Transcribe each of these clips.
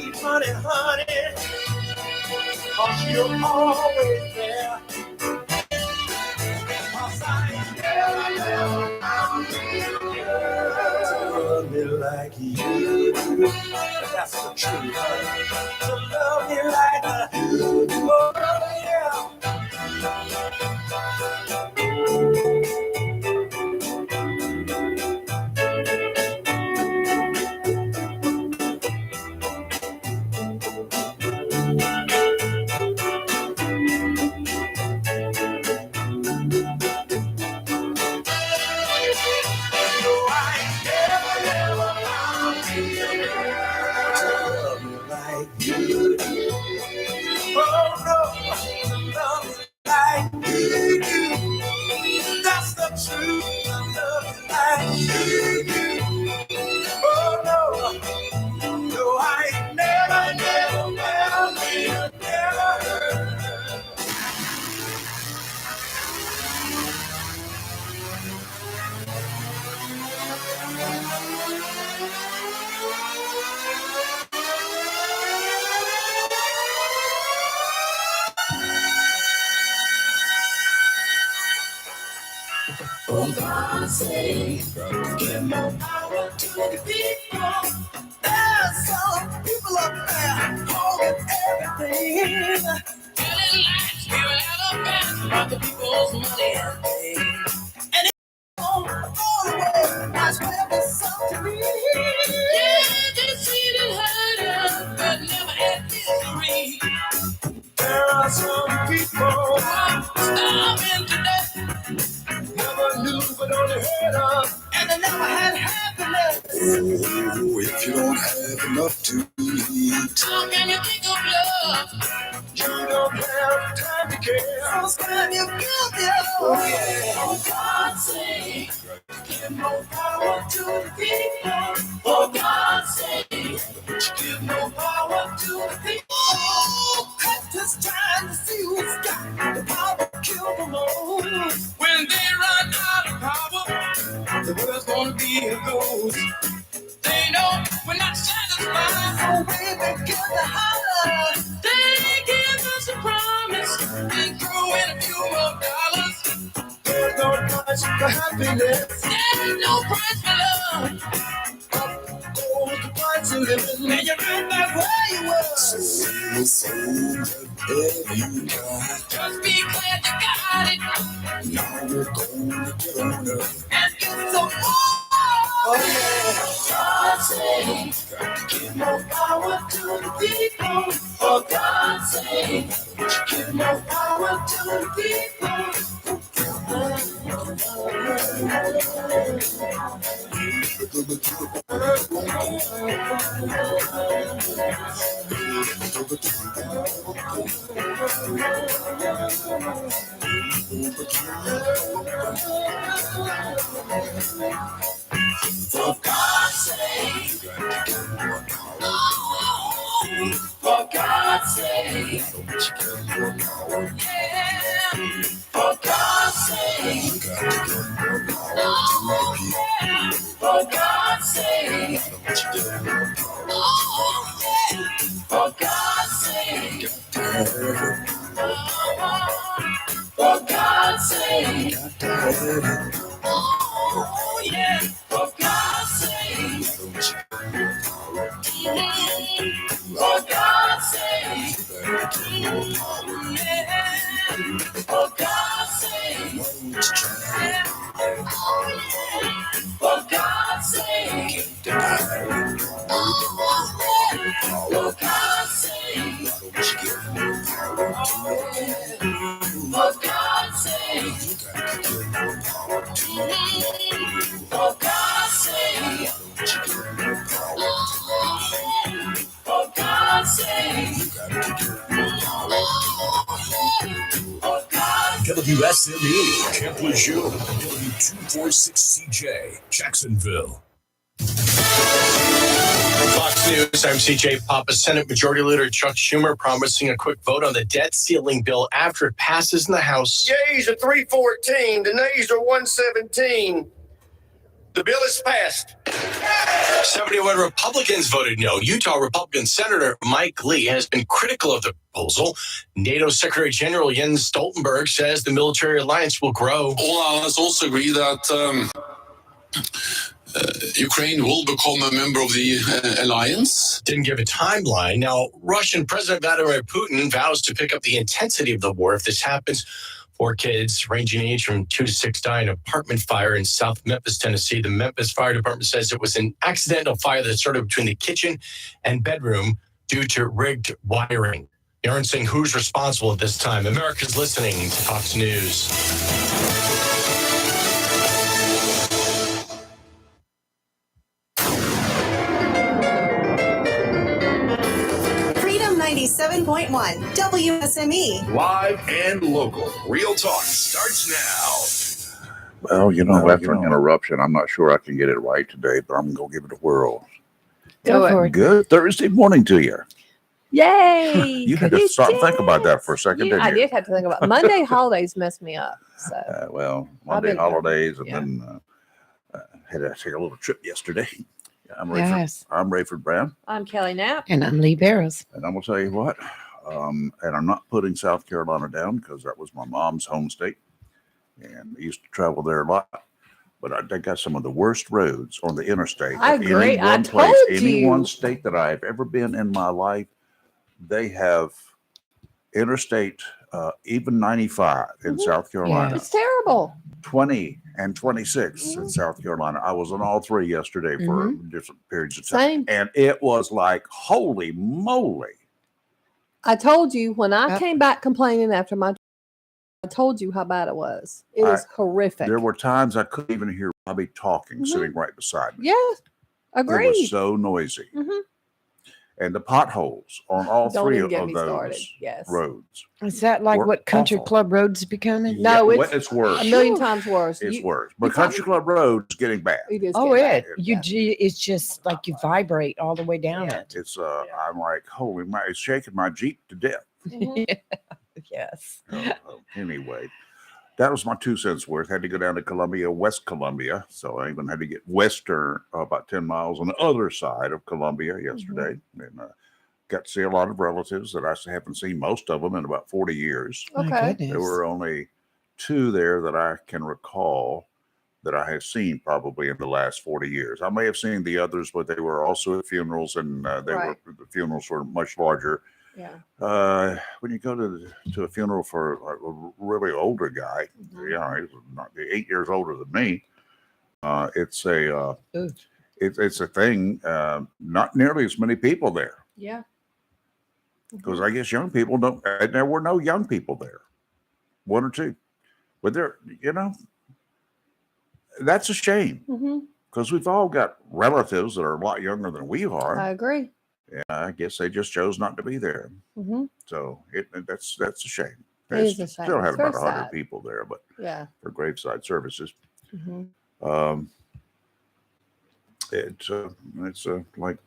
sweet honey, honey, 'cause you're always there. 'Cause I never found me like you do. That's the truth, honey. To love me like you do. Oh, yeah. For God's sake, give more power to the people. There's some people up there holding everything. Telling lies, giving out a mess about the people's money and things. And it's all away, that's where there's something to read. Yeah, just seen and heard of, but never had misery. There are some people starving to death. never knew but only heard of, and they never had happiness. Oh, if you don't have enough to eat, how can you think of love? You don't have time to care. How can you give your oh, yeah. For God's sake, give more power to the people. For God's sake, give more power to the people. Cut this time to see who's got the power to kill the most. When they run out of power, the world's gonna be a ghost. They know we're not satisfied, so we begin to holler. They give us a promise and throw in a few more dollars. There's no price for happiness. There's no price for love. Up goes the price of living. And you're right back where you were. so whatever you got, Just be glad you got it now we're gonna get on up. and get some more. Oh, yeah. God's sake, give more power to the people. For God's sake, give more power to the people. For God's sake, for God's sake, yeah. For God's sake, for God's sake, for God's sake, for God's sake, oh yeah, for God's sake, for God's sake, yeah, for God's sake, for God's sake, for God's sake, for God's sake, for God's sake, for God's sake, WSME, Camp Lejeune, W246CJ, Jacksonville. Fox News, I'm CJ Papa. Senate Majority Leader Chuck Schumer promising a quick vote on the debt ceiling bill after it passes in the House. Yeas are 314, the nays are 117. The bill is passed. 71 Republicans voted no. Utah Republican Senator Mike Lee has been critical of the proposal. NATO Secretary General Jens Stoltenberg says the military alliance will grow. All allies also agree that Ukraine will become a member of the alliance. Didn't give a timeline. Now, Russian President Vladimir Putin vows to pick up the intensity of the war if this happens. 4 kids ranging in age from 2 to 6 died in an apartment fire in South Memphis, Tennessee. The Memphis Fire Department says it was an accidental fire that started between the kitchen and bedroom due to rigged wiring. You aren't saying who's responsible at this time. America's listening to Fox News. Freedom 97.1 WSME. Live and local. Real talk starts now. Well, after an interruption, I'm not sure I can get it right today, but I'm going to give it a whirl. Go for it. Good Thursday morning to you. Yay! You had to stop and think about that for a second, didn't you? I did have to think about Monday holidays messed me up. So Monday been- holidays, and yeah. then had to take a little trip yesterday. I'm Yes. Rayford Brown, I'm Kelly Knapp. And I'm Lee Barrows. and I'm going to tell you what, and I'm not putting South Carolina down because that was my mom's home state, and I used to travel there a lot. But they got some of the worst roads on the interstate. I of agree. I Any one place, told any you. one state that I've ever been in my life, they have interstate, even 95 in Mhm. South Carolina, It's terrible. 20 and 26 in South Carolina. I was on all three yesterday for different periods of time. Same. And it was like, holy moly. I told you when I Yep. came back complaining after my. I told you how bad it was. It was horrific. There were times I couldn't even hear Bobby talking, sitting right beside me. Yeah, It agreed. was so noisy. Mhm. And the potholes on all Don't three even of get me started. those Yes. roads. Is that like Were what Country awful. Club Road's becoming? No, Yeah, it's it's worse. A million times worse. It's You- worse. But you probably- Country Club Road is getting bad. It is. Oh, getting it. bad. You Yeah. it's just like you vibrate all the way down Yeah. it. It's I'm like, holy my, it's shaking my Jeep to death. Mhm. Yes. Anyway, that was my 2 cents worth. Had to go down to Columbia, West Columbia. So I even had to get western, about 10 miles on the other side of Columbia yesterday. And got to see a lot of relatives that I haven't seen most of them in about 40 years. My Okay. goodness. There were only 2 there that I can recall that I have seen probably in the last 40 years. I may have seen the others, but they were also at funerals, and Right. the funerals were much larger. Yeah. When you go to a funeral for a really older guy, Mhm. he's not 8 years older than me. It's a Ooh. it's a thing. Not nearly as many people there Yeah. because I guess young people don't. There were no young people there, 1 or 2, but there, that's a shame Mm-hmm. because we've all got relatives that are a lot younger than we I are. agree. Yeah, I guess they just chose not to be there. Mm-hmm. So that's a shame. It is a shame. Still had It's about very 100 sad. people there, but Yeah. for graveside services. Mm-hmm. It's like,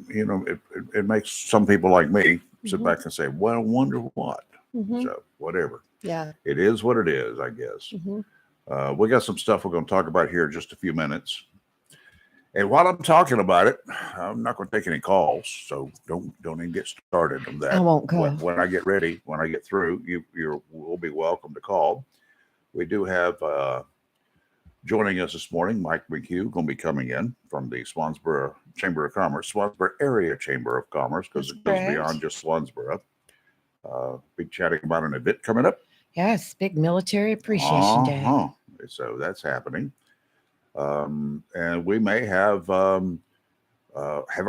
it makes some people like me sit Mhm. back and say, well, I wonder what. Mm-hmm. So whatever. Yeah. It is what it is, I guess. Mm-hmm. We got some stuff we're going to talk about here in just a few minutes. And while I'm talking about it, I'm not going to take any calls, so don't even get started on that. I won't call. When I get ready, when I get through, you will be welcome to call. We do have joining us this morning, Mike McHugh, going to be coming in from the Swansboro Chamber of Commerce, Swansboro Area Chamber of Commerce, because it goes That's correct. beyond just Swansboro. Be chatting about an event coming up. Yes. Big Military Appreciation Day. Uh-huh. So that's happening. And we may have, haven't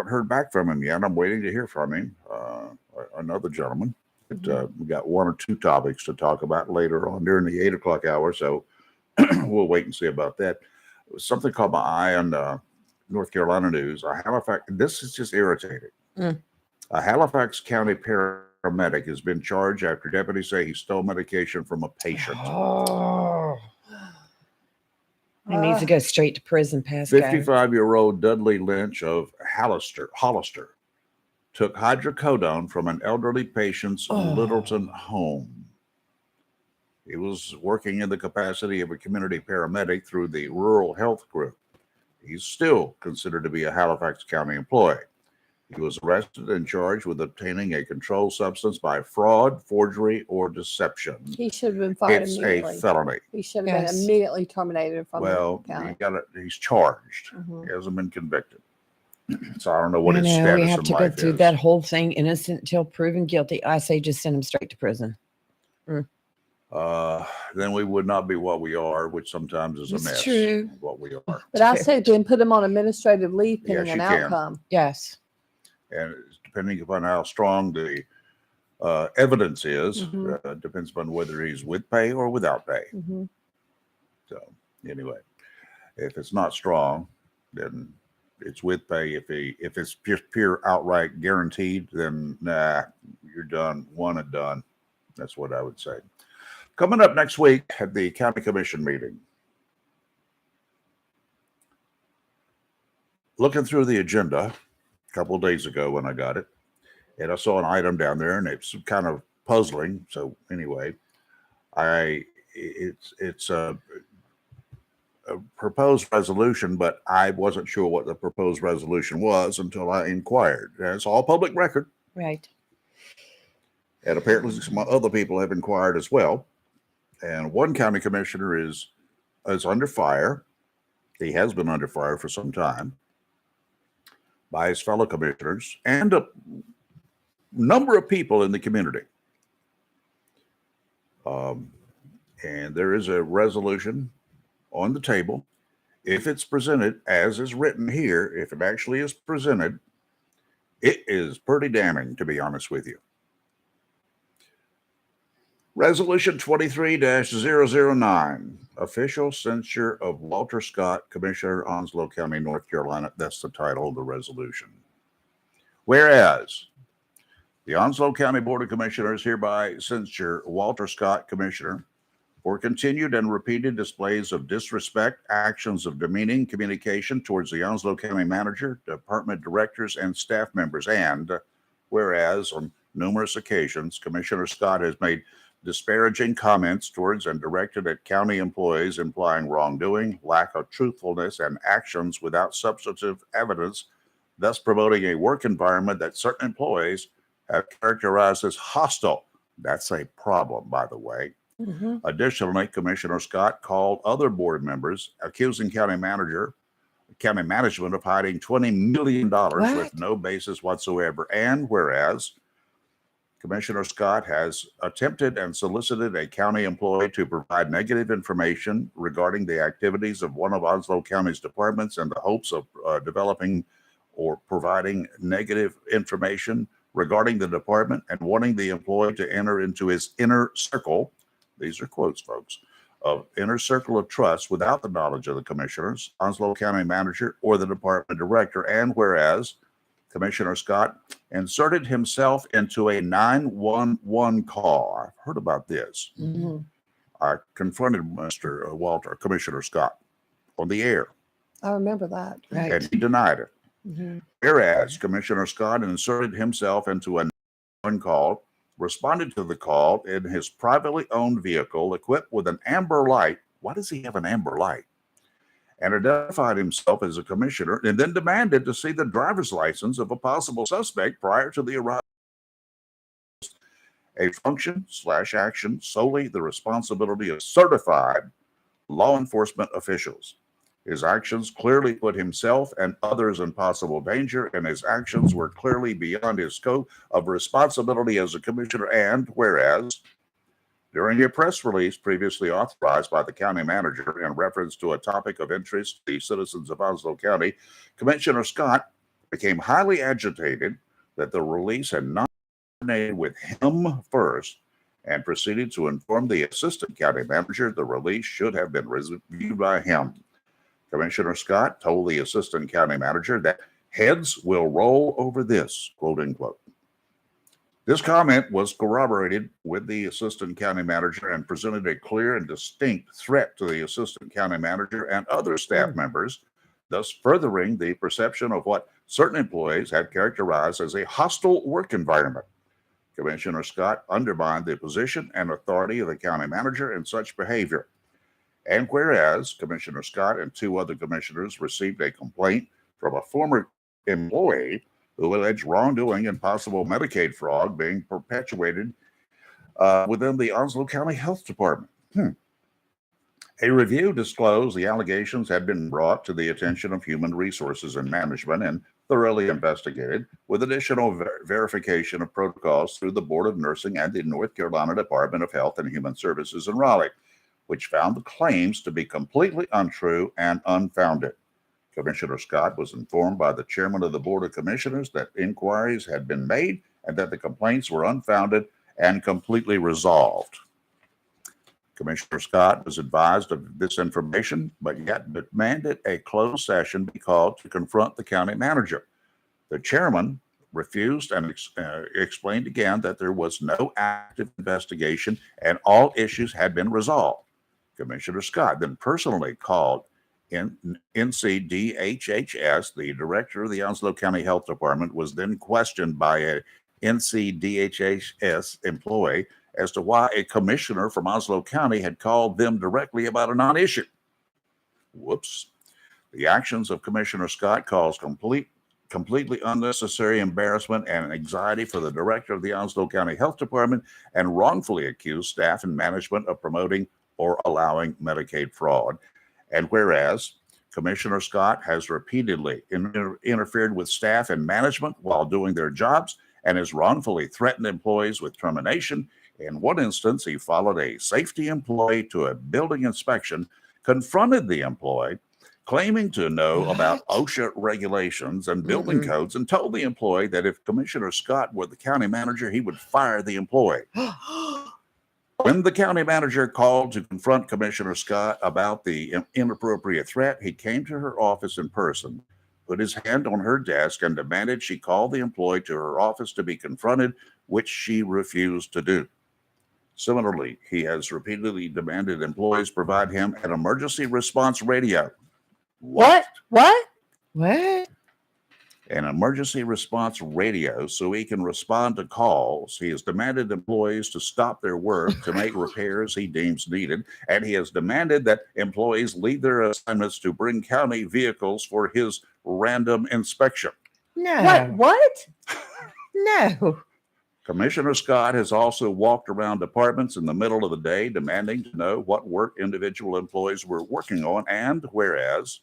heard back from him yet. I'm waiting to hear from him. Another gentleman. But, we got 1 or 2 topics to talk about later on during the 8 o'clock hour. So we'll wait and see about that. Something caught my eye on North Carolina news. This is just irritating. A Halifax County paramedic has been charged after deputies say he stole medication from a patient. Oh. He needs to go straight to prison, Pascal. 55-year-old Dudley Lynch of Hollister took hydrocodone from an elderly patient's Littleton home. He was working in the capacity of a community paramedic through the Rural Health Group. He's still considered to be a Halifax County employee. He was arrested and charged with obtaining a controlled substance by fraud, forgery, or deception. He should have been fired It's a immediately. felony. He should have Yes. been immediately terminated from Well, the county. he's charged. Mhm. He hasn't been convicted. So I don't know what I his know, status we have in to go life through is. that whole thing, innocent till proven guilty. I say just send him straight to prison. Then we would not be what we are, which sometimes is a It's mess. true. What we are. But I say then put him on administrative leave pending Yes, an you can. outcome. Yes. And depending upon how strong the evidence is, Mhm. depends upon whether he's with pay or without pay. Mhm. So anyway, if it's not strong, then it's with pay. If it's just pure outright guaranteed, then nah, you're done, one and done. That's what I would say. Coming up next week at the county commission meeting. Looking through the agenda a couple of days ago when I got it, and I saw an item down there, and it's kind of puzzling. So anyway, it's a proposed resolution, but I wasn't sure what the proposed resolution was until I inquired. And it's all public record, Right. and apparently some other people have inquired as well. And one county commissioner is under fire. He has been under fire for some time by his fellow commissioners and a number of people in the community. And there is a resolution on the table. If it's presented as is written here, if it actually is presented, it is pretty damning, to be honest with you. Resolution 23-009, official censure of Walter Scott, Commissioner, Onslow County, North Carolina. That's the title of the resolution. Whereas the Onslow County Board of Commissioners hereby censure Walter Scott, Commissioner, for continued and repeated displays of disrespect, actions of demeaning communication towards the Onslow County Manager, department directors, and staff members. And whereas on numerous occasions, Commissioner Scott has made disparaging comments towards and directed at county employees implying wrongdoing, lack of truthfulness, and actions without substantive evidence, thus promoting a work environment that certain employees have characterized as hostile. That's a problem, by the way. Mhm. Additionally, Commissioner Scott called other board members, accusing county management of hiding $20 million with What? no basis whatsoever. And whereas Commissioner Scott has attempted and solicited a county employee to provide negative information regarding the activities of one of Onslow County's departments in the hopes of developing or providing negative information regarding the department and wanting the employee to enter into his inner circle. These are quotes, folks, of inner circle of trust without the knowledge of the commissioners, Onslow County Manager, or the department director. And whereas Commissioner Scott inserted himself into a 911 call. I've heard about this. Mhm. I confronted Mr. Walter, Commissioner Scott, on the air, I remember that. Right. and he denied it. Mhm. Whereas Commissioner Scott inserted himself into a 911 call, responded to the call in his privately owned vehicle equipped with an amber light. Why does he have an amber light? And identified himself as a commissioner, and then demanded to see the driver's license of a possible suspect prior to the arrival. A function/action solely the responsibility of certified law enforcement officials. His actions clearly put himself and others in possible danger, and his actions were clearly beyond his scope of responsibility as a commissioner. And whereas during a press release previously authorized by the county manager in reference to a topic of interest to the citizens of Onslow County, Commissioner Scott became highly agitated that the release had not coordinated with him first and proceeded to inform the assistant county manager the release should have been reviewed by him. Commissioner Scott told the assistant county manager that heads will roll over this, quote unquote. This comment was corroborated with the assistant county manager and presented a clear and distinct threat to the assistant county manager and other staff members, thus furthering the perception of what certain employees had characterized as a hostile work environment. Commissioner Scott undermined the position and authority of the county manager in such behavior. And whereas Commissioner Scott and 2 other commissioners received a complaint from a former employee who alleged wrongdoing and possible Medicaid fraud being perpetuated within the Onslow County Health Department. A review disclosed the allegations had been brought to the attention of Human Resources and Management and thoroughly investigated, with additional verification of protocols through the Board of Nursing and the North Carolina Department of Health and Human Services in Raleigh, which found the claims to be completely untrue and unfounded. Commissioner Scott was informed by the chairman of the Board of Commissioners that inquiries had been made and that the complaints were unfounded and completely resolved. Commissioner Scott was advised of this information, but yet demanded a closed session be called to confront the county manager. The chairman refused and explained again that there was no active investigation and all issues had been resolved. Commissioner Scott then personally called NCDHHS. The director of the Onslow County Health Department was then questioned by a NCDHHS employee as to why a commissioner from Onslow County had called them directly about a non-issue. Whoops. The actions of Commissioner Scott caused completely unnecessary embarrassment and anxiety for the director of the Onslow County Health Department and wrongfully accused staff and management of promoting or allowing Medicaid fraud. And whereas Commissioner Scott has repeatedly interfered with staff and management while doing their jobs and has wrongfully threatened employees with termination. In one instance, he followed a safety employee to a building inspection, confronted the employee, claiming to know about OSHA regulations and building codes, and told the employee that if Commissioner Scott were the county manager, he would fire the employee. When the county manager called to confront Commissioner Scott about the inappropriate threat, he came to her office in person, put his hand on her desk, and demanded she call the employee to her office to be confronted, which she refused to do. Similarly, he has repeatedly demanded employees provide him an emergency response radio. What? An emergency response radio so he can respond to calls. He has demanded employees to stop their work to make repairs he deems needed, and he has demanded that employees leave their assignments to bring county vehicles for his random inspection. No. What? No. Commissioner Scott has also walked around departments in the middle of the day demanding to know what work individual employees were working on, and whereas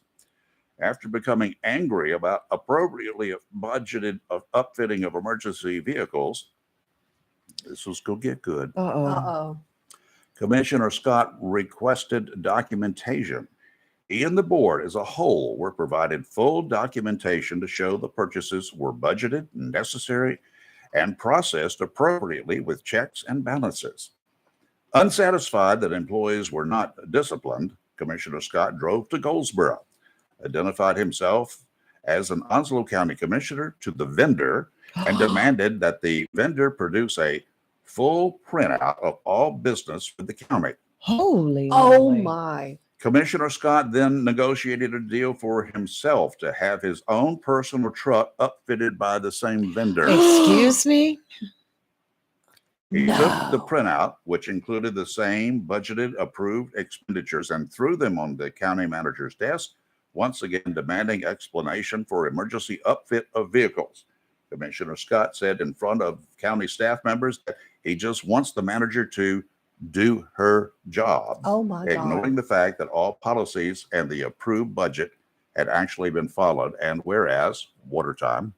after becoming angry about appropriately budgeted upfitting of emergency vehicles, this was going to get good. Uh-oh. Commissioner Scott requested documentation. He and the board as a whole were provided full documentation to show the purchases were budgeted, necessary, and processed appropriately with checks and balances. Unsatisfied that employees were not disciplined, Commissioner Scott drove to Goldsboro, identified himself as an Onslow County Commissioner to the vendor, and demanded that the vendor produce a full printout of all business with the county. Holy. Oh moly. my. Commissioner Scott then negotiated a deal for himself to have his own personal truck upfitted by the same vendor. Excuse me? He took the printout, which included the same budgeted approved expenditures, and threw them on the county manager's desk, once again demanding explanation for emergency upfit of vehicles. Commissioner Scott said in front of county staff members that he just wants the manager to do her job, Oh my ignoring the fact that all policies and the approved budget had actually been followed. And whereas, water time,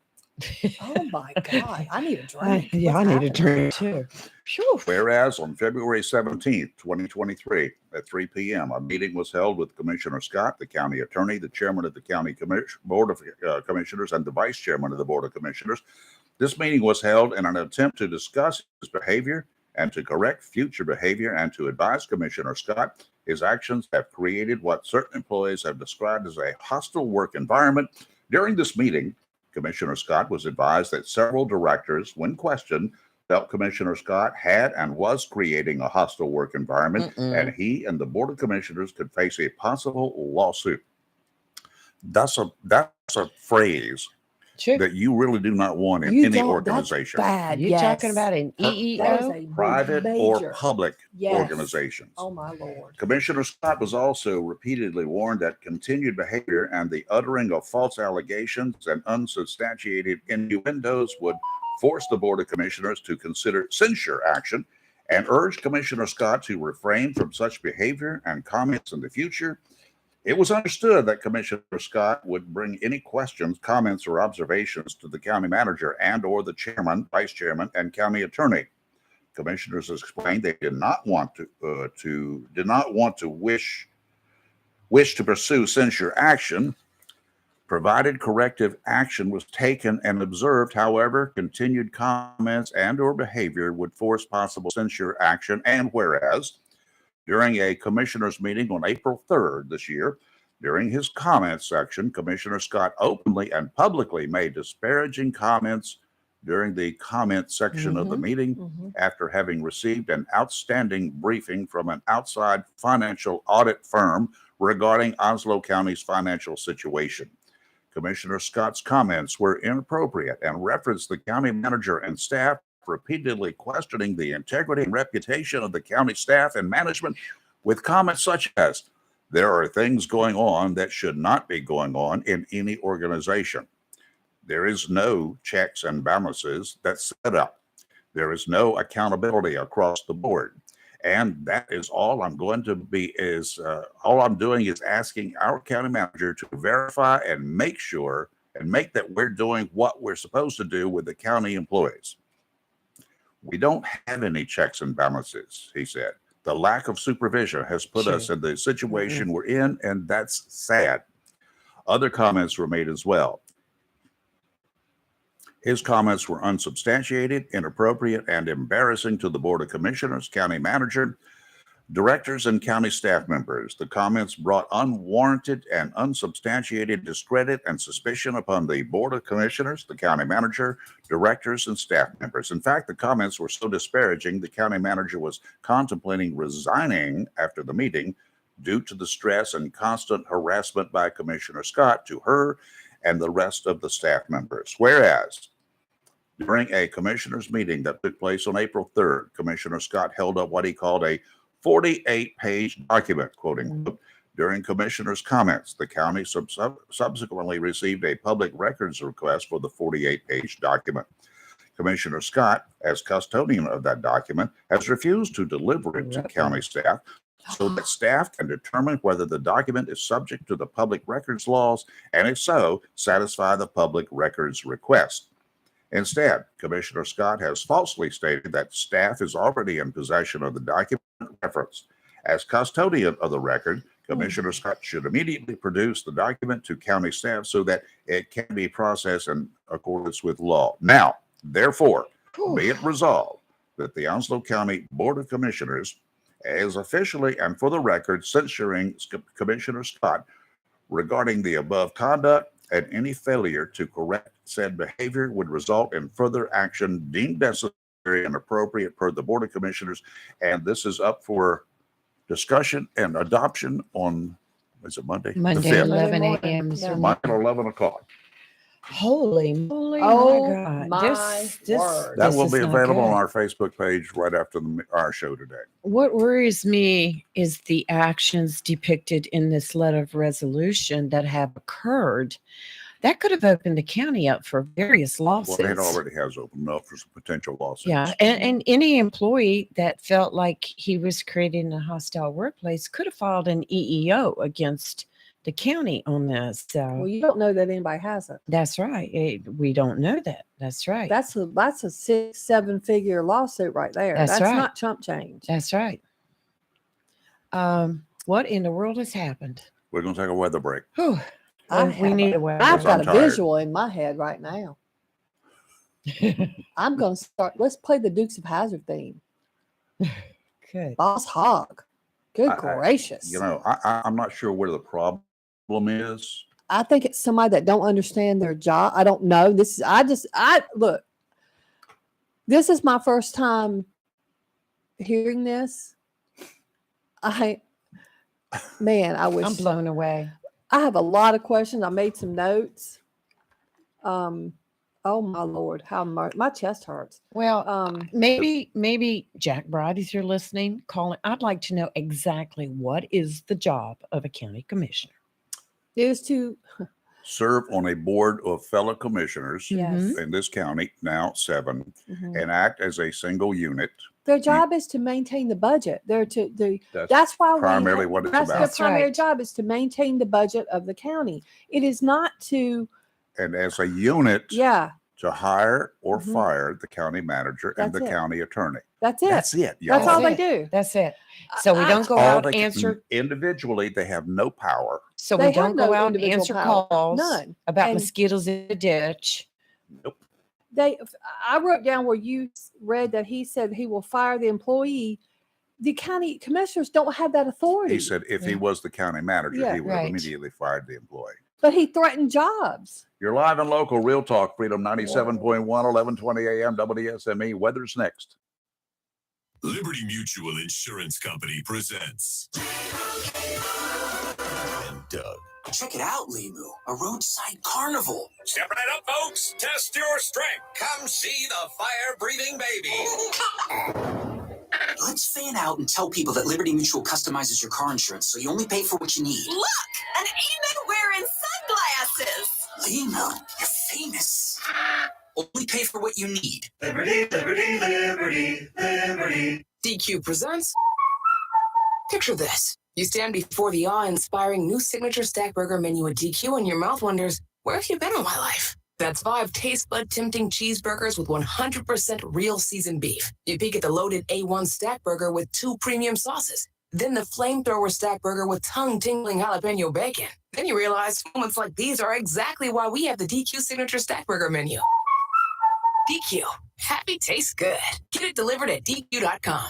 Oh my God. I need a drink. Yeah, I What's need a happening? drink too. Phew. whereas on February 17th, 2023, at 3 p.m., a meeting was held with Commissioner Scott, the county attorney, the chairman of the county board of commissioners, and the vice chairman of the board of commissioners. This meeting was held in an attempt to discuss his behavior and to correct future behavior, and to advise Commissioner Scott his actions have created what certain employees have described as a hostile work environment. During this meeting, Commissioner Scott was advised that several directors, when questioned, felt Commissioner Scott had and was creating a hostile work environment, and he and the Board of Commissioners could face a possible lawsuit. That's a phrase Sure. that you really do not want in You any don't. organization, That's bad. You're yes. talking about an That is EEO? a private major. or public Yes. organizations. Oh my Lord. Commissioner Scott was also repeatedly warned that continued behavior and the uttering of false allegations and unsubstantiated innuendos would force the Board of Commissioners to consider censure action and urged Commissioner Scott to refrain from such behavior and comments in the future. It was understood that Commissioner Scott would bring any questions, comments, or observations to the county manager and or the chairman, vice chairman, and county attorney. Commissioners explained they did not want to wish to pursue censure action, provided corrective action was taken and observed. However, continued comments and or behavior would force possible censure action. And whereas during a commissioners meeting on April 3rd this year, during his comments section, Commissioner Scott openly and publicly made disparaging comments during the comment section of the meeting after having received an outstanding briefing from an outside financial audit firm regarding Onslow County's financial situation. Commissioner Scott's comments were inappropriate and referenced the county manager and staff, repeatedly questioning the integrity and reputation of the county staff and management with comments such as, "There are things going on that should not be going on in any organization. There is no checks and balances that's set up. There is no accountability across the board. And that is all I'm going to be all I'm doing is asking our county manager to verify and make sure and make that we're doing what we're supposed to do with the county employees. We don't have any checks and balances," he said. "The lack of supervision has put us in the situation we're in, and that's sad." Other comments were made as well. His comments were unsubstantiated, inappropriate, and embarrassing to the Board of Commissioners, county manager, directors, and county staff members. The comments brought unwarranted and unsubstantiated discredit and suspicion upon the Board of Commissioners, the county manager, directors, and staff members. In fact, the comments were so disparaging, the county manager was contemplating resigning after the meeting due to the stress and constant harassment by Commissioner Scott to her and the rest of the staff members. Whereas, during a commissioners meeting that took place on April 3rd, Commissioner Scott held up what he called a 48-page document, quoting, "During commissioners' comments, the county subsequently received a public records request for the 48-page document. Commissioner Scott, as custodian of that document, has refused to deliver it to county staff so that staff can determine whether the document is subject to the public records laws, and if so, satisfy the public records request. Instead, Commissioner Scott has falsely stated that staff is already in possession of the document referenced. As custodian of the record, Commissioner Scott should immediately produce the document to county staff so that it can be processed in accordance with law. Now, therefore, be it resolved that the Onslow County Board of Commissioners is officially and for the record censuring Commissioner Scott regarding the above conduct, and any failure to correct said behavior would result in further action deemed necessary and appropriate per the Board of Commissioners." And this is up for discussion and adoption on, is it Monday? Monday, The 5th. 11 Monday a.m. morning, yeah. Monday at 11 o'clock. Holy moly. Oh, my God. my word. That this will is be not available on good. our Facebook page right after our show today. What worries me is the actions depicted in this letter of resolution that have occurred. That could have opened the county up for various lawsuits. Well, it already has opened up for some potential lawsuits. Yeah, and any employee that felt like he was creating a hostile workplace could have filed an EEO against the county on this. So Well, you don't know that anybody hasn't. that's right. We don't know that. That's right. That's a 6-7 figure lawsuit right there. That's right. Not chump change. That's right. What in the world has happened? We're going to take a weather break. Whew. We need a weather. I've Because I'm got a tired. visual in my head right now. I'm going to start. Let's play the Dukes of Hazzard theme. Good. Boss Hog. Good I- gracious. You know, I'm not sure where the problem is. I think it's somebody that don't understand their job. I don't know. This is look. This is my first time hearing this. I wish I'm blown away. I have a lot of questions. I made some notes. Oh my Lord, how my chest hurts. Well, maybe Jack Bright, if you're listening, calling. I'd like to know exactly what is the job of a county commissioner. Is to Serve on a board of fellow commissioners yes. in this county, now 7, Mhm. and act as a single unit. Their job is to maintain the budget. They're to the. That's That's why primarily what it's that's about. their That's primary right. job is to maintain the budget of the county. It is not to And as a unit, yeah. to hire or Mhm. fire the county manager and That's the it. county attorney. That's it. That's it. That's y'all. all they That's do. That's it. So we I- don't go All out they can- answer. individually, they have no power. So They we don't have go no out and individual answer power. calls None. about And- mosquitoes in the ditch. Nope. I wrote down where you read that he said he will fire the employee. The county commissioners don't have that authority. He said if he Yeah. was the county manager, Yeah, he would have right. immediately fired the employee. But he threatened jobs. You're live and local, Real Talk, Freedom 97.1, 1120 a.m. WSME. Weather's next. Liberty Mutual Insurance Company presents. And Doug. Check it out, Limu, a roadside carnival. Step right up, folks. Test your strength. Come see the fire-breathing baby. Let's fan out and tell people that Liberty Mutual customizes your car insurance so you only pay for what you need. Look, an Eamon wearing sunglasses. Limu, you're famous. Only pay for what you need. Liberty, liberty, liberty, liberty. DQ presents. Picture this. You stand before the awe-inspiring new signature stack burger menu at DQ and your mouth wonders, where have you been all my life? That's 5 taste bud tempting cheeseburgers with 100% real seasoned beef. You peek at the loaded A1 stack burger with 2 premium sauces. Then the flamethrower stack burger with tongue-tingling jalapeno bacon. Then you realize moments like these are exactly why we have the DQ signature stack burger menu. DQ. Happy tastes good. Get it delivered at DQ.com.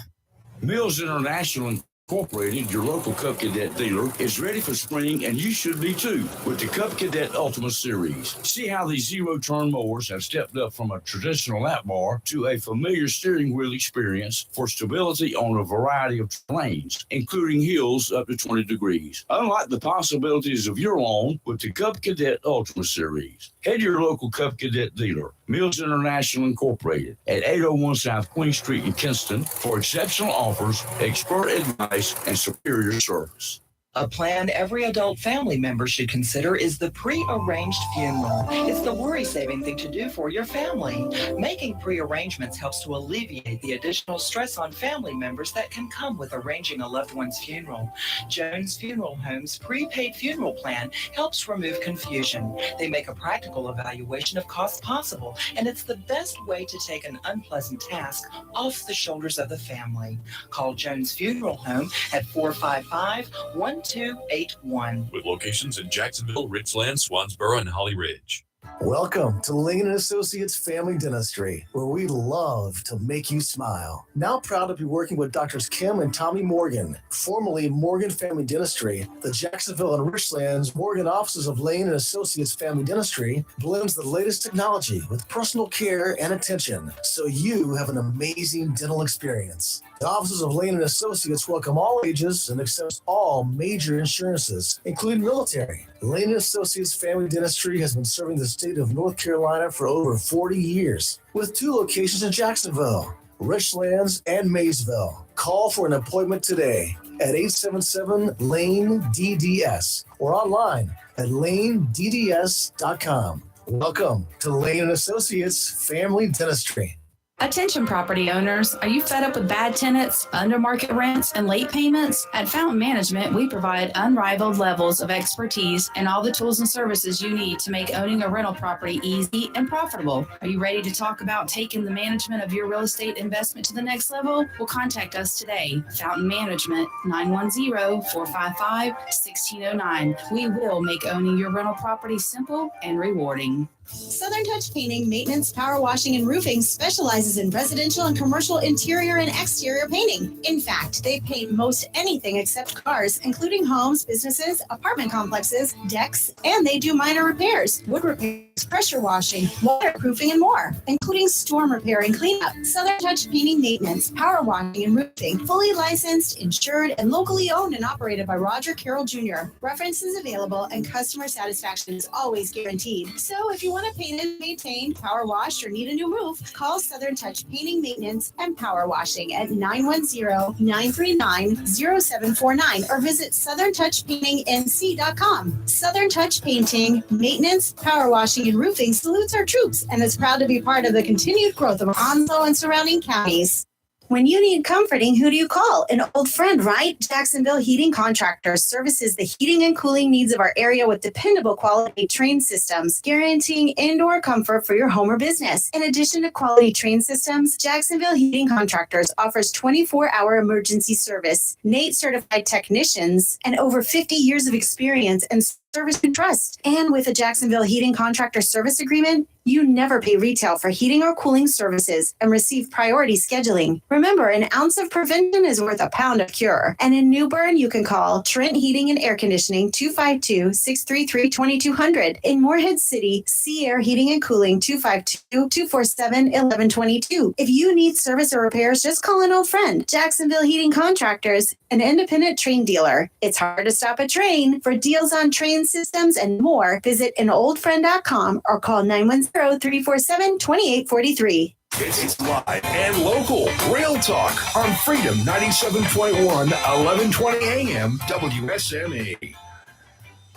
Mills International Incorporated, your local Cub Cadet dealer, is ready for spring, and you should be too, with the Cub Cadet Ultimate Series. See how these zero-turn mowers have stepped up from a traditional lap bar to a familiar steering wheel experience for stability on a variety of terrains, including hills up to 20 degrees. Unlock the possibilities of your lawn with the Cub Cadet Ultimate Series. Head to your local Cub Cadet dealer, Mills International Incorporated, at 801 South Queen Street in Kinston for exceptional offers, expert advice, and superior service. A plan every adult family member should consider is the pre-arranged funeral. It's the worry-saving thing to do for your family. Making pre-arrangements helps to alleviate the additional stress on family members that can come with arranging a loved one's funeral. Jones Funeral Home's prepaid funeral plan helps remove confusion. They make a practical evaluation of costs possible, and it's the best way to take an unpleasant task off the shoulders of the family. Call Jones Funeral Home at 455-1281. With locations in Jacksonville, Richland, Swansboro, and Holly Ridge. Welcome to Lane & Associates Family Dentistry, where we love to make you smile. Now proud to be working with Doctors Kim and Tommy Morgan, formerly Morgan Family Dentistry. The Jacksonville and Richlands Morgan offices of Lane & Associates Family Dentistry blends the latest technology with personal care and attention, so you have an amazing dental experience. The offices of Lane & Associates welcome all ages and accepts all major insurances, including military. Lane & Associates Family Dentistry has been serving the state of North Carolina for over 40 years, with 2 locations in Jacksonville, Richlands, and Maysville. Call for an appointment today at 877-LANE-DDS or online at lanedds.com. Welcome to Lane & Associates Family Dentistry. Attention property owners, are you fed up with bad tenants, under market rents, and late payments? At Fountain Management, we provide unrivaled levels of expertise and all the tools and services you need to make owning a rental property easy and profitable. Are you ready to talk about taking the management of your real estate investment to the next level? Well, contact us today. Fountain Management, 910-455-1609. We will make owning your rental property simple and rewarding. Southern Touch Painting, Maintenance, Power Washing, and Roofing specializes in residential and commercial interior and exterior painting. In fact, they paint most anything except cars, including homes, businesses, apartment complexes, decks, and they do minor repairs, wood repairs, pressure washing, waterproofing, and more, including storm repair and cleanup. Southern Touch Painting, Maintenance, Power Washing, and Roofing, fully licensed, insured, and locally owned and operated by Roger Carroll Jr. References available and customer satisfaction is always guaranteed. So if you want to paint and maintain, power wash, or need a new roof, call Southern Touch Painting, Maintenance, and Power Washing at 910-939-0749 or visit southerntouchpaintingnc.com. Southern Touch Painting, Maintenance, Power Washing, and Roofing salutes our troops and is proud to be part of the continued growth of Onslow and surrounding counties. When you need comforting, who do you call? An old friend, right? Jacksonville Heating Contractors services the heating and cooling needs of our area with dependable quality train systems, guaranteeing indoor comfort for your home or business. In addition to quality train systems, Jacksonville Heating Contractors offers 24-hour emergency service, NATE certified technicians, and over 50 years of experience and service and trust. And with a Jacksonville Heating Contractor service agreement, you never pay retail for heating or cooling services and receive priority scheduling. Remember, an ounce of prevention is worth a pound of cure. And in New Bern, you can call Trent Heating and Air Conditioning 252-633-2200. In Morehead City, Sea Air Heating and Cooling 252-247-1122. If you need service or repairs, just call an old friend. Jacksonville Heating Contractors, an independent train dealer. It's hard to stop a train. For deals on train systems and more, visit anoldfriend.com or call 910-347-2843. It's live and local. Real talk on Freedom 97.1, 1120 AM, WSME.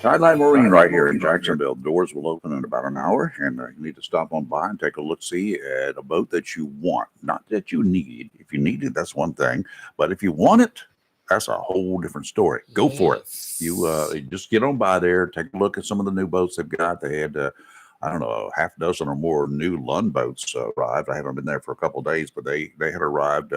Sideline Marine right here in Jacksonville. Doors will open in about an hour, and you need to stop on by and take a look-see at a boat that you want. Not that you need. If you need it, that's one thing. But if you want it, that's a whole different story. Go for it. You just get on by there, take a look at some of the new boats they've got. They had, I don't know, half a dozen or more new Lund boats arrived. I haven't been there for a couple of days, but they had arrived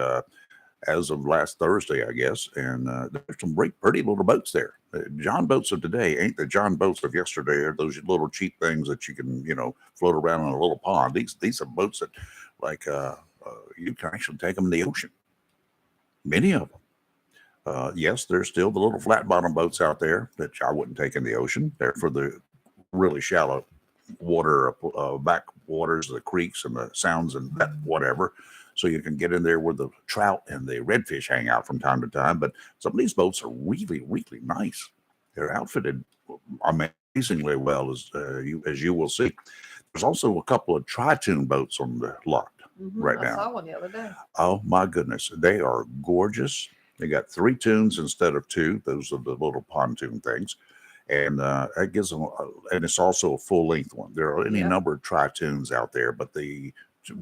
as of last Thursday, I guess. And there's some pretty little boats there. John boats of today ain't the John boats of yesterday. Or those little cheap things that you can, float around in a little pond. These are boats that, like, you can actually take them in the ocean. Many of them. Yes, there's still the little flat bottom boats out there that I wouldn't take in the ocean. They're for the really shallow water, backwaters, the creeks and the sounds and that whatever. So you can get in there where the trout and the redfish hang out from time to time. But some of these boats are really, really nice. They're outfitted amazingly well, as you will see. There's also a couple of tri-tune boats on the lot right now. I saw one the other day. Oh my goodness, they are gorgeous. They got 3 tunes instead of 2. Those are the little pontoon things. And that gives them, and it's also a full length one. There are any number of tri-tunes out there, but the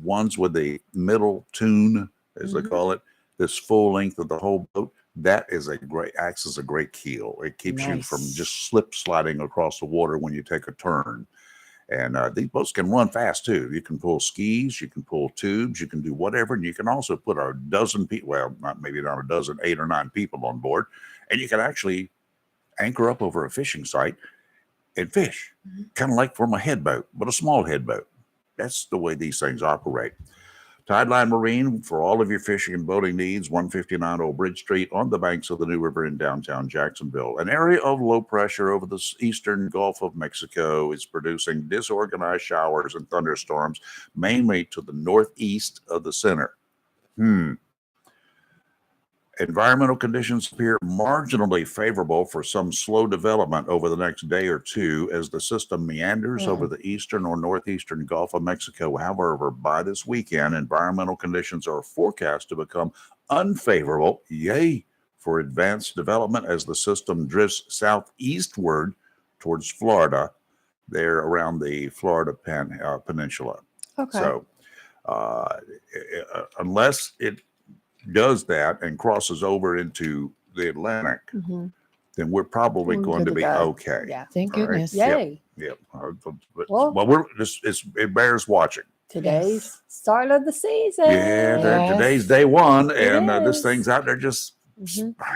ones with the middle tune, as they call it, this full length of the whole boat, that is acts as a great keel. It keeps you from just slip sliding across the water when you take a turn. And these boats can run fast too. You can pull skis, you can pull tubes, you can do whatever. And you can also put a dozen people, well, maybe not a dozen, 8 or 9 people on board. And you can actually anchor up over a fishing site and fish, kind of like from a headboat, but a small headboat. That's the way these things operate. Tideline Marine, for all of your fishing and boating needs, 159 Old Bridge Street on the banks of the New River in downtown Jacksonville. An area of low pressure over the eastern Gulf of Mexico is producing disorganized showers and thunderstorms, mainly to the northeast of the center. Environmental conditions appear marginally favorable for some slow development over the next day or two as the system meanders over the eastern or northeastern Gulf of Mexico. However, by this weekend, environmental conditions are forecast to become unfavorable, for advanced development as the system drifts southeastward towards Florida, there around the Florida Peninsula. Okay. So unless it does that and crosses over into the Atlantic, then we're probably going to be okay. Yeah. Thank goodness. Yay. Yep. Well, it bears watching. Today's start of the season. Yeah, today's day 1, and this is. thing's out there just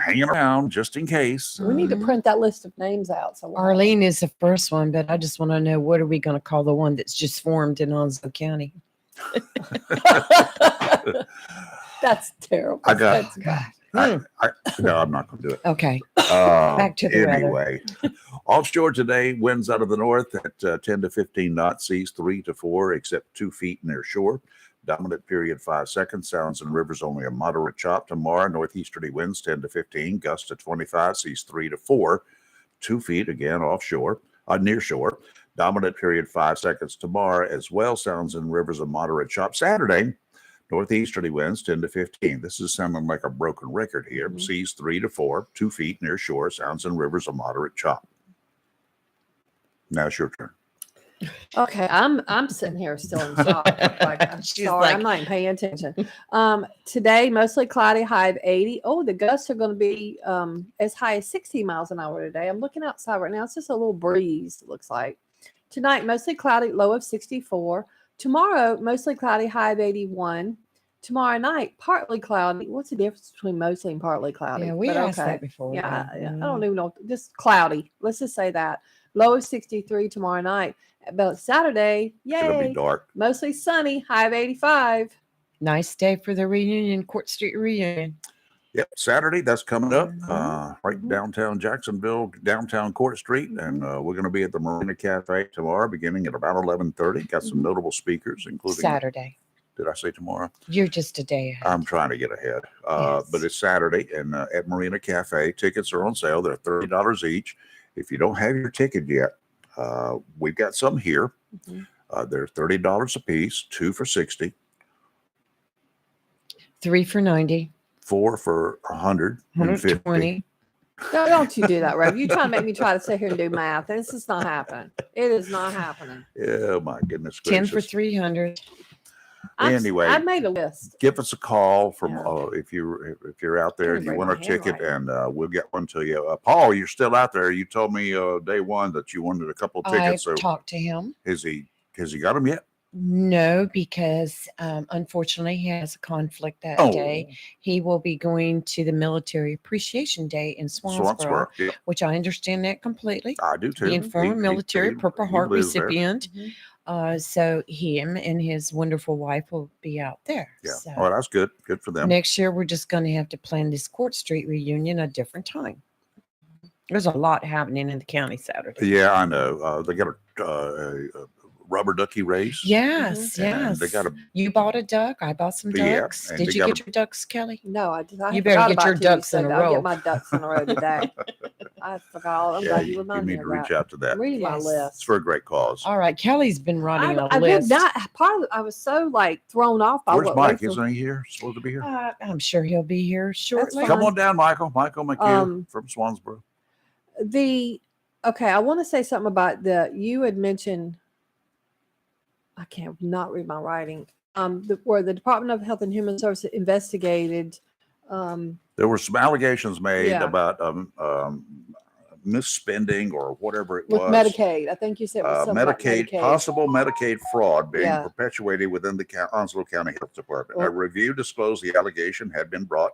hanging around just in case. We need to print that list of names out. So Arlene is the first one, but I just want to know, what are we going to call the one that's just formed in Onslow County? That's terrible. I got. No, I'm not going to do it. Okay. Back to the anyway. Offshore today, winds out of the north at 10 to 15 knots, seas 3 to 4, except 2 feet near shore. Dominant period 5 seconds. Sounds and rivers only a moderate chop. Tomorrow, northeasterly winds 10 to 15, gusts to 25, seas 3 to 4, 2 feet again offshore, near shore. Dominant period 5 seconds tomorrow as well. Sounds and rivers a moderate chop. Saturday, northeasterly winds 10 to 15. This is sounding like a broken record here. Seas 3 to 4, 2 feet near shore. Sounds and rivers a moderate chop. Now it's your turn. Okay, I'm sitting here still in shock. Like, I'm She's sorry, like- I'm not even paying attention. Today, mostly cloudy, high of 80. Oh, the gusts are going to be as high as 60 miles an hour today. I'm looking outside right now. It's just a little breeze, it looks like. Tonight, mostly cloudy, low of 64. Tomorrow, mostly cloudy, high of 81. Tomorrow night, partly cloudy. What's the difference between mostly and partly cloudy? Yeah, we But asked that before. Yeah, I don't even know. Just cloudy. Let's just say that. Low of 63 tomorrow night. But Saturday, It'll be yay, dark. mostly sunny, high of 85. Nice day for the reunion, Court Street reunion. Yep, Saturday, that's coming up right downtown Jacksonville, downtown Court Street. And we're going to be at the Marina Cafe tomorrow, beginning at about 11:30. Got some notable speakers, including Saturday. Did I say tomorrow? You're just a day ahead. I'm trying to get ahead. But it's Saturday and at Marina Cafe. Tickets are on sale. They're $30 each. If you don't have your ticket yet, we've got some here. They're $30 a piece, 2 for $60, 3 for 90, 4 for $150. 120. No, don't you do that, Rev. You try to make me try to sit here and do math. And this is not happening. It is not happening. Yeah, my goodness 10 for gracious. 300. Anyway, I made a list. give us a call from if you're out there and you bring want a my ticket, and we'll get one to you. Paul, you're still out there. You told me day one that you wanted a couple of I tickets. So talked to him. has he got them yet? No, because unfortunately he has a conflict that Oh. day. He will be going to the Military Appreciation Day in Swansboro, Yeah, which I understand that completely. I do too. Being former military Purple Heart lives there. recipient. So him and his wonderful wife will be out there. Yeah. So Oh, that's good. Good for them. next year we're just going to have to plan this Court Street reunion a different time. There's a lot happening in the county Saturday. Yeah, I know. They got a rubber ducky race. Yes, And yes. they got a You bought a duck. I bought some Yeah, ducks. and Did they you got get a- your ducks, Kelly? No, I did. I You forgot better get about your till you ducks in said a that. I'll row. get my ducks in a row today. I forgot. I'm yeah, glad you you reminded me need to of reach that. out to that. I'm reading my Yes. list. It's for a great cause. All right, Kelly's been running a I did list. not. Part of I was so like thrown off by Where's what Mike? Rachel- Isn't he here? Supposed to be here? I'm sure he'll be here shortly. Come on down, Michael. Michael McHugh from Swansboro. Okay, I want to say something about you had mentioned. I can't not read my writing. Where the Department of Health and Human Services investigated. There were some allegations made Yeah. about misspending or whatever it With was. Medicaid, I think you said it was something about Medicaid, Medicaid. possible Medicaid fraud being Yeah. perpetuated within the Onslow County Health Department. Well- A review disclosed the allegation had been brought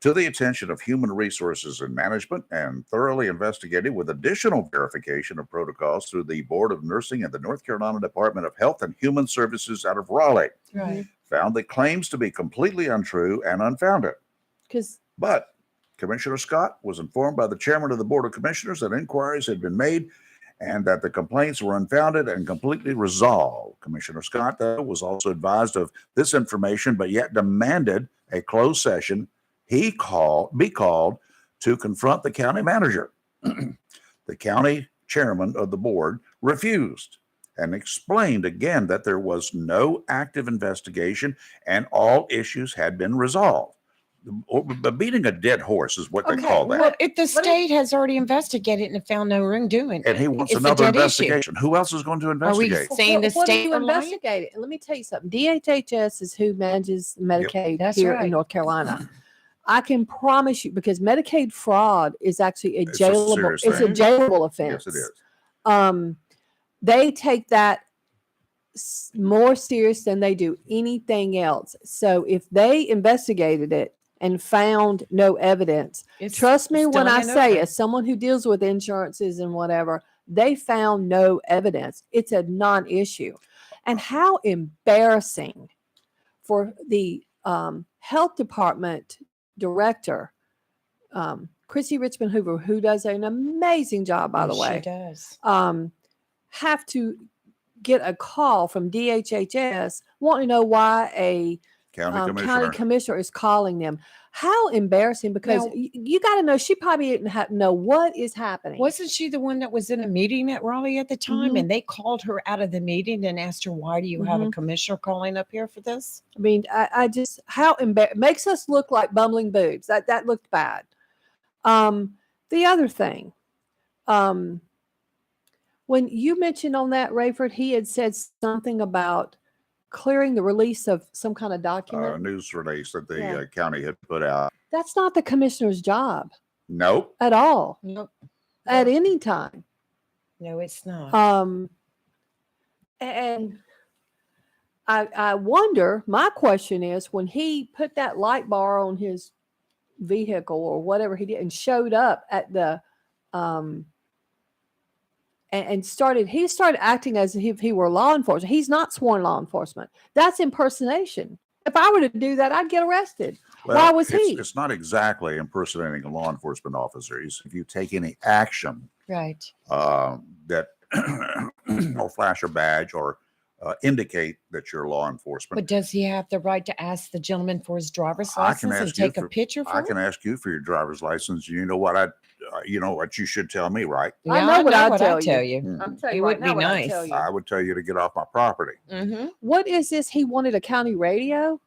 to the attention of Human Resources and Management and thoroughly investigated with additional verification of protocols through the Board of Nursing and the North Carolina Department of Health and Human Services out of Raleigh. Right. Found the claims to be completely untrue and unfounded. Because But Commissioner Scott was informed by the chairman of the Board of Commissioners that inquiries had been made and that the complaints were unfounded and completely resolved. Commissioner Scott, though, was also advised of this information, but yet demanded a closed session be called to confront the county manager. The county chairman of the board refused and explained again that there was no active investigation and all issues had been resolved. Beating a dead horse is what they call that. Well, if the state has already investigated and found no wrongdoing, And he wants it's a another dead issue. investigation. Who else is going to Are we investigate? saying the what do state you are lying? investigate it? And let me tell you something. DHHS is who manages Medicaid That's here right. in North Carolina. I can promise you, because Medicaid fraud is actually a It's a jailable. serious It's a thing. jailable offense. Yes, it is. They take that more serious than they do anything else. So if they investigated it and found no evidence, trust me it's when I done and say, over. as someone who deals with insurances and whatever, they found no evidence. It's a non-issue. And how embarrassing for the health department director, Chrissy Richmond Hoover, who does an amazing job, by the way. She does. Have to get a call from DHHS wanting to know why a County commissioner is calling them. How embarrassing, because Now- you got to know, she probably didn't know what is happening. Wasn't she the one that was in a meeting at Raleigh at the time, Mhm. and they called her out of the meeting and asked her, why do you have a Mhm. commissioner calling up here for this? I mean, I just, how makes us look like bumbling boobs. That looked bad. The other thing, when you mentioned on that, Rayford, he had said something about clearing the release of some kind of document. news release that the Yeah. county had put out. That's not the commissioner's job Nope. at all, Nope. at any time. No, it's not. And I wonder, my question is, when he put that light bar on his vehicle or whatever he did and showed up at the and started acting as if he were law enforcement. He's not sworn law enforcement. That's impersonation. If I were to do that, I'd get arrested. Why was he? It's not exactly impersonating a law enforcement officer. If you take any action Right. that or flash a badge or indicate that you're law enforcement. But does he have the right to ask the gentleman for his driver's I can license and ask you take a picture for I can ask you for your driver's license. You know what you know what you should tell me, right? Yeah, I know what I'd I'd tell you. Mm. I'm telling It you would right now be what I'd nice. tell you. I would tell you to get off my property. Mm-hmm. What is this? He wanted a county radio?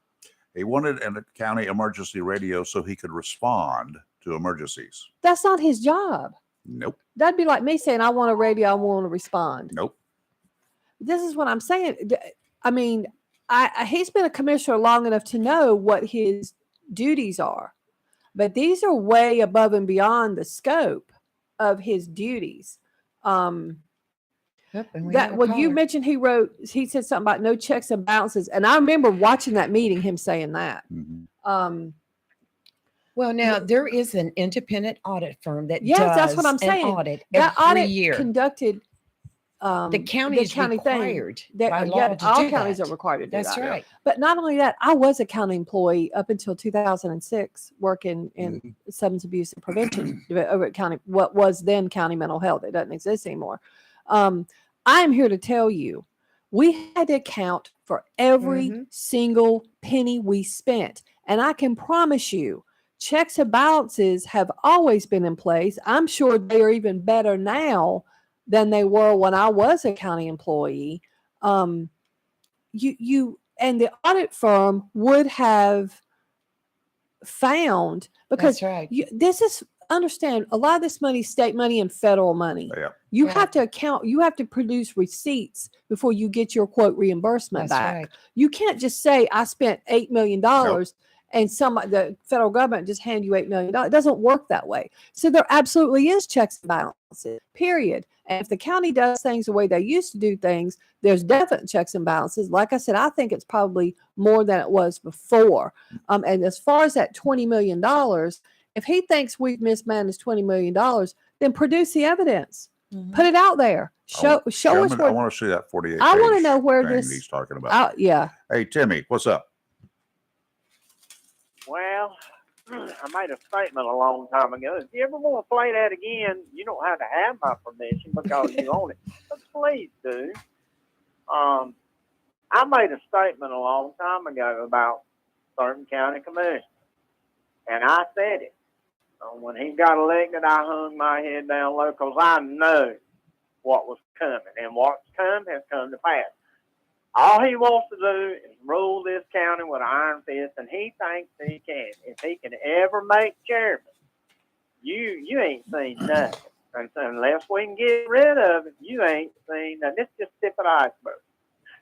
He wanted a county emergency radio so he could respond to emergencies. That's not his job. Nope. That'd be like me saying, I want a radio, I want to respond. Nope. This is what I'm saying. I mean, he's been a commissioner long enough to know what his duties are, but these are way above and beyond the scope of his duties. Yep, and we That have a when you caller. mentioned he said something about no checks and balances, and I remember watching that meeting, him saying that. Well, now there is an independent audit firm that Yes, does that's what I'm an saying. audit That every audit year. conducted. The county is thing, required that by law yeah, to all do counties that. are required to do That's that. right. But not only that, I was a county employee up until 2006, working in substance abuse and prevention over at county, what was then county mental health. It doesn't exist anymore. I am here to tell you, we had to account for every single penny we spent, and I can promise you, checks and balances have always been in place. I'm sure they are even better now than they were when I was a county employee. You and the audit firm would have found, because That's right. this is, understand, a lot of this money is state money and federal money. Yeah. You Right. have to account, you have to produce receipts before you get your quote reimbursement That's back. right. You can't just say I spent $8 million and the federal government just hand you $8 million. It doesn't work that way. So there absolutely is checks and balances, period. And if the county does things the way they used to do things, there's definite checks and balances. Like I said, I think it's probably more than it was before. And as far as that $20 million, if he thinks we've mismanaged $20 million, then produce the evidence. Put it out there. Show us Gentlemen, I where. want to see that 48. I want to page know where thing this. he's talking about. Yeah. Hey, Timmy, what's up? Well, I made a statement a long time ago. If you ever want to play that again, you don't have to have my permission because you own it. But please do. I made a statement a long time ago about certain county commissioners, and I said it. When he got elected, I hung my head down low because I know what was coming, and what's come has come to pass. All he wants to do is rule this county with an iron fist, and he thinks he can. If he can ever make chairman, you ain't seen nothing. And so unless we can get rid of it, you ain't seen nothing. This is just tip of the iceberg.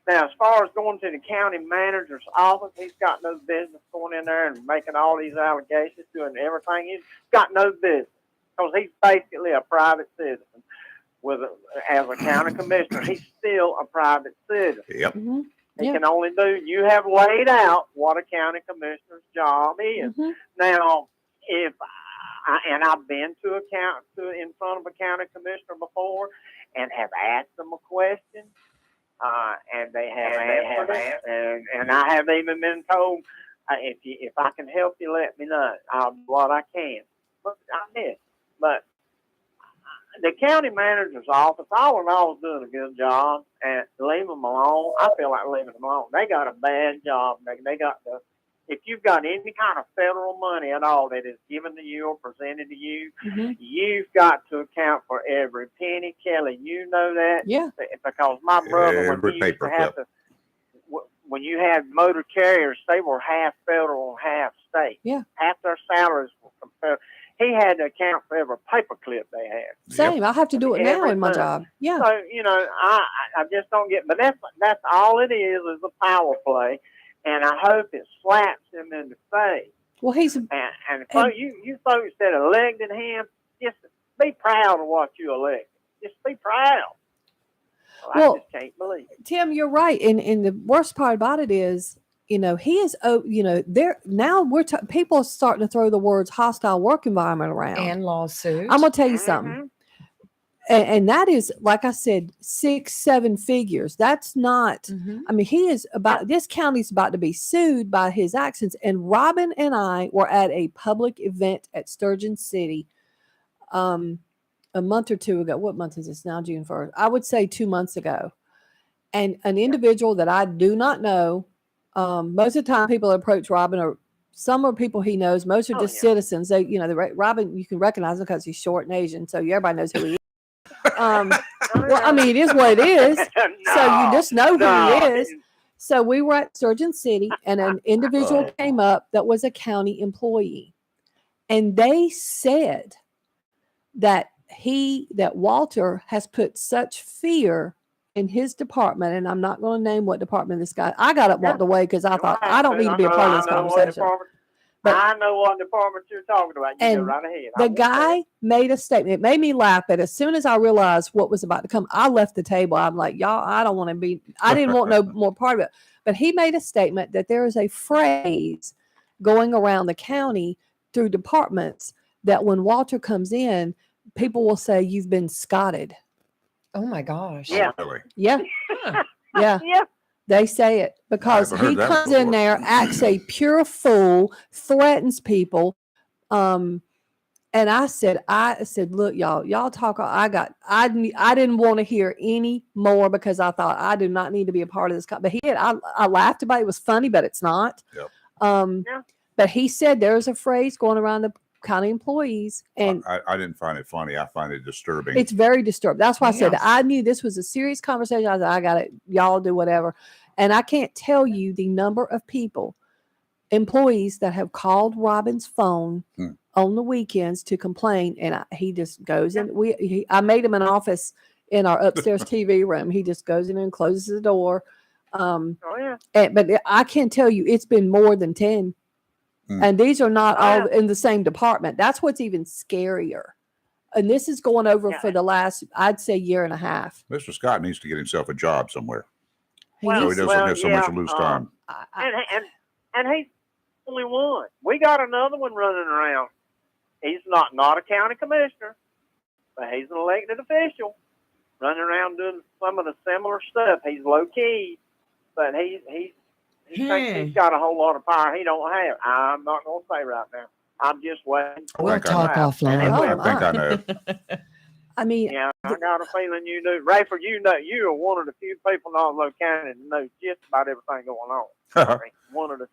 Now, as far as going to the county manager's office, he's got no business going in there and making all these allegations, doing everything. He's got no business because he's basically a private citizen. As a county commissioner, he's still a private citizen. Yep. He can only do. You have laid out what a county commissioner's job is. Now, I've been in front of a county commissioner before, and have asked them a question, and they have answered it, and I have even been told, if I can help you, let me know. I'll do what I can. But I did. But the county manager's office, all in all, is doing a good job, and leave them alone. I feel like leaving them alone. They got a bad job. They got the if you've got any kind of federal money at all that is given to you or presented to you, you've got to account for every penny. Kelly, you know that? Yeah. Because my brother, Every when he used to paper have to, when you had motor carriers, they were half federal and half state. Yeah. Half their salaries were from federal. He had to account for every paperclip they had. Same. I have to do it now Every in my month. job. Yeah. So, you know, I just don't get, but that's all it is a power play. And I hope it slaps him in the face. Well, he's and folks, you folks that elected him, just be proud of what you elected. Just be proud. Well, I just can't believe it. Tim, you're right. And the worst part about it is, you know, he is, you know, there now people are starting to throw the words hostile work environment around and lawsuits. I'm going to tell you something. And that is, like I said, 6-7 figures. That's not, I mean, this county's about to be sued by his actions. And Robin and I were at a public event at Sturgeon City a month or two ago. What month is this now? June 1st. I would say 2 months ago. And an individual that I do not know, most of the time people approach Robin, or some are people he knows. Most are just citizens. They, you know, Robin, you can recognize him because he's short and Asian. So everybody knows who he is. Well, I mean, it is what it is. So you just know who he is. So we were at Sturgeon City, and an individual came up that was a county employee, and they said that Walter has put such fear in his department, and I'm not going to name what department this guy. I got up, walked away because I thought I don't need to be a part of this conversation. But I know what department you're talking about. You go right ahead. The guy made a statement. It made me laugh, but as soon as I realized what was about to come, I left the table. I'm like, y'all, I don't want to be, I didn't want no more part of it. But he made a statement that there is a phrase going around the county through departments that when Walter comes in, people will say, you've been scotted. Oh my gosh. Yeah. Yeah. Yeah. Yeah. They say it because he comes in there, acts a pure fool, threatens people. And I said, look, y'all talk. I didn't want to hear any more because I thought I do not need to be a part of this. But I laughed about it. It was funny, but it's not. Yep. But he said there's a phrase going around the county employees, and I didn't find it funny. I find it disturbing. it's very disturbing. That's why I said I knew this was a serious conversation. I said, I got it. Y'all do whatever. And I can't tell you the number of people, employees that have called Robin's phone on the weekends to complain. And he just goes in. I made him an office in our upstairs TV room. He just goes in and closes the door. But I can tell you it's been more than 10. And these are not all in the same department. That's what's even scarier. And this is going over for the last, I'd say, year and a half. Mr. Scott needs to get himself a job somewhere. Well, so he doesn't have so much loose time. And he's only one. We got another one running around. He's not a county commissioner, but he's an elected official running around doing some of the similar stuff. He's low key, but he thinks he's got a whole lot of power he don't have. I'm not going to say right now. I'm just waiting. We'll talk offline. I think I know. I mean, yeah, I got a feeling you do. Rayford, you are one of the few people in Oslo County that knows just about everything going on. One of the,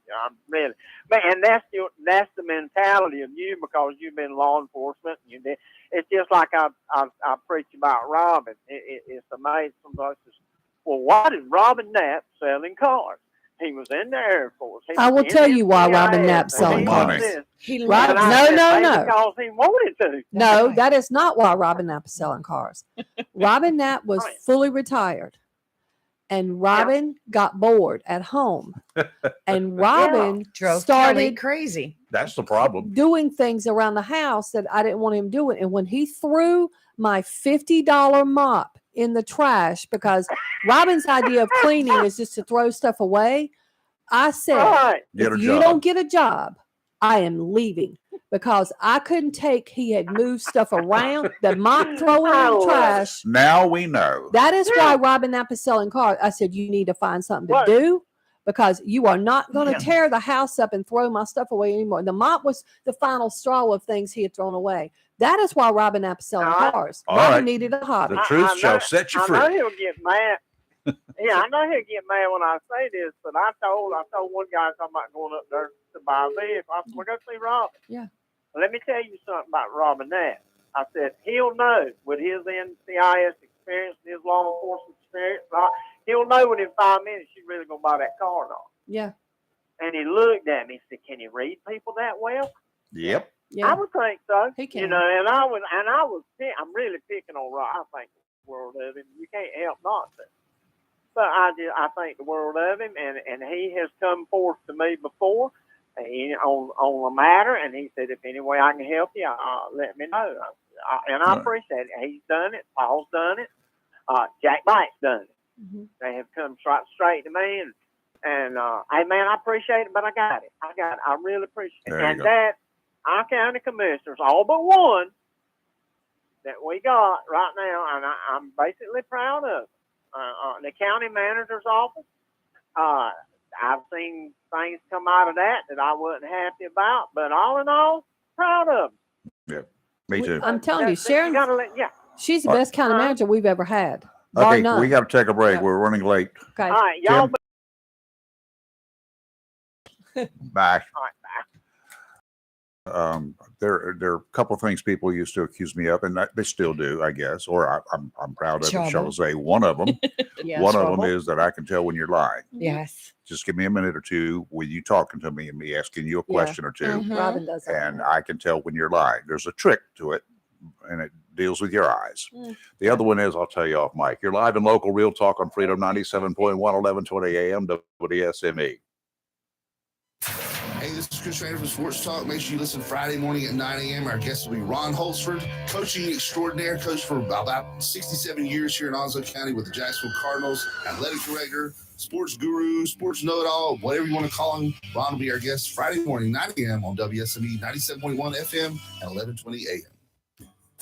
really, and that's the mentality of you because you've been law enforcement. It's just like I preach about Robin. It's amazing. Somebody says, well, why did Robin Knapp selling cars? He was in the Air Force. I will tell you why Robin Knapp's selling cars. No. Because he wanted to. No, that is not why Robin Knapp is selling cars. Robin Knapp was fully retired. And Robin got bored at home. And Robin started crazy. That's the problem. Doing things around the house that I didn't want him doing. And when he threw my $50 mop in the trash, because Robin's idea of cleaning is just to throw stuff away, I said, if you don't get a job, I am leaving. Because I couldn't take, he had moved stuff around, the mop throwing in the trash. Now we know. That is why Robin Knapp is selling cars. I said, you need to find something to do because you are not going to tear the house up and throw my stuff away anymore. The mop was the final straw of things he had thrown away. That is why Robin Knapp is selling cars. Robin needed a hobby. The truth shall set you free. I know he'll get mad. Yeah, I know he'll get mad when I say this, but I told one guy talking about going up there to buy a vehicle. I said, we're going to see Robin. Yeah. Let me tell you something about Robin Nat. I said, he'll know with his NCIS experience, his law enforcement experience, he'll know within 5 minutes you're really going to buy that car or not. Yeah. And he looked at me and said, can you read people that well? Yep. Yeah. I would think so. He can. You know, I'm really picking on Rob. I think the world of him. You can't help not to. But I think the world of him, and he has come forth to me before on a matter, and he said, if any way I can help you, let me know. And I appreciate it. He's done it. Paul's done it. Jack Black's done it. Mm-hmm. They have come straight to me, and hey man, I appreciate it, but I got it. I really appreciate it. And that our county commissioners, all but one, that we got right now, and I'm basically proud of it. The county manager's office, I've seen things come out of that I wasn't happy about, but all in all, proud of them. Yeah, me too. I'm telling you, Sharon, she's the best county manager we've ever had. Bar Okay, none. we got to take a break. We're running late. Okay. All right, y'all. Bye. All right, bye. There are a couple of things people used to accuse me of, and they still do, I guess, or I'm proud of it, shall I say. One of them, Yeah, one of trouble. them is that I can tell when you're lying. Yes. Just give me a minute or two with you talking to me and me asking you a question or two, Mhm. Robin does that. and I can tell when you're lying. There's a trick to it, and it deals with your eyes. Mm. The other one is, I'll tell you off mic. You're live and local, Real Talk on Freedom 97.1, 1120 AM, WSME. Hey, this is Chris Rader from Sports Talk. Make sure you listen Friday morning at 9 a.m. Our guest will be Ron Holzford, coaching extraordinaire, coach for about 67 years here in Onslow County with the Jacksonville Cardinals, athletic director, sports guru, sports know-it-all, whatever you want to call him. Ron will be our guest Friday morning, 9 a.m. on WSME 97.1 FM at 1120 a.m.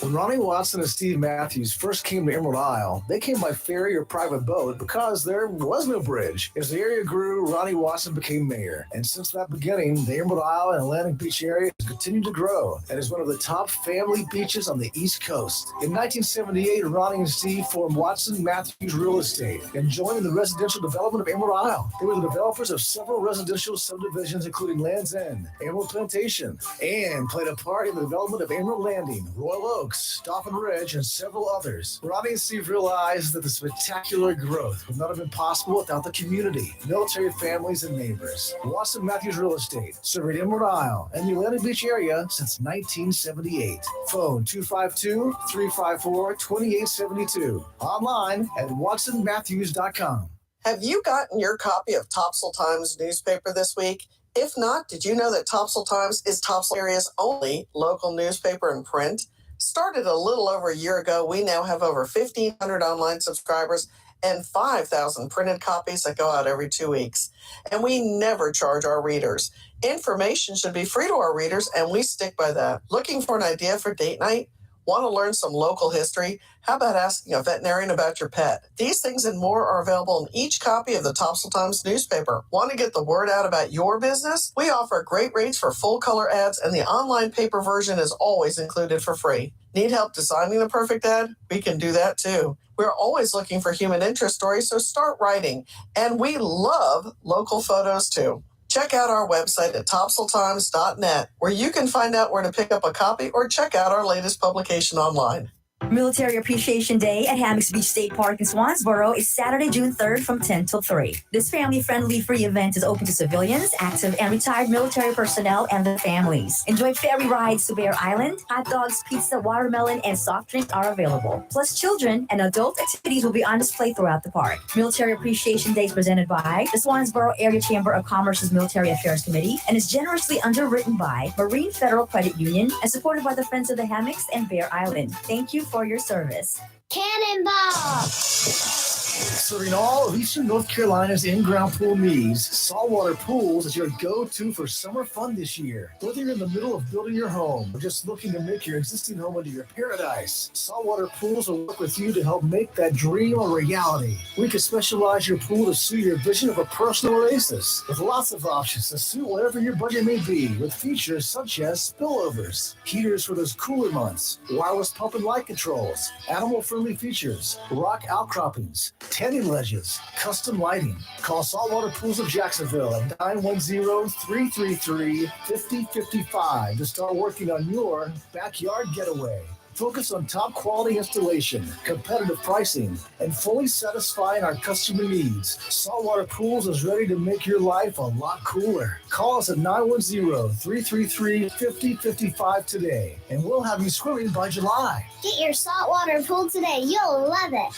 When Ronnie Watson and Steve Matthews first came to Emerald Isle, they came by ferry or private boat because there was no bridge. As the area grew, Ronnie Watson became mayor. And since that beginning, the Emerald Isle and Atlantic Beach area has continued to grow and is one of the top family beaches on the East Coast. In 1978, Ronnie and Steve formed Watson Matthews Real Estate and joined the residential development of Emerald Isle. They were the developers of several residential subdivisions, including Land's End, Emerald Plantation, and played a part in the development of Emerald Landing, Royal Oaks, Dolphin Ridge, and several others. Ronnie and Steve realized that the spectacular growth would not have been possible without the community, military families, and neighbors. Watson Matthews Real Estate, serving Emerald Isle and the Atlantic Beach area since 1978. Phone 252-354-2872. Online at watsonmatthews.com. Have you gotten your copy of Topsail Times newspaper this week? If not, did you know that Topsail Times is Topsail area's only local newspaper in print? Started a little over a year ago, we now have over 1,500 online subscribers and 5,000 printed copies that go out every 2 weeks. And we never charge our readers. Information should be free to our readers, and we stick by that. Looking for an idea for date night? Want to learn some local history? How about asking a veterinarian about your pet? These things and more are available in each copy of the Topsail Times newspaper. Want to get the word out about your business? We offer great rates for full color ads, and the online paper version is always included for free. Need help designing the perfect ad? We can do that too. We're always looking for human interest stories, so start writing. And we love local photos too. Check out our website at topsailtimes.net, where you can find out where to pick up a copy or check out our latest publication online. Military Appreciation Day at Hammocks Beach State Park in Swansboro is Saturday, June 3rd from 10 till 3. This family-friendly free event is open to civilians, active and retired military personnel, and their families. Enjoy ferry rides to Bear Island. Hot dogs, pizza, watermelon, and soft drinks are available. Plus, children and adult activities will be on display throughout the park. Military Appreciation Day is presented by the Swansboro Area Chamber of Commerce's Military Affairs Committee and is generously underwritten by Marine Federal Credit Union and supported by the Friends of the Hammocks and Bear Island. Thank you for your service. Cannonball! Serving all of Eastern North Carolina's in-ground pool needs, Saltwater Pools is your go-to for summer fun this year. Whether you're in the middle of building your home or just looking to make your existing home into your paradise, Saltwater Pools will work with you to help make that dream a reality. We can specialize your pool to suit your vision of a personal oasis, with lots of options to suit whatever your budget may be, with features such as spillovers, heaters for those cooler months, wireless pump and light controls, animal-friendly features, rock outcroppings, tanning ledges, custom lighting. Call Saltwater Pools of Jacksonville at 910-333-5055 to start working on your backyard getaway. Focus on top quality installation, competitive pricing, and fully satisfying our customer needs. Saltwater Pools is ready to make your life a lot cooler. Call us at 910-333-5055 today, and we'll have you swimming by July. Get your saltwater pool today. You'll love it.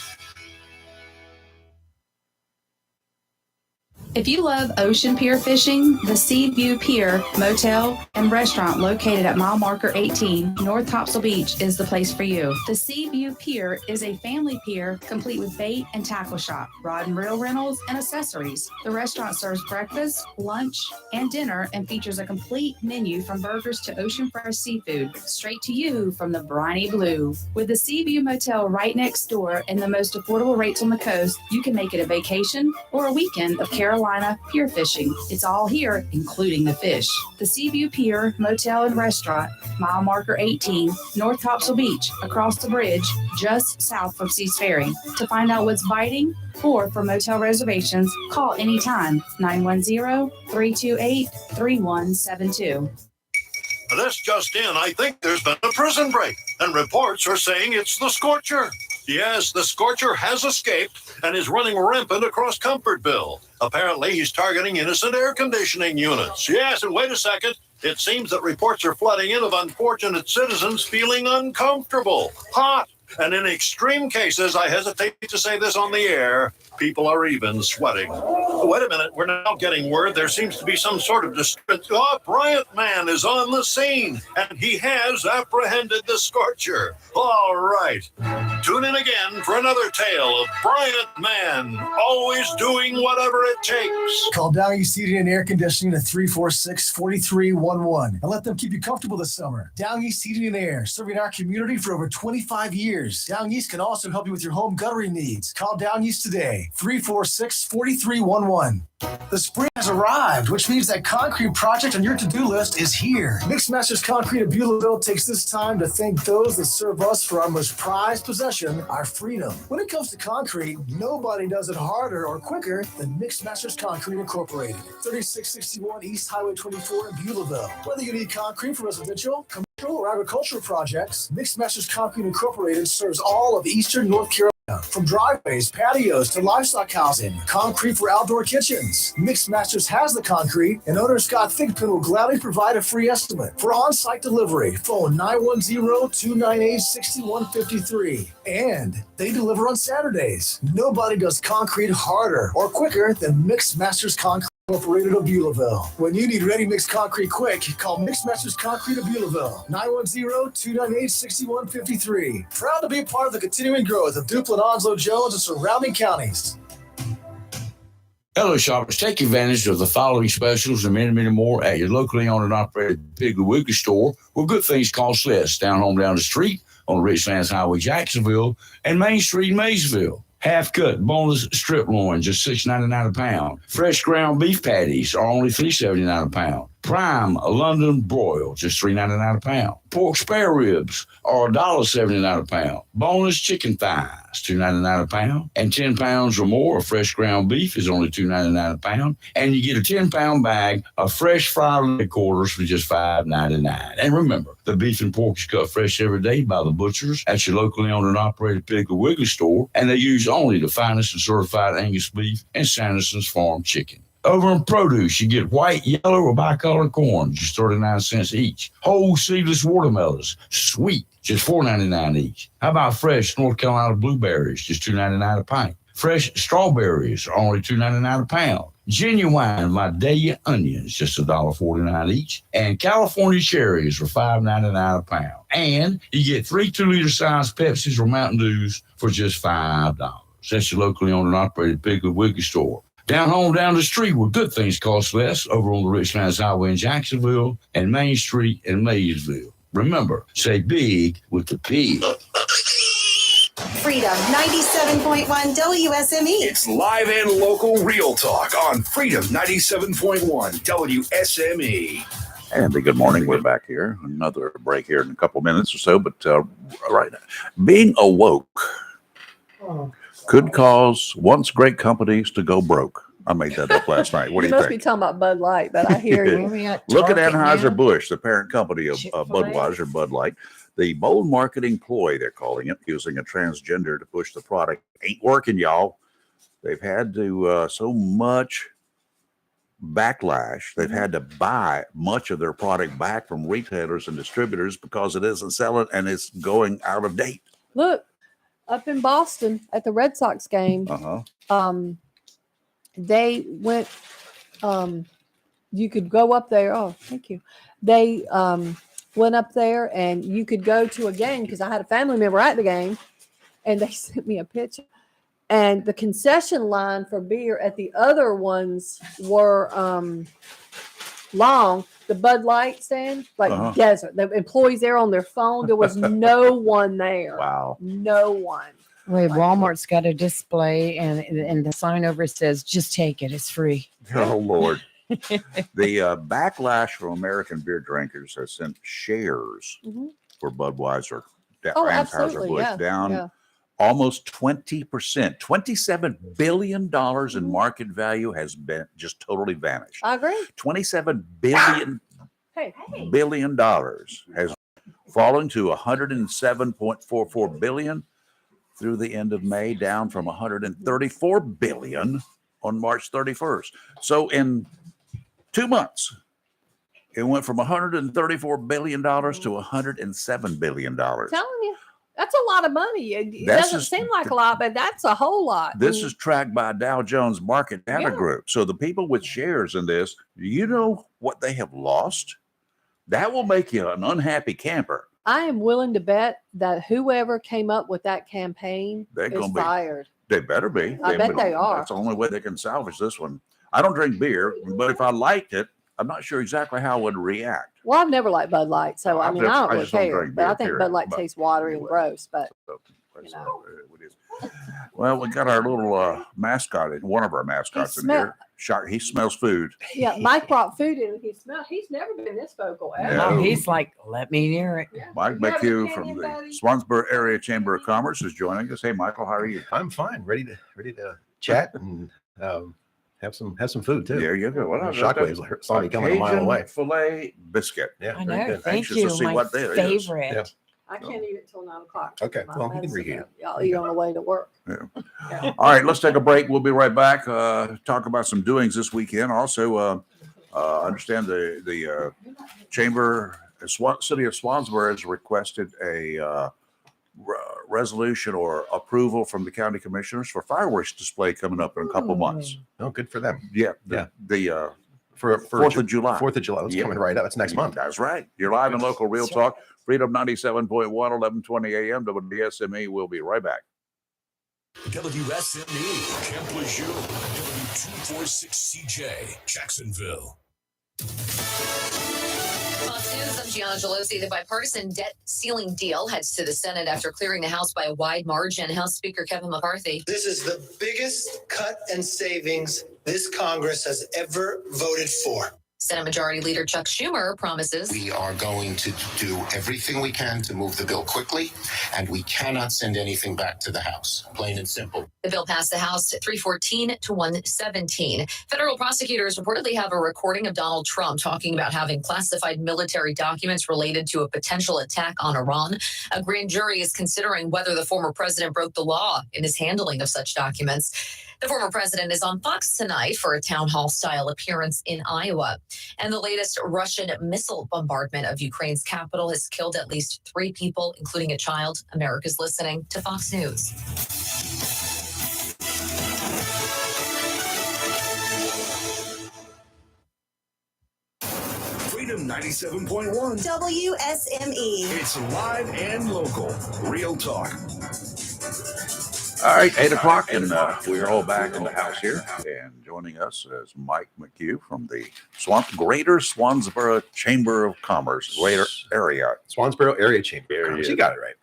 If you love ocean pier fishing, the Seaview Pier Motel and Restaurant located at mile marker 18, North Topsail Beach is the place for you. The Seaview Pier is a family pier complete with bait and tackle shop, rod and reel rentals, and accessories. The restaurant serves breakfast, lunch, and dinner and features a complete menu from burgers to ocean fresh seafood, straight to you from the briny blue. With the Seaview Motel right next door and the most affordable rates on the coast, you can make it a vacation or a weekend of Carolina pier fishing. It's all here, including the fish. The Seaview Pier Motel and Restaurant, mile marker 18, North Topsail Beach, across the bridge, just south from Seas Ferry. To find out what's biting or for motel reservations, call anytime, 910-328-3172. This just in, I think there's been a prison break, and reports are saying it's the Scorcher. Yes, the Scorcher has escaped and is running rampant across Comfortville. Apparently, he's targeting innocent air conditioning units. Yes, and wait a second. It seems that reports are flooding in of unfortunate citizens feeling uncomfortable, hot, and in extreme cases, I hesitate to say this on the air, people are even sweating. Wait a minute, we're now getting word there seems to be some sort of disturbance. Oh, Bryant Man is on the scene, and he has apprehended the Scorcher. All right. Tune in again for another tale of Bryant Man, always doing whatever it takes. Call Down East Heating and Air Conditioning at 346-4311 and let them keep you comfortable this summer. Down East Heating and Air, serving our community for over 25 years. Down East can also help you with your home guttering needs. Call Down East today, 346-4311. The spring has arrived, which means that concrete project on your to-do list is here. Mixed Masters Concrete of Beulahville takes this time to thank those that serve us for our most prized possession, our freedom. When it comes to concrete, nobody does it harder or quicker than Mixed Masters Concrete Incorporated. 3661 East Highway 24 in Beulahville. Whether you need concrete for residential, commercial, or agricultural projects, Mixed Masters Concrete Incorporated serves all of Eastern North Carolina. From driveways, patios, to livestock housing, concrete for outdoor kitchens. Mixed Masters has the concrete, and owner Scott Thigpen will gladly provide a free estimate. For on-site delivery, phone 910-298-6153. And they deliver on Saturdays. Nobody does concrete harder or quicker than Mixed Masters Concrete Incorporated of Beulahville. When you need ready-mix concrete quick, call Mixed Masters Concrete of Beulahville, 910-298-6153. Proud to be a part of the continuing growth of Duplin, Onslow, Jones, and surrounding counties. Hello, shoppers. Take advantage of the following specials and many, many more at your locally owned and operated Piggly Wiggly store, where good things cost less. Down home, down the street on Richlands Highway, Jacksonville, and Main Street, Maysville. Half-cut, boneless strip loin, just $6.99 a pound. Fresh ground beef patties are only $3.79 a pound. Prime London broil, just $3.99 a pound. Pork spare ribs are $1.79 a pound. Boneless chicken thighs, $2.99 a pound. And 10 pounds or more of fresh ground beef is only $2.99 a pound. And you get a 10-pound bag of fresh fried leg quarters for just $5.99. And remember, the beef and pork is cut fresh every day by the butchers at your locally owned and operated Piggly Wiggly store, and they use only the finest and certified Angus beef and Sanderson's Farm chicken. Over in produce, you get white, yellow, or bicolor corn, just 39 cents each. Whole seedless watermelons, sweet, just $4.99 each. How about fresh North Carolina blueberries, just $2.99 a pint? Fresh strawberries are only $2.99 a pound. Genuine Vidalia onions, just $1.49 each. And California cherries are $5.99 a pound. And you get 3 2-liter size Pepsis or Mountain Dews for just $5. That's your locally owned and operated Piggly Wiggly store. Down home, down the street, where good things cost less, over on the Richlands Highway in Jacksonville and Main Street in Maysville. Remember, say big with the P. Freedom 97.1 WSME. It's live and local real talk on Freedom 97.1 WSME. Andy, good morning. We're back here. Another break here in a couple minutes or so, but right now, being awoke. could cause once great companies to go broke. I made that up last night. What do You you must be think? talking about Bud Light, but I hear you. Look at Anheuser-Busch, the parent company of Budweiser, Bud Light. The bold marketing ploy, they're calling it, using a transgender to push the product, ain't working, y'all. They've had to so much backlash. They've had to buy much of their product back from retailers and distributors because it isn't selling and it's going out of date. Look, up in Boston at the Red Sox game, they went, you could go up there. Oh, thank you. They went up there and you could go to a game because I had a family member at the game and they sent me a picture. And the concession line for beer at the other ones were long. The Bud Light stand, like desert. The employees there on their phone. There was no one there. Wow. No one. Wait, Walmart's got a display and the sign over it says, just take it. It's free. Oh, Lord. The backlash from American beer drinkers has sent shares for Budweiser, Anheuser-Busch, down almost 20%. $27 billion in market value has been just totally vanished. I agree. $27 billion has fallen to $107.44 billion through the end of May, down from $134 billion on March 31st. So in 2 months, it went from $134 billion to $107 billion. Telling you, that's a lot of money. It That's doesn't just- seem like a lot, but that's a whole lot. This is tracked by Dow Jones Market Data Group. So the people with shares in this, do you know what they have lost? That will make you an unhappy camper. I am willing to bet that whoever came up with that campaign They're is gonna be- fired. They better be. I bet they are. That's the only way they can salvage this one. I don't drink beer, but if I liked it, I'm not sure exactly how I would react. Well, I've never liked Bud Light, so I mean, I don't really just don't care. drink But I beer, think period. Bud Light But tastes watery and gross. But you know, Well, we got our little mascot, one of our mascots in here. He smells food. yeah, Mike brought food in. And he's never been this vocal ever. Yeah. Oh, he's like, let me hear it. Mike McHugh from the Swansboro Area Chamber of Commerce is joining us. Hey, Michael, how are you? I'm fine. Ready to chat and have some food too. There you go. Well, Shockwaves saw me coming a mile away. Filet biscuit. Yeah, I very know. good. Thank Anxious you. to see My what that is. favorite. Yeah. I can't eat it till 9 o'clock. Okay, My well, you can medicine, reheat it. Y'all eat on the way to work. All right, let's take a break. We'll be right back. Talk about some doings this weekend. Also, understand the chamber, city of Swansboro has requested a resolution or approval from the county commissioners for fireworks display coming up in a couple months. Oh, good for them. Yeah, For 4th of July. 4th of July. That's coming right up. It's next month. That's right. You're live and local Real Talk. Freedom 97.1, 1120 a.m. WSME. We'll be right back. WSME, Camp Lejeune, W246CJ, Jacksonville. Fox News, I'm Gianna Gelosi. The bipartisan debt ceiling deal heads to the Senate after clearing the House by a wide margin. House Speaker Kevin McCarthy. This is the biggest cut and savings this Congress has ever voted for. Senate Majority Leader Chuck Schumer promises We are going to do everything we can to move the bill quickly, and we cannot send anything back to the House. Plain and simple. the bill passed the House 314 to 117. Federal prosecutors reportedly have a recording of Donald Trump talking about having classified military documents related to a potential attack on Iran. A grand jury is considering whether the former president broke the law in his handling of such documents. The former president is on Fox tonight for a town hall style appearance in Iowa. And the latest Russian missile bombardment of Ukraine's capital has killed at least 3 people, including a child. America's listening to Fox News. Freedom 97.1. WSME. It's live and local. Real talk. All right, 8 o'clock, and we're all back in the house here. And joining us is Mike McHugh from the Greater Swansboro Chamber of Commerce, Greater Area. Swansboro Area Chamber of Commerce. You got it right.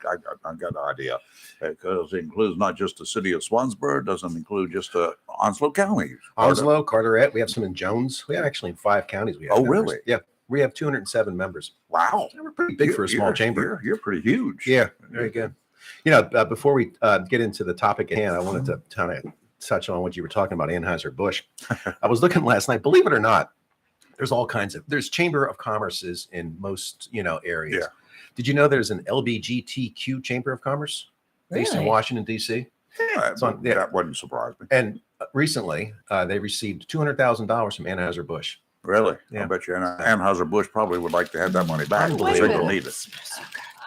I got the idea. Because it includes not just the city of Swansboro, it doesn't include just Onslow County. Onslow, Carteret. We have some in Jones. We have actually in 5 counties. We have Oh, members. really? Yeah. We have 207 members. Wow. We're pretty big for a small chamber. You're pretty huge. Yeah. Very good. Before we get into the topic at hand, I wanted to kind of touch on what you were talking about, Anheuser-Busch. I was looking last night. Believe it or not, there's Chamber of Commerces in most areas. Yeah. Did you know there's an LGBTQ Chamber of Commerce based in Really? Washington, D.C.? That wouldn't surprise me. And recently, they received $200,000 from Anheuser-Busch. Really? Yeah. I bet you Anheuser-Busch probably would like to have that money back because they don't need it.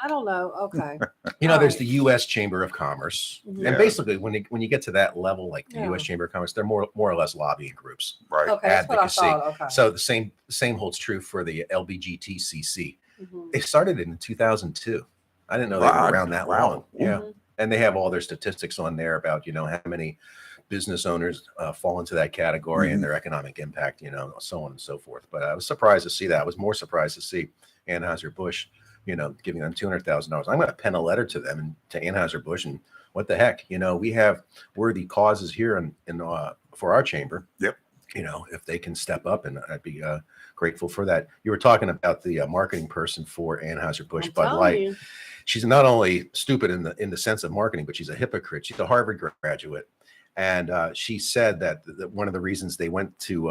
I don't know. Okay. There's the U.S. Chamber of Commerce, Mhm. and basically, when you get to that level, like the Yeah. U.S. Chamber of Commerce, they're more or less lobbying groups, right? Okay, that's what I thought. Okay. So the same holds true for the LBGTCC. Mhm. They started in 2002. I didn't know they Wow. were around that Wow. long. Yeah, and they have all their statistics on there about how many business owners fall into that category and their economic impact, so on and so forth. But I was surprised to see that. I was more surprised to see Anheuser-Busch, giving them $200,000. I'm going to pen a letter to them and to Anheuser-Busch, and what the heck, we have worthy causes here in for our chamber. Yep. If they can step up, and I'd be grateful for that. You were talking about the marketing person for Anheuser-Busch Bud telling Light. you. She's not only stupid in the sense of marketing, but she's a hypocrite. She's a Harvard graduate. And she said that one of the reasons they went to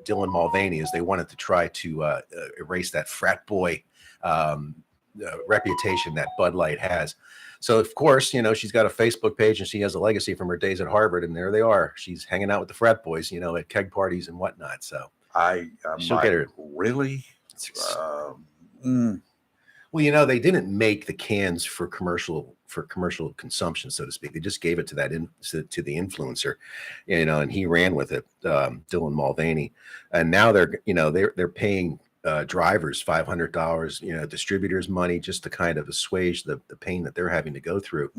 Dylan Mulvaney is they wanted to try to erase that frat boy reputation that Bud Light has. So, of course, she's got a Facebook page and she has a legacy from her days at Harvard. And there they are. She's hanging out with the frat boys, at keg parties and whatnot. So she'll get her. Really? Well, they didn't make the cans for commercial consumption, so to speak. They just gave it to to the influencer, and he ran with it, Dylan Mulvaney. And now they're paying drivers $500, distributors money, just to kind of assuage the pain that they're having to go through,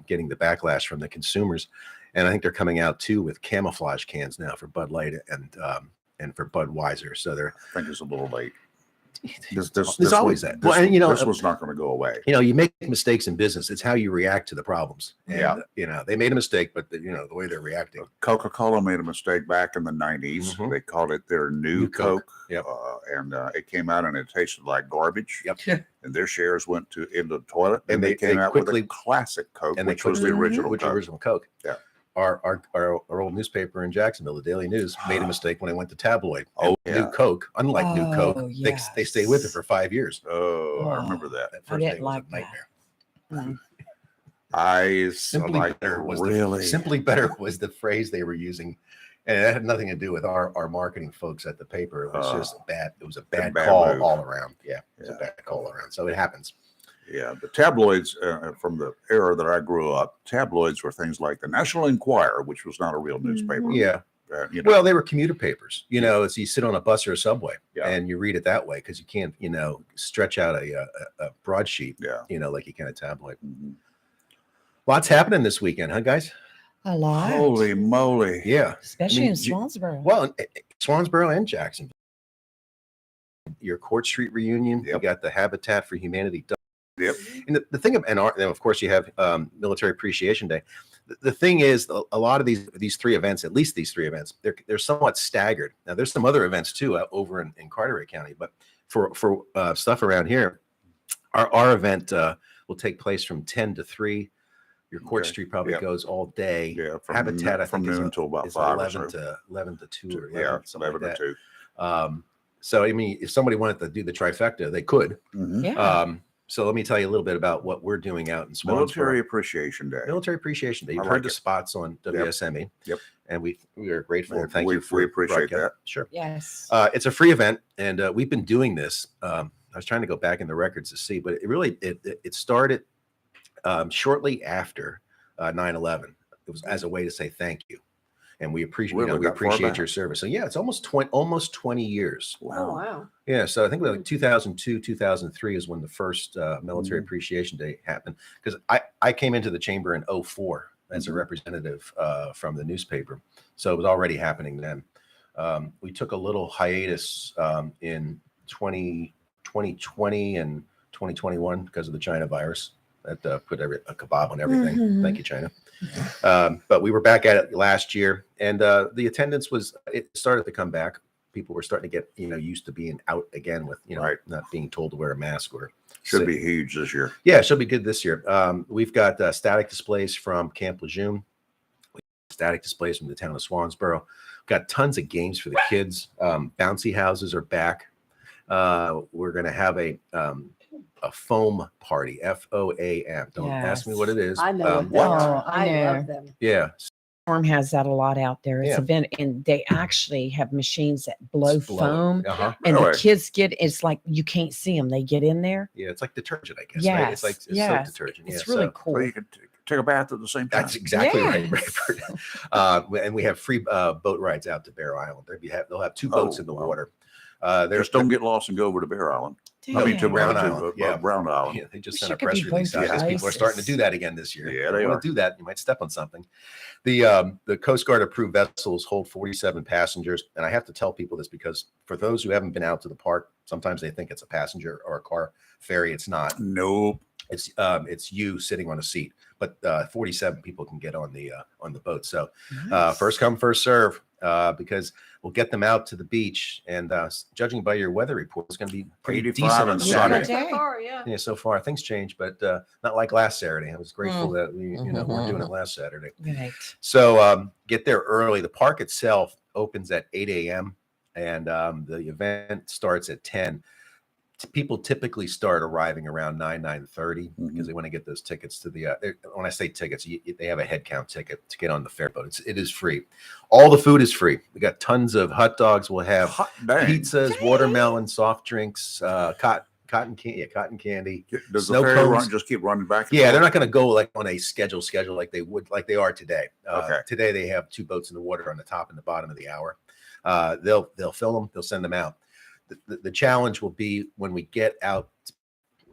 getting the backlash from the consumers. And I think they're coming out too with camouflage cans now for Bud Light and for Budweiser. So I think it's a little late. There's always that. This, Well, and, this was not going to go away. You make mistakes in business. It's how you react to the problems. And, Yeah. They made a mistake, but the way they're reacting. Coca-Cola made a mistake back in the 90s. They called it their new Coke. Yep. And it came out and it tasted like garbage. Yep. And their shares went into the toilet. And And they came out quickly with a classic Coke, and which was the original Coke. original Coke. Yeah. Our old newspaper in Jacksonville, the Daily News, made a mistake when it went to tabloid. Oh, And yeah. New Coke, unlike New Coke, Oh, they stayed with it for 5 years. Oh, I remember that. That I first didn't day was like a nightmare. Simply Better was really. Simply Better was the phrase they were using, and it had nothing to do with our marketing folks at the paper. It was just bad. It was a bad call move. all around. Yeah, it was a bad call all around. So it happens. Yeah, the tabloids from the era that I grew up, tabloids were things like the National Enquirer, which was not a real newspaper. Yeah. Well, they were commuter papers. It's you sit on a bus or a subway and you read it that way because you can't, stretch out a broadsheet, like you can a tabloid. Lots happening this weekend, huh, guys? A lot. Holy moly. Yeah. Especially in Swansboro. Well, Swansboro and Jacksonville. Your Court Street reunion. You got the Habitat for Humanity. Yep. And the thing, and of course you have Military Appreciation Day. The thing is, a lot of these three events, at least these three events, they're somewhat staggered. Now, there's some other events too over in Carteret County, but for stuff around here, our event will take place from 10 to 3. Your Court Street probably goes all day. Yeah, from Habitat, I from think, noon is until about is 5 or 11 so. to 11 to 2 or 11, Yeah, something 11 like to that. 2. So I mean, if somebody wanted to do the trifecta, they could. Yeah. So let me tell you a little bit about what we're doing out in Swansboro. Military Appreciation Day. Military Appreciation Day. You've I heard like the it. spots on WSME. Yep. And we are grateful and thank We- you for we appreciate broadcast- that. Sure. Yes. It's a free event, and we've been doing this. I was trying to go back in the records to see, but it started shortly after 9/11. It was as a way to say thank you, and we appreciate Really? we That far appreciate back? your service. So yeah, it's almost 20 years. Oh, wow. Yeah, so I think like 2002, 2003 is when the first Military Appreciation Day happened. Because I came into the chamber in 2004 as a representative from the newspaper, so it was already happening then. We took a little hiatus in 2020 and 2021 because of the China virus that put a kebab on everything. Mhm. Thank you, China. But we were back at it last year, and the attendance it started to come back. people were starting to get used to being out again with not being told to wear a mask or. Should be huge this year. Yeah, it should be good this year. We've got static displays from Camp Lejeune, static displays from the town of Swansboro. We've got tons of games for the kids. Bouncy houses are back. We're going to have a foam party, FOAM. Don't ask me what it is. I know. I love them. Yeah. Storm has that a lot out there. It's Yeah. event, and they actually have machines that blow foam, and Really? the kids it's like you can't see them. They get in there. Yeah, it's like detergent, I guess. Yes, Right? It's like soap detergent. It's yeah, really cool. So you can take a bath at the same time. That's exactly right, Rayford. And we have free boat rides out to Bear Island. They'll have 2 boats in the water. Just don't get lost and go over to Bear Island. I mean, to Brown Island. Brown Island. Yeah, they just Wish sent it a could press be release both out. As people are starting to places. do that again this year. Yeah, If they you are. want to do that, you might step on something. The Coast Guard approved vessels hold 47 passengers, and I have to tell people this because for those who haven't been out to the park, sometimes they think it's a passenger or a car ferry. It's not. Nope. It's you sitting on a seat, but 47 people can get on the boat. So first come, first serve, because we'll get them out to the beach. And judging by your weather report, it's going to be pretty 85 decent on and Saturday. sunny. Yeah, so far things change, but not like last Saturday. I was grateful that we weren't doing it last Saturday. Right. So get there early. The park itself opens at 8 a.m. and the event starts at 10. People typically start arriving around 9:30 because they want to get those tickets to the. When I say tickets, they have a head count ticket to get on the fairboat. It is free. All the food is free. We got tons of hot dogs. We'll have pizzas, watermelon, soft drinks, cotton candy. Does the snow ferry cones. run just keep running back? and Yeah, forth? they're not going to go like on a schedule like they are today. Okay. Today they have 2 boats in the water on the top and the bottom of the hour. They'll fill them. They'll send them out. The challenge will be when we get out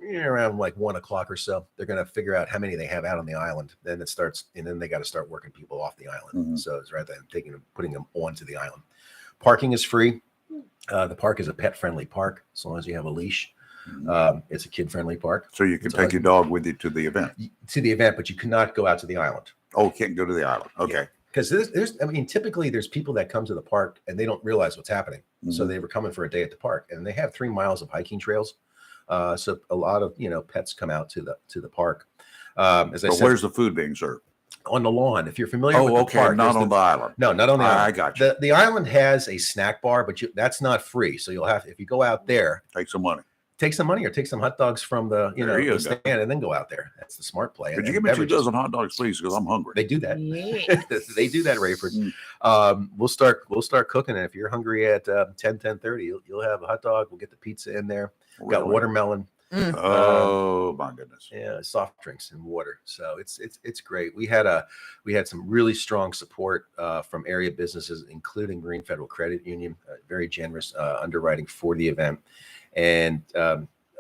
around like 1 o'clock or so. They're going to figure out how many they have out on the island. Then it starts, and then they got to start working people off the island. So it's rather than putting them onto the island. Parking is free. The park is a pet-friendly park as long as you have a leash. It's a kid-friendly park. So you can take your dog with you to the event. But you cannot go out to the island. Oh, can't go to the island. Okay. Because typically there's people that come to the park and they don't realize what's happening. So they were coming for a day at the park, and they have 3 miles of hiking trails. So a lot of pets come out to the park. As I said, where's the food being served? On the lawn. If you're familiar with the okay, park, not there's on the island. No, not on the island. I got you. The island has a snack bar, but that's not free. So you'll have, if you go out there, take some money. Take some money or take some hot dogs from the There you the stand go. and then go out there. That's the smart play. Could And you give me 2 beverages. dozen hot dogs, please? Because I'm hungry. They do that. Yeah. They do that, Rayford. We'll start cooking, and if you're hungry at 10:30, you'll have a hot dog. We'll get the pizza in there. We've got Really? watermelon. Oh my goodness. Yeah, soft drinks and water. So it's great. We had some really strong support from area businesses, including Marine Federal Credit Union, very generous underwriting for the event, and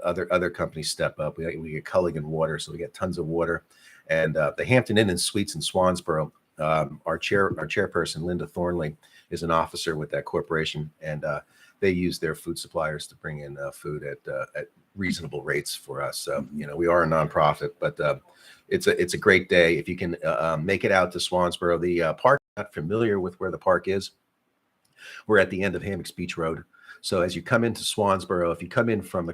other companies step up. We get Culligan Water, so we get tons of water, and the Hampton Inn and Suites in Swansboro. Our chairperson Linda Thornley is an officer with that corporation, and they use their food suppliers to bring in food at reasonable rates for us. So we are a nonprofit, but it's a great day if you can make it out to Swansboro. The park. Not familiar with where the park is. We're at the end of Hammocks Beach Road. So as you come into Swansboro, if you come in from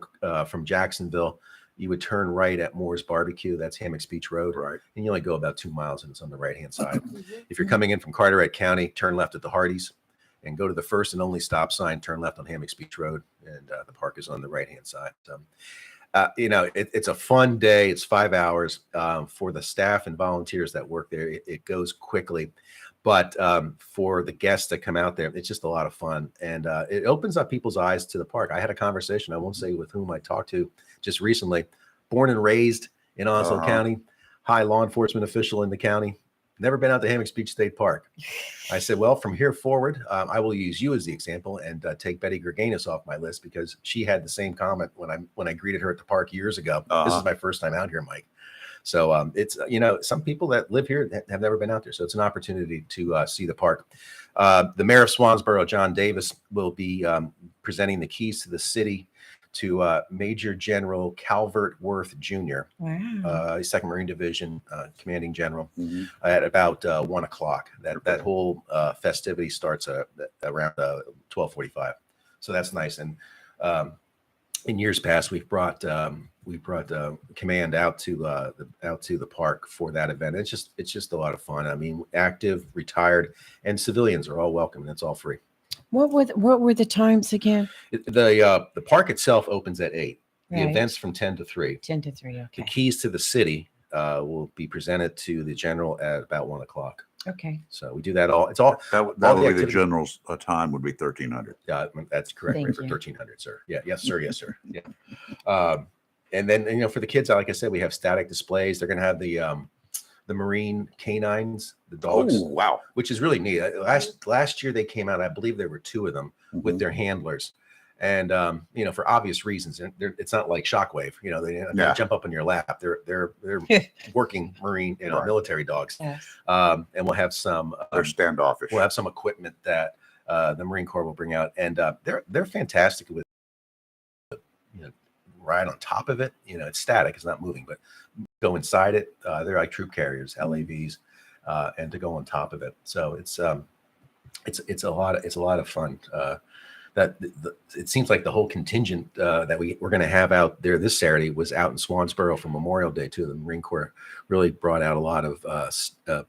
Jacksonville, you would turn right at Moore's Barbecue. That's Hammocks Beach Road. Right. And you only go about 2 miles, and it's on the right-hand side. If you're coming in from Carteret County, turn left at the Hardee's and go to the first and only stop sign, turn left on Hammocks Beach Road, and the park is on the right-hand side. So, it's a fun day. It's 5 hours for the staff and volunteers that work there. It goes quickly. But for the guests that come out there, it's just a lot of fun. And it opens up people's eyes to the park. I had a conversation, I won't say with whom I talked to just recently, born and raised in Onslow County, high law enforcement official in the county, never been out to Hammocks Beach State Park. I said, well, from here forward, I will use you as the example and take Betty Gerganis off my list, because she had the same comment when I greeted her at the park years ago. This is my first time out here, Mike. So it's, some people that live here have never been out there. So it's an opportunity to see the park. The mayor of Swansboro, John Davis, will be presenting the keys to the city to Major General Calvert Worth Jr., Wow. 2nd Marine Division commanding general, at about 1 o'clock. That whole festivity starts around 12:45. So that's nice. And in years past, we've brought command out to the park for that event. It's just a lot of fun. I mean, active, retired, and civilians are all welcome, and it's all free. What were the times again? The park itself opens at 8. The Right. event's from 10 to 3. 10 to 3. The Okay. keys to the city will be presented to the general at about 1 o'clock. Okay. So we do that all. It's all that all would be the activity- general's time would be 1300. Yeah, that's correct. Thank Right, for you. 1300, sir. Yeah, yes, sir. Yes, sir. Yeah. And then for the kids, like I said, we have static displays. They're going to have the marine canines, the dogs. Oh, wow. Which is really neat. Last year they came out. I believe there were 2 of them with their handlers. And for obvious reasons, it's not like Shockwave. They don't jump up in your lap. They're working marine, Right. military dogs. Yes. And we'll have some. They're standoffish. We'll have some equipment that the Marine Corps will bring out, and they're fantastic with ride on top of it. It's static; it's not moving, but go inside it. They're like troop carriers, LAVs, and to go on top of it. So it's a lot of fun. It seems like the whole contingent that we're going to have out there this Saturday was out in Swansboro for Memorial Day too. The Marine Corps really brought out a lot of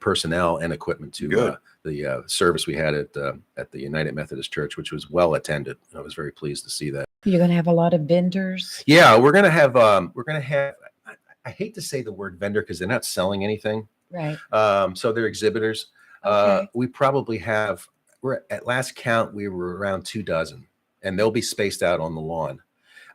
personnel and equipment to the service we had at the United Methodist Church, which was well attended. I was very pleased to see that. You're going to have a lot of vendors. Yeah, we're gonna have. I hate to say the word vendor because they're not selling anything. Right. So they're exhibitors. Okay. We probably have. We're at last count, we were around 24, and they'll be spaced out on the lawn.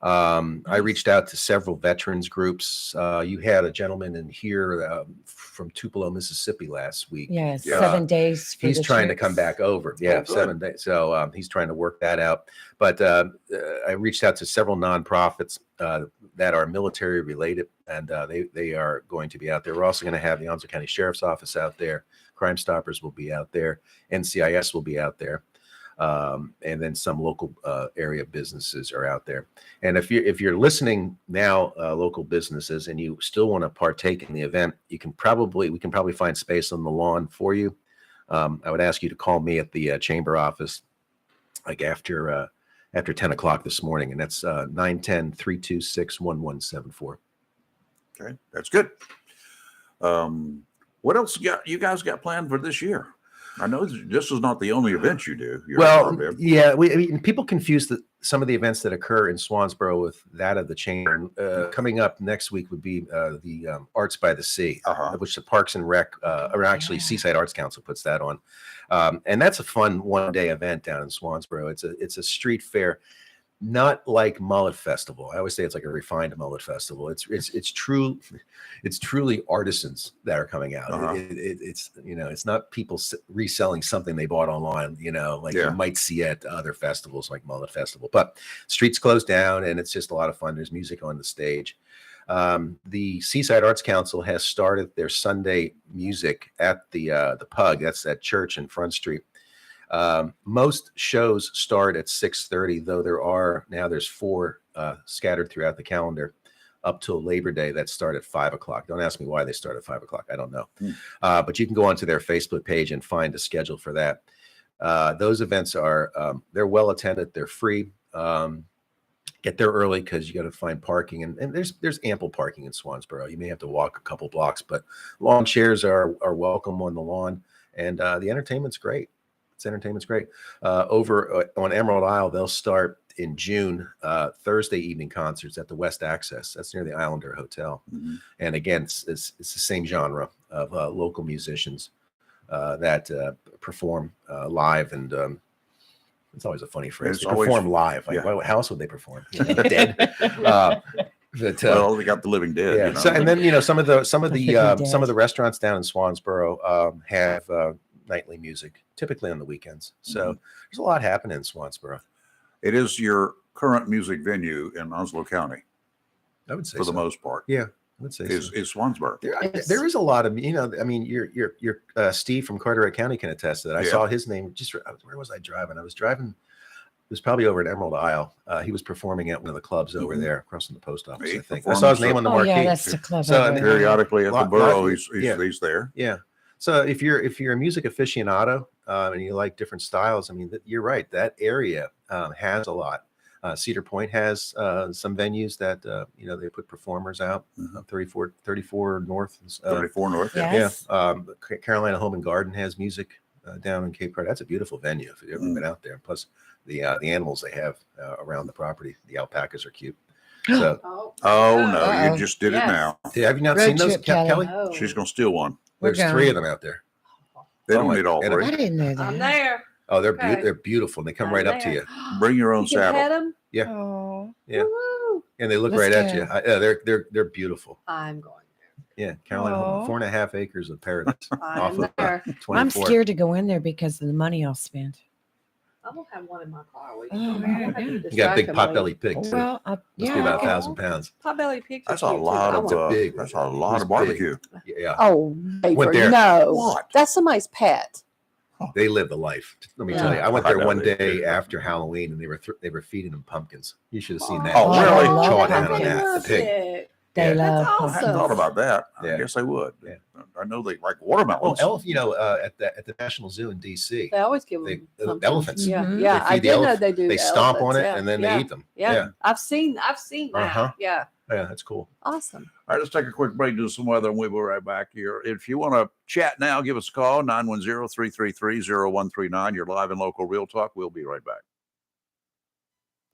I reached out to several veterans groups. You had a gentleman in here from Tupelo, Mississippi last week. Yes. 7 days. For He's the trying to troops. come back over. Yeah, Oh, good. 7 days. So he's trying to work that out. But I reached out to several nonprofits that are military related, and they are going to be out there. We're also going to have the Onslow County Sheriff's Office out there. Crime Stoppers will be out there. NCIS will be out there. And then some local area businesses are out there. And if you're listening now, local businesses, and you still want to partake in the event, we can probably find space on the lawn for you. I would ask you to call me at the chamber office, like after 10 o'clock this morning, and that's 910-326-1174. Okay, that's good. What else you guys got planned for this year? I know this is not the only event you do. Yeah, people confuse some of the events that occur in Swansboro with that of the chamber. Coming up next week would be the Arts by the Sea, which the Parks and Rec, or actually Seaside Arts Council puts that on, and that's a fun one-day event down in Swansboro. It's a street fair. Not like Mullet Festival. I always say it's like a refined Mullet Festival. It's truly artisans that are coming out. It's not people reselling something they bought online. You might see at other festivals like Mullet Festival. But streets closed down, and it's just a lot of fun. There's music on the stage. The Seaside Arts Council has started their Sunday music at the Pug. That's that church in Front Street. Most shows start at 6:30, though there's 4 scattered throughout the calendar up till Labor Day that start at 5 o'clock. Don't ask me why they start at 5 o'clock. I don't know. But you can go onto their Facebook page and find a schedule for that. Those events they're well attended. They're free. Get there early because you got to find parking, and there's ample parking in Swansboro. You may have to walk a couple blocks, but lawn chairs are welcome on the lawn, and the entertainment's great. Entertainment's great. Over on Emerald Isle, they'll start in June, Thursday evening concerts at the West Access. That's near the Islander Hotel. And again, it's the same genre of local musicians that perform live. And it's always a funny phrase. They perform live. Like, how else would they perform? Dead. Well, they got the living dead. Yeah. So, and then some of the restaurants down in Swansboro have nightly music, typically on the weekends. So there's a lot happening in Swansboro. It is your current music venue in Onslow County. I would say for the most part. Yeah, I would say is Swansboro. There is a lot of, I mean, your Steve from Carteret County can attest to that. I saw his name where was I driving? I was driving was probably over at Emerald Isle. He was performing at one of the clubs over there across from the post office, He I think. I performs saw his name on the Oh, marquee. yeah, that's the club. So, over there. Periodically at the Lot- borough, lot- he's there. Yeah. So if you're a music aficionado and you like different styles, I mean, you're right. That area has a lot. Cedar Point has some venues that they put performers out. 34 North. 34 North. Yes. Yeah. Carolina Home and Garden has music down in Cape Cod. That's a beautiful venue if you've ever been out there. Plus the animals they have around the property. The alpacas are cute. So, Oh no, Uh-oh. you just did Yes. it now. have you not Road seen those, trip, Kelly. Kelly? She's gonna steal one. We're There's 3 going. of them out there. They Oh don't my- need all and three. I didn't know that. I'm there. Oh, they're Okay. they're beautiful. And they come I'm right up to there. you. Bring your own You can pet saddle. him. Yeah. Oh. Yeah. Woo. And they look Let's right at go. you. They're beautiful. I'm going. Yeah, Carolina Home, Aw. 4.5 acres of paradise off I'm of there. 24. I'm scared to go in there because of the money I'll spend. I'm gonna have one in my car. Oh, yeah, yeah. You got a big pot-bellied pig too. Well, Must yeah. be about okay. 1,000 pounds. Potbelly pigs. That's are a cute, too, lot but I of want- big. that's a lot It's of barbecue. Yeah, Oh, Went Vapor, there. no. What? That's somebody's pet. they live the life. Let me Yeah. tell you, I went I there know one they day do. after Halloween, and they were feeding them pumpkins. You should have seen that. Oh, really? Chaw love down on pumpkins. that. The pig. They Yeah. love I hadn't awesome. thought about that. I Yeah. guess I would. Yeah. I know they like Well, watermelons. at the National Zoo in D.C. They always give They- them the pumpkins. elephants. Yeah, Mhm. yeah. They I feed the did know elephant- they do. They the stomp on elephants, it yeah, and then yeah, they eat them. Yeah. I've seen that. Uh-huh. Yeah, Yeah, that's cool. awesome. All right, let's take a quick break, do some weather, and we'll be right back here. If you want to chat now, give us a call, 910-333-0139. You're live and local Real Talk. We'll be right back.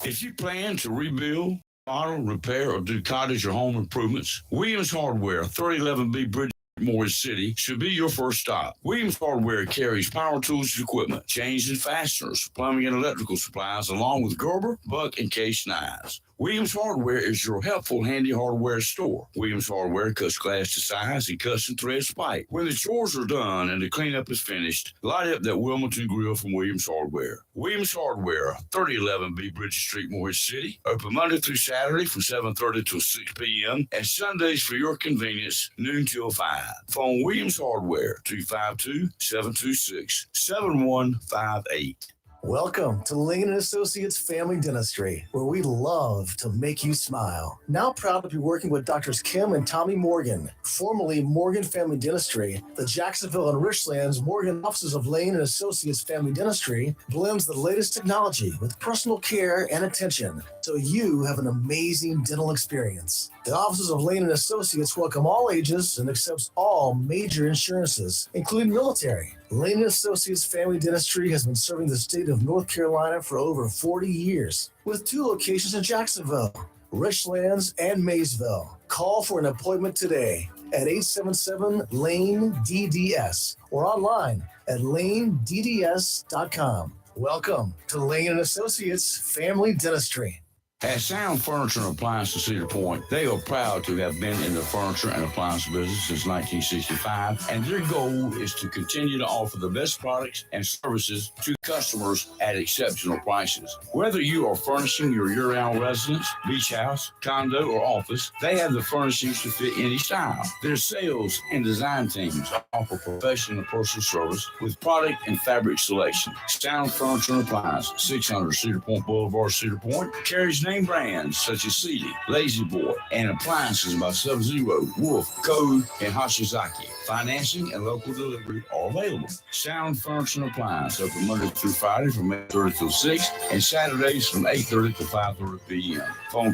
If you plan to rebuild, model, repair, or do cottage or home improvements, Williams Hardware, 3011B Bridge, Morris City, should be your first stop. Williams Hardware carries power tools and equipment, chains and fasteners, plumbing and electrical supplies, along with Gerber, Buck, and Case knives. Williams Hardware is your helpful, handy hardware store. Williams Hardware cuts glass to size and cuts and threads pipe. When the chores are done and the cleanup is finished, light up that Wilmington grill from Williams Hardware. Williams Hardware, 3011B Bridges Street, Morris City. Open Monday through Saturday from 7:30 till 6 p.m. and Sundays for your convenience, noon till 5. Phone Williams Hardware, 252-726-7158. Welcome to Lane & Associates Family Dentistry, where we love to make you smile. Now proud to be working with Doctors Kim and Tommy Morgan, formerly Morgan Family Dentistry. The Jacksonville and Richlands Morgan offices of Lane & Associates Family Dentistry blends the latest technology with personal care and attention, so you have an amazing dental experience. The offices of Lane & Associates welcome all ages and accepts all major insurances, including military. Lane & Associates Family Dentistry has been serving the state of North Carolina for over 40 years, with 2 locations in Jacksonville, Richlands, and Maysville. Call for an appointment today at 877-LANE-DDS or online at lanedds.com. Welcome to Lane & Associates Family Dentistry. At Sound Furniture and Appliance in Cedar Point, they are proud to have been in the furniture and appliance business since 1965, and their goal is to continue to offer the best products and services to customers at exceptional prices. Whether you are furnishing your year-round residence, beach house, condo, or office, they have the furnishings to fit any style. Their sales and design teams offer professional and personal service with product and fabric selection. Sound Furniture and Appliance, 600 Cedar Point Boulevard, Cedar Point, carries name brands such as Sealy, Lazy Boy, and appliances by Sub-Zero, Wolf, Code, and Hashizaki. Financing and local delivery are available. Sound Furniture and Appliance open Monday through Friday from 8:30 till 6 and Saturdays from 8:30 to 5:30 p.m. Phone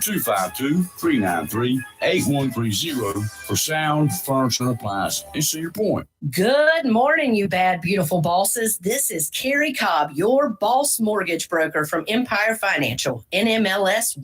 252-393-8130 for Sound Furniture and Appliance in Cedar Point. Good morning, you bad, beautiful bosses. This is Carrie Cobb, your boss mortgage broker from Empire Financial, NMLS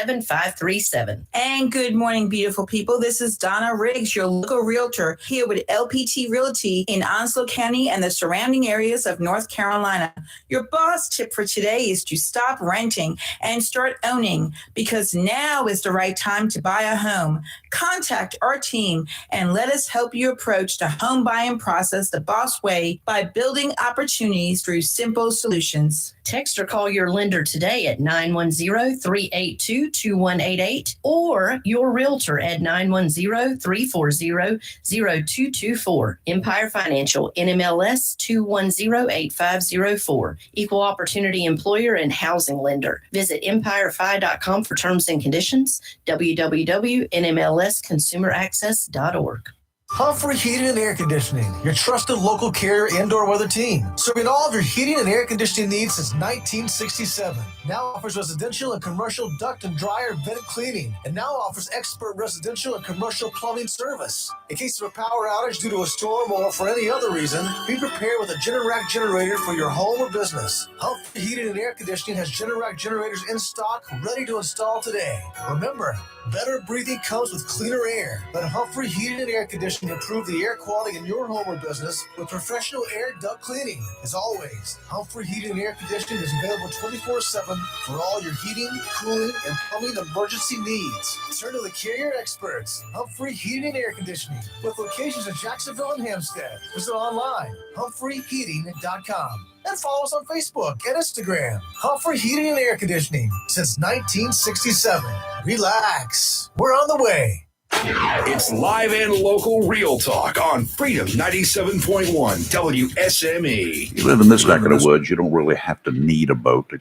1987537. And good morning, beautiful people. This is Donna Riggs, your local realtor, here with LPT Realty in Onslow County and the surrounding areas of North Carolina. Your boss tip for today is to stop renting and start owning, because now is the right time to buy a home. Contact our team and let us help you approach the home buying process the boss way by building opportunities through simple solutions. Text or call your lender today at 910-382-2188 or your realtor at 910-340-0224. Empire Financial, NMLS 2108504. Equal Opportunity Employer and Housing Lender. Visit empirefi.com for terms and conditions. www.nmlsconsumeraccess.org. Humphrey Heating and Air Conditioning, your trusted local carrier indoor weather team. Serving all of your heating and air conditioning needs since 1967. Now offers residential and commercial duct and dryer vent cleaning. And now offers expert residential and commercial plumbing service. In case of a power outage due to a storm or for any other reason, be prepared with a Generac generator for your home or business. Humphrey Heating and Air Conditioning has Generac generators in stock, ready to install today. Remember, better breathing comes with cleaner air. Let Humphrey Heating and Air Conditioning improve the air quality in your home or business with professional air duct cleaning. As always, Humphrey Heating and Air Conditioning is available 24/7 for all your heating, cooling, and plumbing emergency needs. Turn to the carrier experts, Humphrey Heating and Air Conditioning, with locations in Jacksonville and Hampstead. Visit online, humphreyheating.com. And follow us on Facebook and Instagram. Humphrey Heating and Air Conditioning since 1967. Relax. We're on the way. It's live and local real talk on Freedom 97.1 WSME. You live in this neck of the woods, you don't really have to need a boat to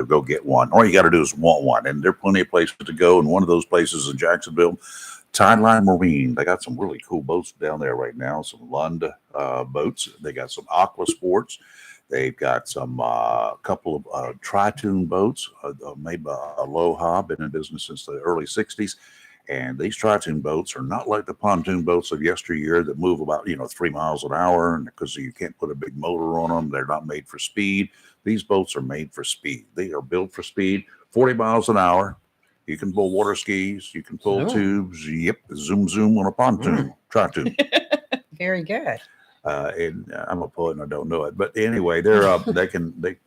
go get one. All you got to do is want one. And there are plenty of places to go. And one of those places in Jacksonville, Tideline Marine. They got some really cool boats down there right now. Some Lund boats. They got some Aqua Sports. They've got some couple of tri-tune boats made by Aloha, been in business since the early 60s. And these tri-tune boats are not like the pontoon boats of yesteryear that move about, 3 miles an hour. And because you can't put a big motor on them, they're not made for speed. These boats are made for speed. They are built for speed, 40 miles an hour. You can pull water skis. You can pull tubes. Yep. Zoom, zoom on a pontoon, tri-tune. Very good. And I'm a poet and I don't know it, but anyway, they're they can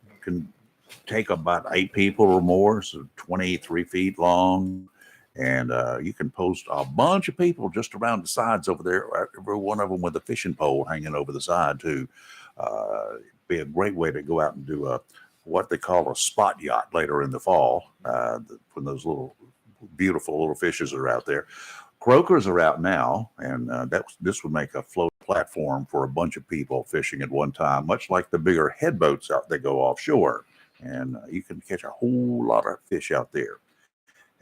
take about 8 people or more, so 23 feet long, and you can post a bunch of people just around the sides over there. Every one of them with a fishing pole hanging over the side too. Be a great way to go out and do what they call a spot yacht later in the fall when those little beautiful little fishes are out there. Croakers are out now, and this would make a float platform for a bunch of people fishing at one time, much like the bigger head boats out that go offshore. And you can catch a whole lot of fish out there,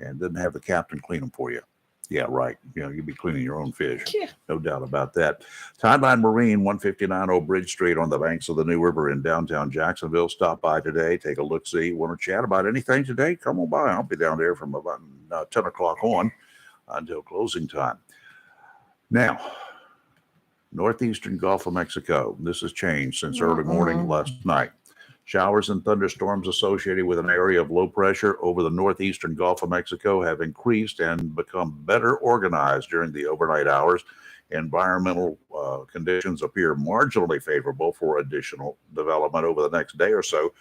and doesn't have the captain clean them for you. Yeah, right. You'd be cleaning your own fish. Yeah. No doubt about that. Tideline Marine, 159 Old Bridge Street on the banks of the New River in downtown Jacksonville. Stop by today. Take a look-see. Want to chat about anything today? Come on by. I'll be down there from about 10 o'clock on until closing time. Now, northeastern Gulf of Mexico. This has changed since early morning last night. Showers and thunderstorms associated with an area of low pressure over the northeastern Gulf of Mexico have increased and become better organized during the overnight hours. Environmental conditions appear marginally favorable for additional development over the next day or so,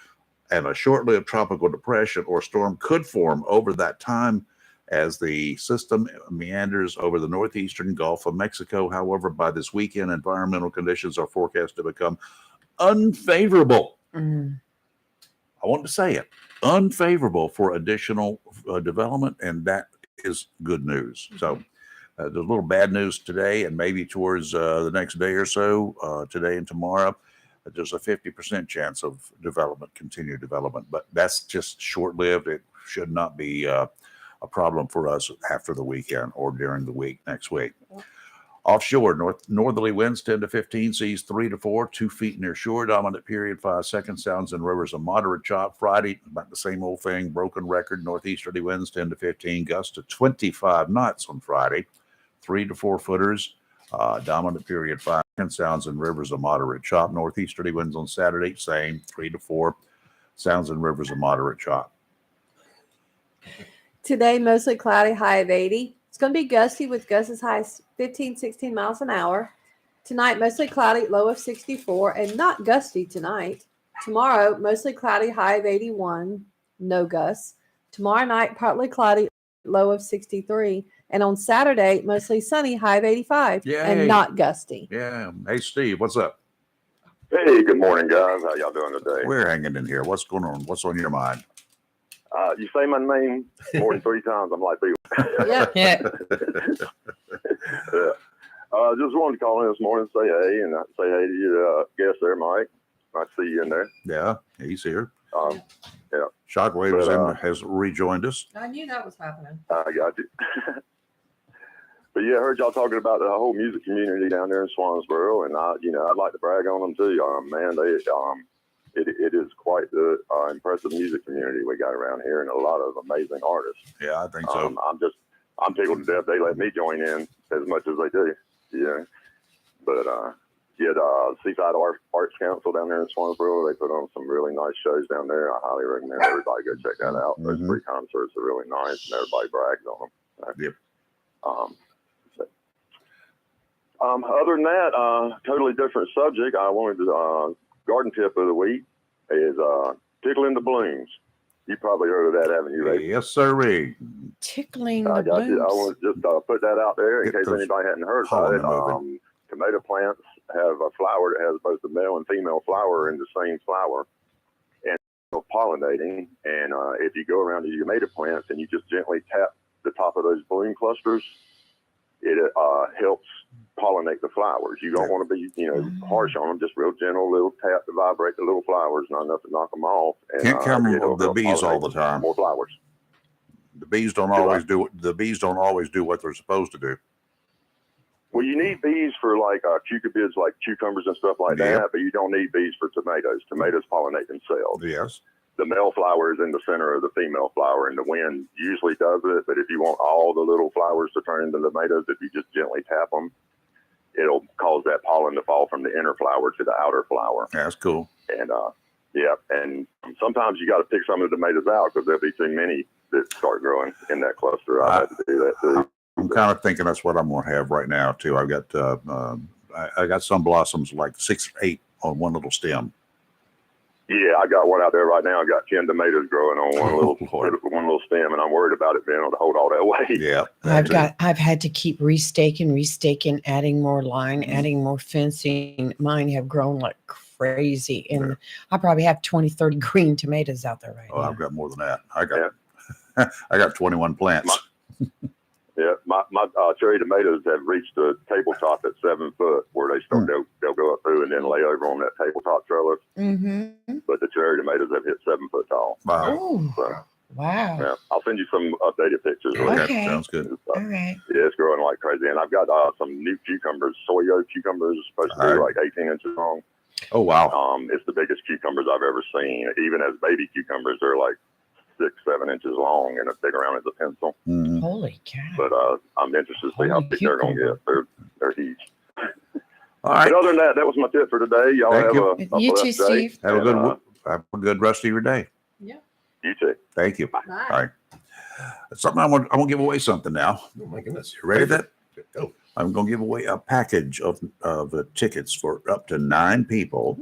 and a short-lived tropical depression or storm could form over that time as the system meanders over the northeastern Gulf of Mexico. However, by this weekend, environmental conditions are forecast to become unfavorable. I want to say it, unfavorable for additional development, and that is good news. So there's a little bad news today, and maybe towards the next day or so, today and tomorrow, there's a 50% chance of continued development, but that's just short-lived. It should not be a problem for us after the weekend or during the week next week. Offshore, northerly winds 10 to 15, seas 3 to 4, 2 feet near shore. Dominant period 5 seconds. Sounds and rivers a moderate chop. Friday, about the same old thing. Broken record. Northeasterly winds 10 to 15, gusts to 25 knots on Friday. 3 to 4 footers. Dominant period 5 seconds. Sounds and rivers a moderate chop. Northeasterly winds on Saturday, same 3 to 4. Sounds and rivers a moderate chop. Today, mostly cloudy, high of 80. It's going to be gusty with gusts as high as 15, 16 miles an hour. Tonight, mostly cloudy, low of 64, and not gusty tonight. Tomorrow, mostly cloudy, high of 81, no gusts. Tomorrow night, partly cloudy, low of 63. And on Saturday, mostly sunny, high of 85, and not gusty. Yeah. Hey, Steve, what's up? Hey, good morning, guys. How y'all doing today? We're hanging in here. What's going on? What's on your mind? You say my name more than 3 times, I'm like, Yeah. Just wanted to call in this morning and say hey, and say hey to your guest there, Mike. Nice to see you in there. Yeah, he's here. Yeah. Shockwave But, has rejoined us. I knew that was happening. I got you. But yeah, I heard y'all talking about the whole music community down there in Swansboro, and I'd like to brag on them too. Man, it is quite the impressive music community we got around here, and a lot of amazing artists. Yeah, I think so. I'm tickled to death they let me join in as much as they do. Yeah, but the Seaside Arts Council down there in Swansboro, they put on some really nice shows down there. I highly recommend everybody go check that out. Those 3 concerts are really nice, and everybody brags on them. Yep. Other than that, totally different subject. I wanted to garden tip of the week is tickling the blooms. You probably heard of that, haven't you, Ray? Yes, sir. Tickling I the got you. I blooms. want to just put that out there in Get case those anybody hadn't heard about it. pollen Tomato plants have a flower that has both the male and female flower in the same flower, and pollinating. And if you go around the tomato plants and you just gently tap the top of those bloom clusters, it helps pollinate the flowers. You don't want to be, harsh on them. Just real gentle little tap to vibrate the little flowers, not enough to knock them off. And, Can't count it'll the help bees all pollinate the time. More flowers. The bees don't always do. The bees don't always do what they're supposed to do. Well, you need bees for like cucurbits, like cucumbers and stuff like that, but you don't need bees for tomatoes. Tomatoes pollinate themselves. Yes. The male flower is in the center of the female flower, and the wind usually does it. But if you want all the little flowers to turn into tomatoes, if you just gently tap them, it'll cause that pollen to fall from the inner flower to the outer flower. That's cool. And and sometimes you got to pick some of the tomatoes out because there'll be too many that start growing in that cluster. I had to do that too. I'm kind of thinking that's what I'm going to have right now too. I've got I got some blossoms like 6 or 8 on one little stem. Yeah, I got one out there right now. I got 10 tomatoes growing on one little stem, and I'm worried about it being able to hold all that weight. Yeah, I've had to keep restaking, adding more line, adding more fencing. Mine have grown like crazy, and I probably have 20, 30 green tomatoes out there right now. I've got more than that. I got 21 plants. My cherry tomatoes have reached the tabletop at 7 foot, where they start they'll go up through and then lay over on that tabletop trellis. Mm-hmm. But the cherry tomatoes have hit 7 foot tall. Wow! So, wow! Yeah, I'll send you some updated pictures. Okay. Sounds good. All right. Yeah, it's growing like crazy, and I've got some new cucumbers. Soyo cucumbers, supposed to be like 18 inches long. Oh wow! It's the biggest cucumbers I've ever seen. Even as baby cucumbers, they're like 6, 7 inches long and as big around as a pencil. Holy cow! But I'm interested to see how big they're going to get. They're huge. All right. But other than that, that was my tip for today. Y'all Thank have you. a You blessed too, day. Steve. Have a And, good have a good rest of your day. You too. Thank you. All right. Something I'm gonna give away something now. Oh my goodness! You ready for that? Go. I'm gonna give away a package of tickets for up to 9 people.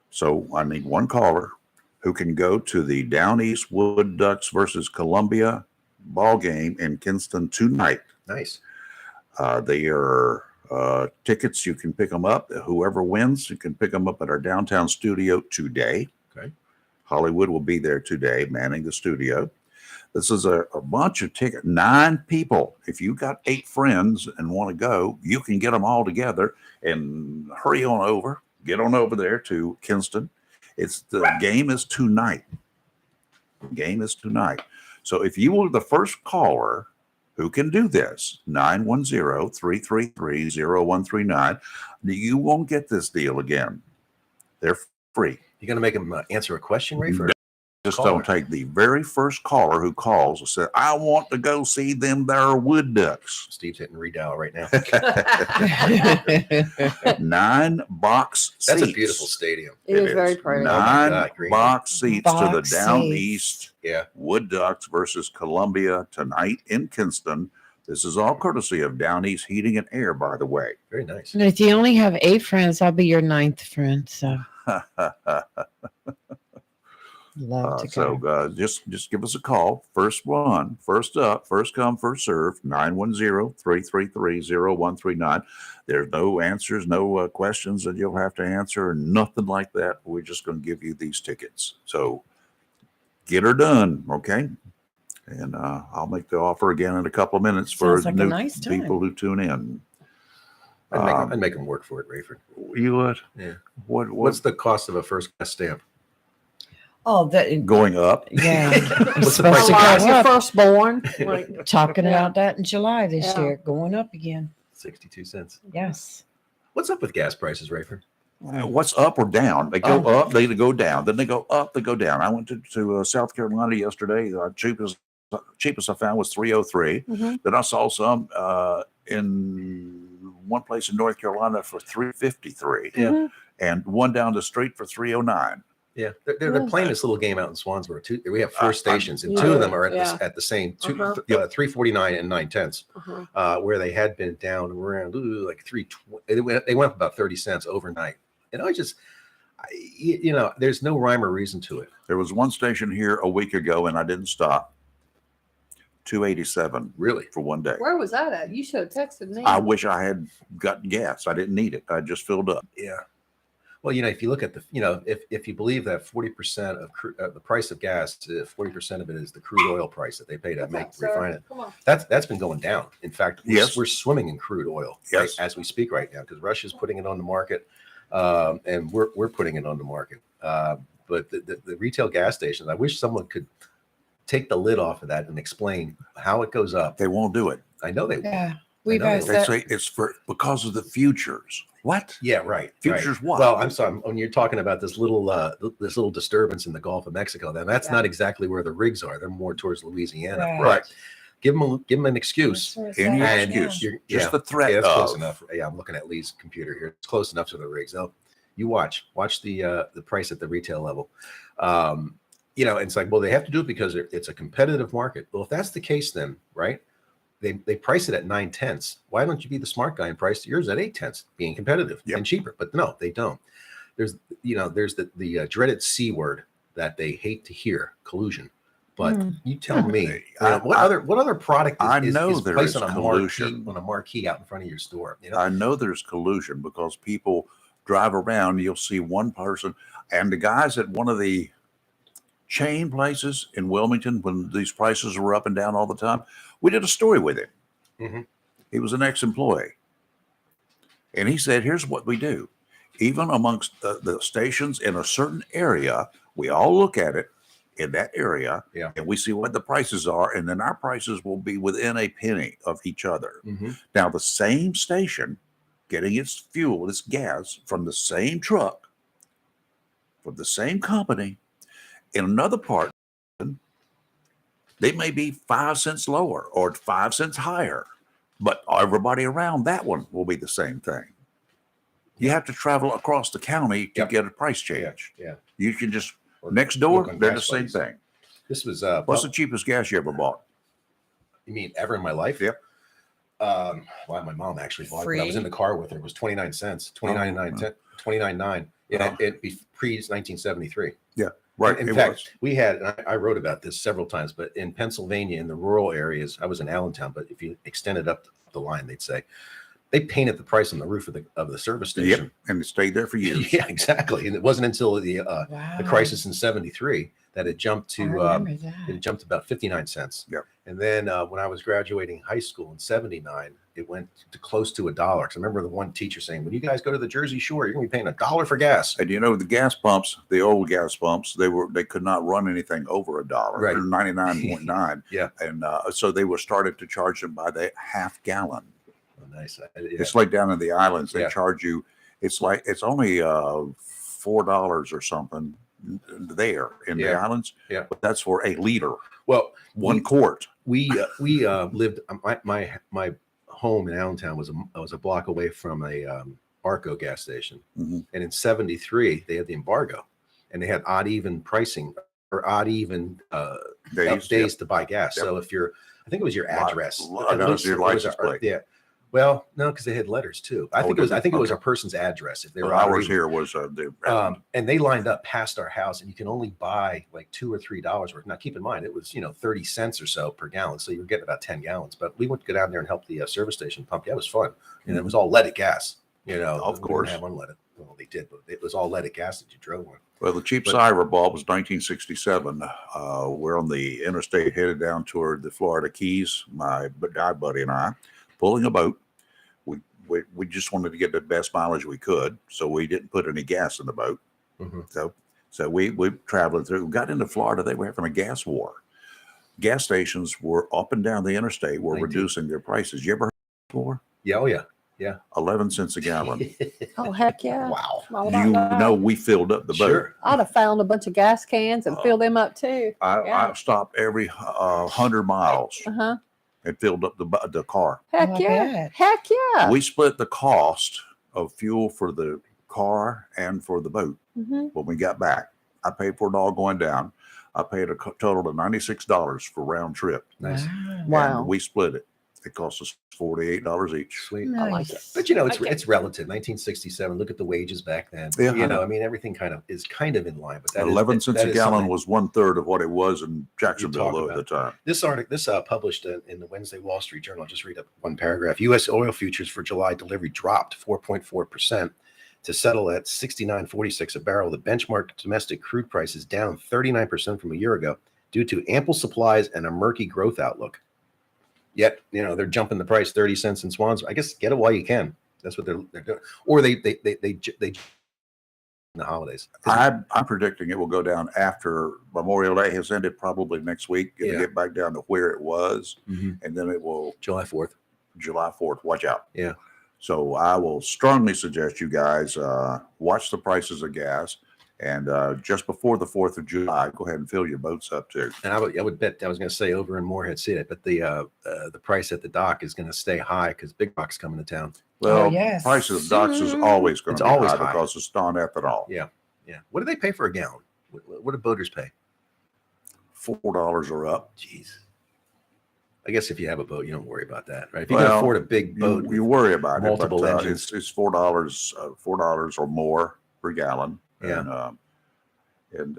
So I need one caller who can go to the Down East Wood Ducks versus Columbia ball game in Kinston tonight. Nice. They are tickets. You can pick them up. Whoever wins, you can pick them up at our downtown studio today. Okay. Hollywood will be there today, manning the studio. This is a bunch of tickets. 9 people. If you got 8 friends and want to go, you can get them all together and hurry on over. Get on over there to Kinston. The game is tonight. So if you were the first caller who can do this, 910-333-0139, you won't get this deal again. They're free. You going to make them answer a question, Ray? For Just caller? don't take the very first caller who calls and says, I want to go see them there wood ducks. Steve's hitting redial right now. 9 box seats. That's a beautiful stadium. It is very pretty. 9 box seats to the Box Down seats. East Yeah. Wood Ducks versus Columbia tonight in Kinston. This is all courtesy of Down East Heating and Air, by the way. Very nice. And if you only have 8 friends, I'll be your 9th friend. So Love to go. So just give us a call. First one, first up, first come, first serve, 910-333-0139. There's no answers, no questions that you'll have to answer, nothing like that. We're just going to give you these tickets. So get her done, okay? And I'll make the offer again in a couple of minutes for Sounds like a new nice time. people who tune in. I'd make them work for it, Rayford. You would? Yeah. What's the cost of a first class stamp? Oh, that going up? Yeah. What's the price of Like gas? your firstborn. Like, Talking yeah. about that in July this Yeah. year, going up again. 62 cents. Yes. What's up with gas prices, Rayford? What's up or down? They go up, they go down. Then they go up, they go down. I went to South Carolina yesterday. Cheapest I found was 303. Mhm. Then I saw some in one place in North Carolina for 353. Yeah. Mhm. And one down the street for 309. Yeah, they're playing this little game out in Swansboro. We have 4 stations, and 2 of them are at the same 349 and 9/10, where they had been down around like 320. They went up about 30 cents overnight. And there's no rhyme or reason to it. There was one station here a week ago, and I didn't stop. 287 really for one day. Where was that at? You should have texted me. I wish I had gotten gas. I didn't need it. I just filled up. Yeah. Well, if you look at if you believe that 40% of the price of gas, 40% of it is the crude oil price that they pay to refine it. Come on. That's been going down. In fact, Yes. we're swimming in crude oil right, as we speak right now because Russia's putting it on the market, and we're putting it on the market. But the retail gas stations, I wish someone could take the lid off of that and explain how it goes up. They won't do it. I know they won't. Yeah. They say it's because of the futures. What? Yeah, right. Futures right. what? Well, I'm sorry. When you're talking about this little disturbance in the Gulf of Mexico, then that's not exactly where the rigs are. They're more towards Louisiana. Right. Give them an excuse. Any And excuse. Just the threat Yeah, that's close of. enough. Yeah, I'm looking at Lee's computer here. It's close enough to the rigs. You watch the price at the retail level. It's like, well, they have to do it because it's a competitive market. Well, if that's the case, then right. They price it at 9/10. Why don't you be the smart guy and price yours at 8/10, being competitive and cheaper? But no, they don't. There's the dreaded C word that they hate to hear, collusion. But you tell me, what other product is there placed is on a marquee out in front of your store? I know there's collusion because people drive around. You'll see one person, and the guys at one of the chain places in Wilmington, when these prices were up and down all the time, we did a story with him. Mm-hmm. He was an ex-employee, and he said, here's what we do. Even amongst the stations in a certain area, we all look at it in that area, and we see what the prices are, and then our prices will be within a penny of each other. Mm-hmm. Now, the same station getting its fuel, its gas from the same truck, from the same company, in another part, they may be 5 cents lower or 5 cents higher, but everybody around that one will be the same thing. You have to travel across the county to get a price change. Yeah. You can just next door, on they're the gas same prices. thing. This was What's the cheapest gas you ever bought? You mean ever in my life? Yep. Well, my mom actually bought it. When I was in the car with her. It was 29 cents, 29.9. Yeah, it'd be pre 1973. Yeah, right. In it fact, was. we had, and I wrote about this several times, but in Pennsylvania, in the rural areas, I was in Allentown, but if you extended up the line, they'd say they painted the price on the roof of the service station. Yep, and it stayed there for years. Yeah, exactly. And it wasn't until the crisis in '73 that it jumped to about 59 cents. Yep. And then when I was graduating high school in '79, it went to close to $1. Because I remember the one teacher saying, when you guys go to the Jersey Shore, you're going to be paying $1 for gas. And the gas pumps, the old gas pumps, they could not run anything over $1. Right. They're 99.9. Yeah. And so they were started to charge them by the half gallon. Oh, nice. It's like down in the islands, they Yeah. charge you. It's only $4 or something there in the islands. Yeah. But that's for a liter. Well, one quart. We lived my home in Allentown was a block away from a Arco gas station, and in '73 they had the embargo, and they had odd even pricing or odd even days to buy gas. Yep. So if I think it was your address, That was your license plate. Yeah. Well, no, because they had letters too. I think it was a person's address. If they were ours already- here was and they lined up past our house, and you can only buy like $2 or $3 worth. Now, keep in mind, it was 30 cents or so per gallon, so you were getting about 10 gallons. But we went to go down there and help the service station pump. Yeah, it was fun, and it was all leaded gas. Of we course. didn't have unleaded. Well, they did, but it was all leaded gas that you drove on. Well, the cheap Cyber bulb was 1967. We're on the interstate headed down toward the Florida Keys. My guy buddy and I pulling a boat. We just wanted to get the best mileage we could, so we didn't put any gas in the boat. So we traveling through. We got into Florida. They were having a gas war. Gas stations were up and down the interstate were reducing their prices. You ever heard of this war? Yeah, oh yeah. 11 cents a gallon. Oh, heck yeah. Wow. All about You that. know, we filled up the boat. I'd have found a bunch of gas cans and filled them up too. I stopped every 100 miles Uh-huh. and filled up the car. Heck yeah. Heck yeah. We split the cost of fuel for the car and for the boat Mhm. when we got back. I paid for it all going down. I paid a total of $96 for round trip. Nice. Wow. And we split it. It cost us $48 each. Sweet. I like it. But it's relative. 1967. Look at the wages back then. Yeah, I know. I mean, everything is kind of in line. But that 11 is, cents that a is gallon something. was 1/3 of what it was in Jacksonville talk at the time. This article, published in the Wednesday Wall Street Journal. I'll just read up one paragraph. U.S. oil futures for July delivery dropped 4.4% to settle at $69.46 a barrel. The benchmark domestic crude price is down 39% from a year ago due to ample supplies and a murky growth outlook. Yet, they're jumping the price 30 cents in Swans. I guess get it while you can. That's what they're doing. Or they in the holidays. I'm predicting it will go down after Memorial Day has ended, probably next week. It'll get back down to where it was, and then it will July 4th. July 4th. Watch out. Yeah. So I will strongly suggest you guys watch the prices of gas, and just before the 4th of July, go ahead and fill your boats up too. And I would bet, I was going to say over in Moorhead City, but the price at the dock is going to stay high because Big Rock's coming to town. Well, price of docks is always going It's to be always high high. because it's non-ethanol. Yeah. What do they pay for a gallon? What do boaters pay? $4 or up. Jeez. I guess if you have a boat, you don't worry about that, right? If you can Well, afford a big boat, you worry about it. multiple But, engines. it's $4 or more per gallon. Yeah. And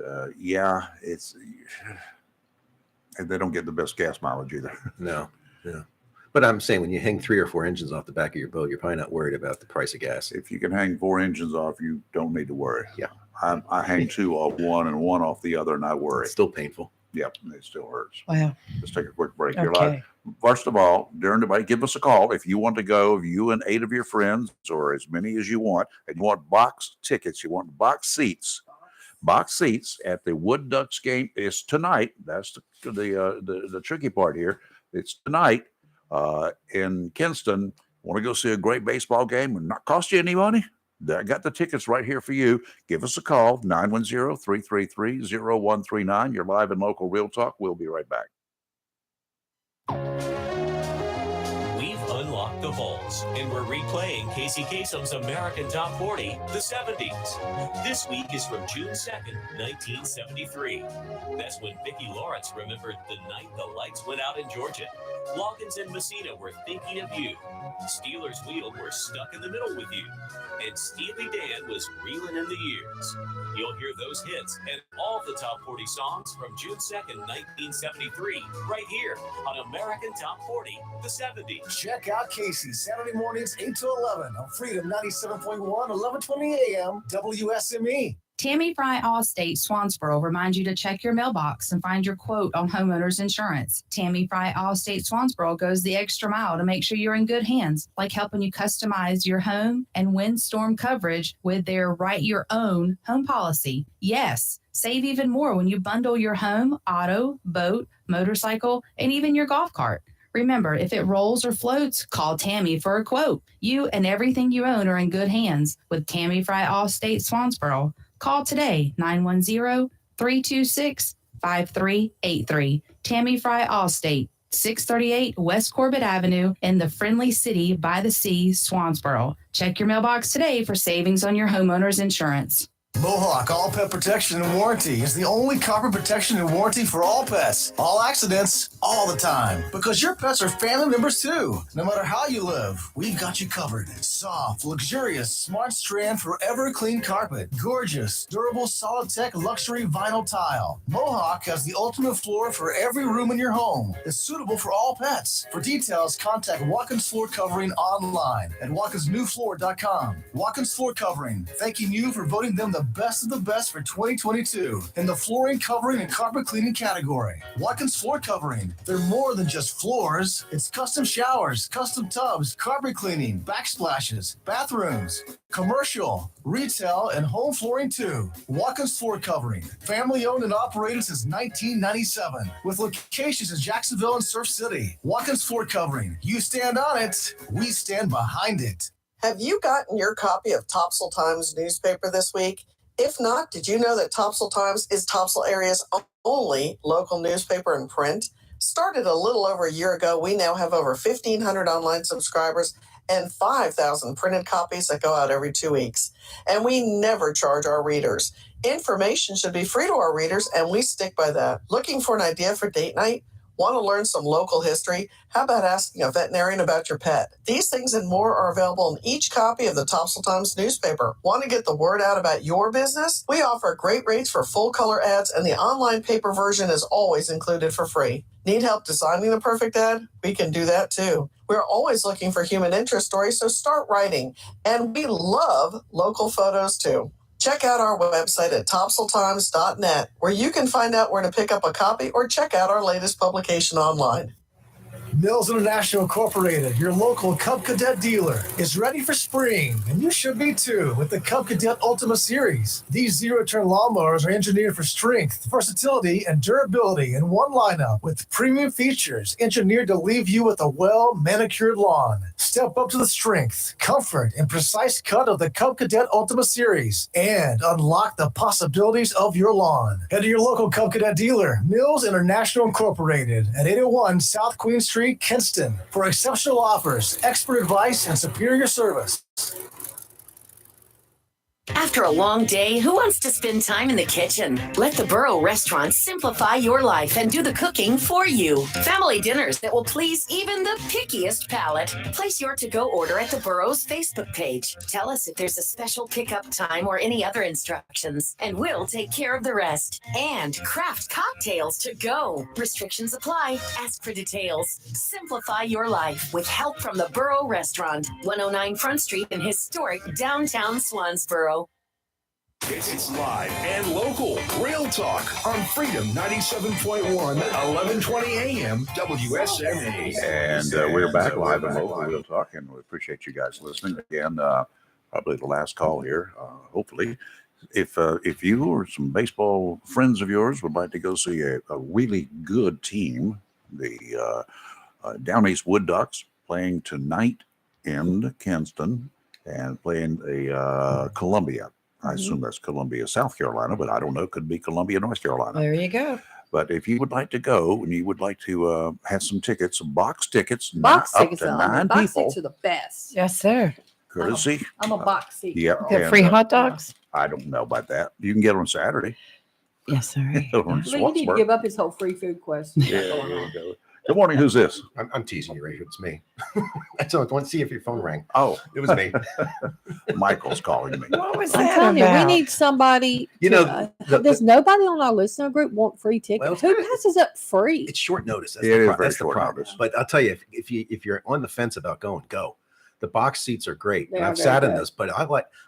and they don't get the best gas mileage either. No. But I'm saying when you hang 3 or 4 engines off the back of your boat, you're probably not worried about the price of gas. If you can hang 4 engines off, you don't need to worry. Yeah. I hang 2 off one and 1 off the other, and I worry. It's still painful. Yep, it still hurts. Wow. Let's take a quick break here. Okay. First of all, during the break, give us a call if you want to go. If you and 8 of your friends, or as many as you want, and you want box tickets, you want box seats. Box seats at the Wood Ducks game is tonight. That's the tricky part here. It's tonight in Kinston. Want to go see a great baseball game and not cost you any money? I got the tickets right here for you. Give us a call, 910-333-0139. You're live in local Real Talk. We'll be right back. We've unlocked the vaults, and we're replaying Casey Kasem's American Top 40, the 70s. This week is from June 2nd, 1973. That's when Vicki Lawrence remembered the night the lights went out in Georgia. Loggins and Messina were thinking of you. Steelers Wheel were stuck in the middle with you. And Steely Dan was reeling in the years. You'll hear those hits and all the top 40 songs from June 2nd, 1973, right here on American Top 40, the 70s. Check out Casey Saturday mornings 8 to 11 on Freedom 97.1, 1120 AM, WSME. Tammy Fry Allstate Swansboro reminds you to check your mailbox and find your quote on homeowners insurance. Tammy Fry Allstate Swansboro goes the extra mile to make sure you're in good hands, like helping you customize your home and windstorm coverage with their Write Your Own home policy. Yes, save even more when you bundle your home, auto, boat, motorcycle, and even your golf cart. Remember, if it rolls or floats, call Tammy for a quote. You and everything you own are in good hands with Tammy Fry Allstate Swansboro. Call today, 910-326-5383. Tammy Fry Allstate, 638 West Corbett Avenue in the friendly city by the sea, Swansboro. Check your mailbox today for savings on your homeowner's insurance. Mohawk All Pet Protection and Warranty is the only carpet protection and warranty for all pets, all accidents, all the time. Because your pets are family members too. No matter how you live, we've got you covered. Soft, luxurious, smart strand, forever clean carpet. Gorgeous, durable, solid tech, luxury vinyl tile. Mohawk has the ultimate floor for every room in your home. It's suitable for all pets. For details, contact Watkins Floor Covering online at watkinsnewfloor.com. Watkins Floor Covering, thanking you for voting them the best of the best for 2022 in the flooring, covering, and carpet cleaning category. Watkins Floor Covering. They're more than just floors. It's custom showers, custom tubs, carpet cleaning, backsplashes, bathrooms, commercial, retail, and home flooring too. Watkins Floor Covering. Family owned and operated since 1997 with locations in Jacksonville and Surf City. Watkins Floor Covering. You stand on it, we stand behind it. Have you gotten your copy of Topsail Times newspaper this week? If not, did you know that Topsail Times is Topsail area's only local newspaper in print? Started a little over a year ago, we now have over 1,500 online subscribers and 5,000 printed copies that go out every 2 weeks. And we never charge our readers. Information should be free to our readers, and we stick by that. Looking for an idea for date night? Want to learn some local history? How about asking a veterinarian about your pet? These things and more are available in each copy of the Topsail Times newspaper. Want to get the word out about your business? We offer great rates for full color ads, and the online paper version is always included for free. Need help designing the perfect ad? We can do that too. We're always looking for human interest stories, so start writing. And we love local photos too. Check out our website at topsailtimes.net, where you can find out where to pick up a copy or check out our latest publication online. Mills International Incorporated, your local Cub Cadet dealer, is ready for spring, and you should be too with the Cub Cadet Ultima Series. These zero-turn lawnmowers are engineered for strength, versatility, and durability in one lineup with premium features engineered to leave you with a well-manicured lawn. Step up to the strength, comfort, and precise cut of the Cub Cadet Ultima Series and unlock the possibilities of your lawn. Head to your local Cub Cadet dealer, Mills International Incorporated, at 801 South Queen Street, Kinston, for exceptional offers, expert advice, and superior service. After a long day, who wants to spend time in the kitchen? Let the Burrow Restaurant simplify your life and do the cooking for you. Family dinners that will please even the pickiest palate. Place your to-go order at the Burrow's Facebook page. Tell us if there's a special pickup time or any other instructions, and we'll take care of the rest. And craft cocktails to go. Restrictions apply. Ask for details. Simplify your life with help from the Burrow Restaurant, 109 Front Street in historic downtown Swansboro. It's live and local. Real talk on Freedom 97.1, 1120 AM, WSMA. And we're back live and local Real Talk, and we appreciate you guys listening again. Probably the last call here, hopefully. If you or some baseball friends of yours would like to go see a really good team, the Down East Wood Ducks playing tonight in Kinston and playing a Columbia. I assume that's Columbia, South Carolina, but I don't know. Could be Columbia, North Carolina. There you go. But if you would like to go and you would like to have some tickets, box tickets, Box up tickets, to I mean, 9 box people, seats are the best. Yes, sir. courtesy. I'm a box seat. Yep. Get and, free hot dogs. I don't know about that. You can get on Saturday. Yes, sir. On Well, you need to Swansburg. give up his whole free food question. Yeah, there you go. Good morning. Who's this? I'm teasing you, right here. It's me. I just want to see if your phone rang. Oh, it was me. Michael's calling me. What was I'm that telling you, we about? need somebody. You to, know, does nobody on our listener group want free tickets? Who passes up free? It's short notice. That's It the, is pro- very that's the short problem. notice. But I'll tell you, if you're on the fence about going, go. The box seats are great. They And are I've very sat in good. this, but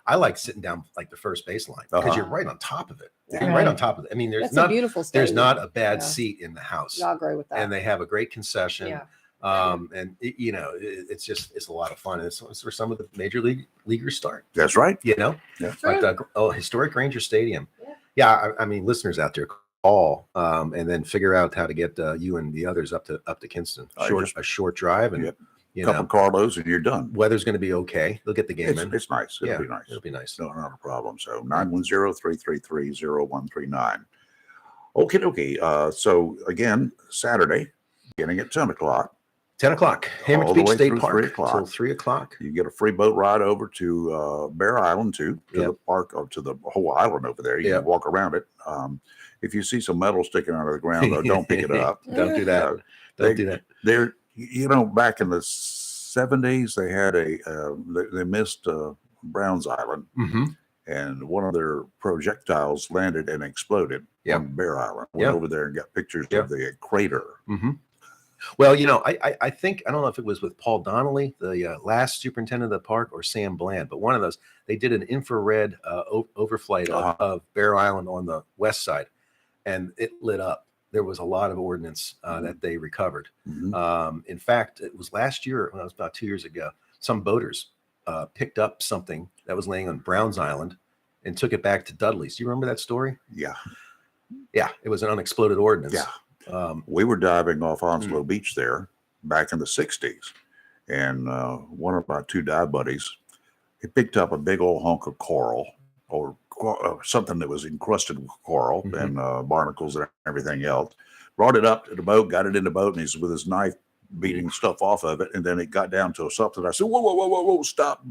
I like sitting down like the first baseline because Uh-huh. you're right on top of it. You're Yeah. right on top of it. I mean, there's That's not a beautiful there's stadium. not a bad Yeah. seat in the house. I agree with that. And they have a great concession. Yeah. And it's a lot of fun. It's where some of the major leaguers start. That's right. You know, Yeah. but historic Ranger Stadium. Yeah, I mean, listeners out there, call and then figure out how to get you and the others up to Kinston. A short drive and you couple know, Carlos and you're done. Weather's going to be okay. They'll get the game in. It's nice. It'll Yeah, be nice. It'll be nice. No, not a problem. So 910-333-0139. Okay. So again, Saturday, beginning at 10 o'clock, 10 o'clock, Hammocks all the Beach way State through Park 3 o'clock. till 3 o'clock. You get a free boat ride over to Bear Island too, to the park or to the whole island over there. You can walk around it. If you see some metal sticking out of the ground, though, don't pick it up. Don't do that. Don't do that. They're, back in the 70s, they had they missed Browns Island, and one of their projectiles landed and exploded on Bear Island. Went over there and got pictures of the crater. Well, I think, I don't know if it was with Paul Donnelly, the last superintendent of the park, or Sam Bland, but one of those, they did an infrared overflight of Bear Island on the west side, and it lit up. There was a lot of ordnance that they recovered. In fact, it was last year, well, it was about 2 years ago, some boaters picked up something that was laying on Browns Island and took it back to Dudley's. Do you remember that story? Yeah. Yeah, it was an unexploded ordnance. Yeah. We were diving off Onslow Beach there back in the 60s, and one of my 2 dive buddies, he picked up a big old hunk of coral or something that was encrusted with coral and barnacles and everything else, brought it up to the boat, got it in the boat, and he's with his knife beating stuff off of it, and then it got down to something. I said, whoa, stop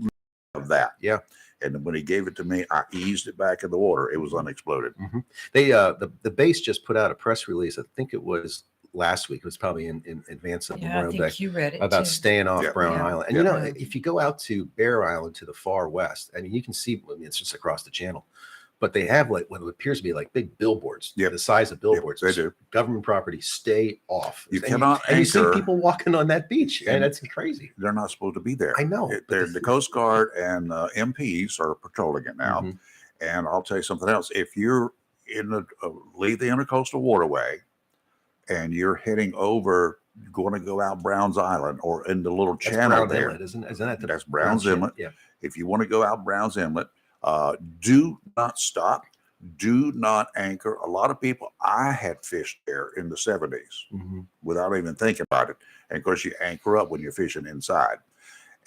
that. Yeah. And when he gave it to me, I eased it back in the water. It was unexploded. They the base just put out a press release. I think it was last week. It was probably in advance of Memorial Day. You read it about too. staying off Brown Yeah. Island. And if you go out to Bear Island to the far west, I mean, you can see. I mean, it's just across the channel, but they have like what appears to be like big billboards, the size of billboards. They do. Government property, stay off. You cannot and you see anchor- people walking on that beach, and that's crazy. They're not supposed to be there. I know. The Coast Guard and MPs are patrolling it now. And I'll tell you something else. If you're in the leave the intercoastal waterway and you're heading over, going to go out Browns Island or in the little That's channel Brown there, Inlet, isn't that the that's Browns Inlet. Yeah. If you want to go out Browns Inlet, do not stop. Do not anchor. A lot of people, I had fished there in the 70s without even thinking about it. And of course, you anchor up when you're fishing inside.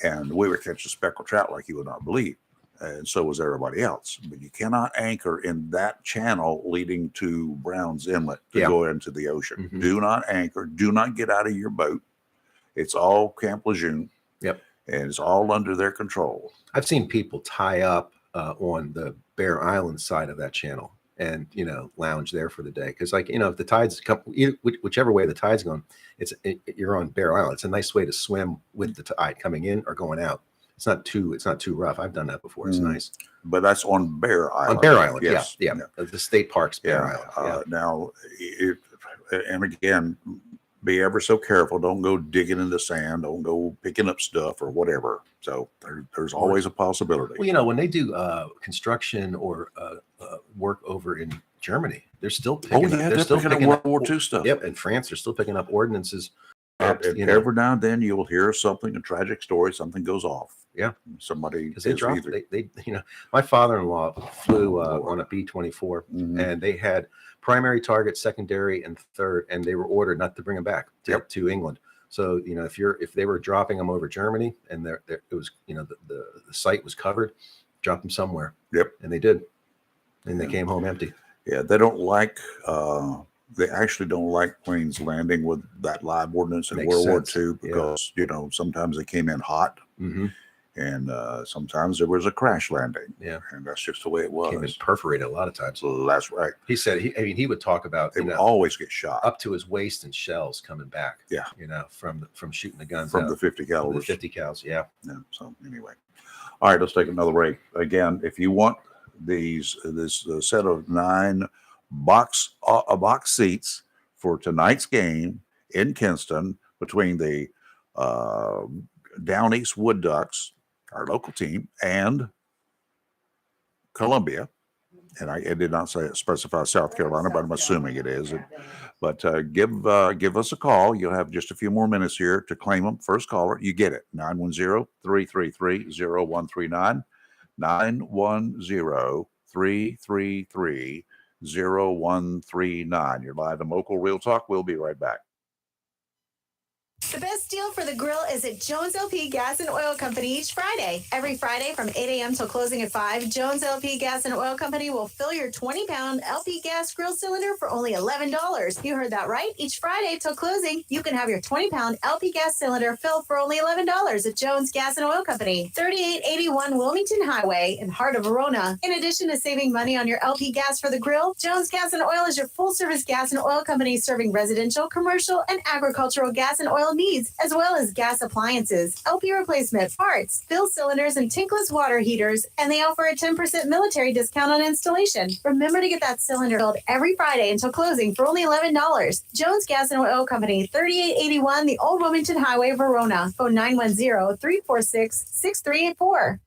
And we were catching speckled trout like you would not believe. And so was everybody else. But you cannot anchor in that channel leading to Browns Inlet to go into the ocean. Do not anchor. Do not get out of your boat. It's all Camp Lejeune. Yep. And it's all under their control. I've seen people tie up on the Bear Island side of that channel and lounge there for the day, because if the tides come, whichever way the tide's going, you're on Bear Island. It's a nice way to swim with the tide coming in or going out. It's not too rough. I've done that before. It's nice. But that's on Bear Island. On Bear Island, yes. yeah. The state park's Bear Island. Now, and again, be ever so careful. Don't go digging in the sand. Don't go picking up stuff or whatever. So there's always a possibility. Well, when they do construction or work over in Germany, they're still picking up. They're still picking up World War II stuff. Yep, in France, they're still picking up ordinances. And every now and then you'll hear something, a tragic story, something goes off. Yeah. Somebody, because they dropped, my father-in-law flew on a B-24 and they had primary target, secondary, and third, and they were ordered not to bring them back to England. So, if they were dropping them over Germany and it was, the site was covered, drop them somewhere. Yep. And they did. And they came home empty. Yeah. They don't like, they actually don't like planes landing with that live ordnance in Makes World sense. War II because, sometimes they came in hot and sometimes there was a crash landing. Yeah. And that's just the way it was. Came in perforated a lot of times. So that's right. He said, he would talk about, They would always get shot. up to his waist in shells coming back. Yeah. From shooting the guns From out. the 50 From the calibers. 50 cals. Yeah. Yeah. So anyway, all right, let's take another break. Again, if you want this set of 9 box seats for tonight's game in Kinston between the Down East Wood Ducks, our local team, and Columbia. And I did not specify South Carolina, but I'm assuming it is. But give us a call. You'll have just a few more minutes here to claim them. First caller, you get it. 910-333-0139. 910-333-0139. You're live in Local Real Talk. We'll be right back. The best deal for the grill is at Jones LP Gas and Oil Company each Friday. Every Friday from 8 a.m. till closing at 5, Jones LP Gas and Oil Company will fill your 20-pound LP gas grill cylinder for only $11. You heard that right. Each Friday till closing, you can have your 20-pound LP gas cylinder filled for only $11 at Jones Gas and Oil Company, 3881 Wilmington Highway in heart of Verona. In addition to saving money on your LP gas for the grill, Jones Gas and Oil is your full-service gas and oil company serving residential, commercial, and agricultural gas and oil needs, as well as gas appliances, LP replacement, parts, fill cylinders, and tankless water heaters, and they offer a 10% military discount on installation. Remember to get that cylinder filled every Friday until closing for only $11. Jones Gas and Oil Company, 3881 the Old Wilmington Highway, Verona. Phone 910-346-6384.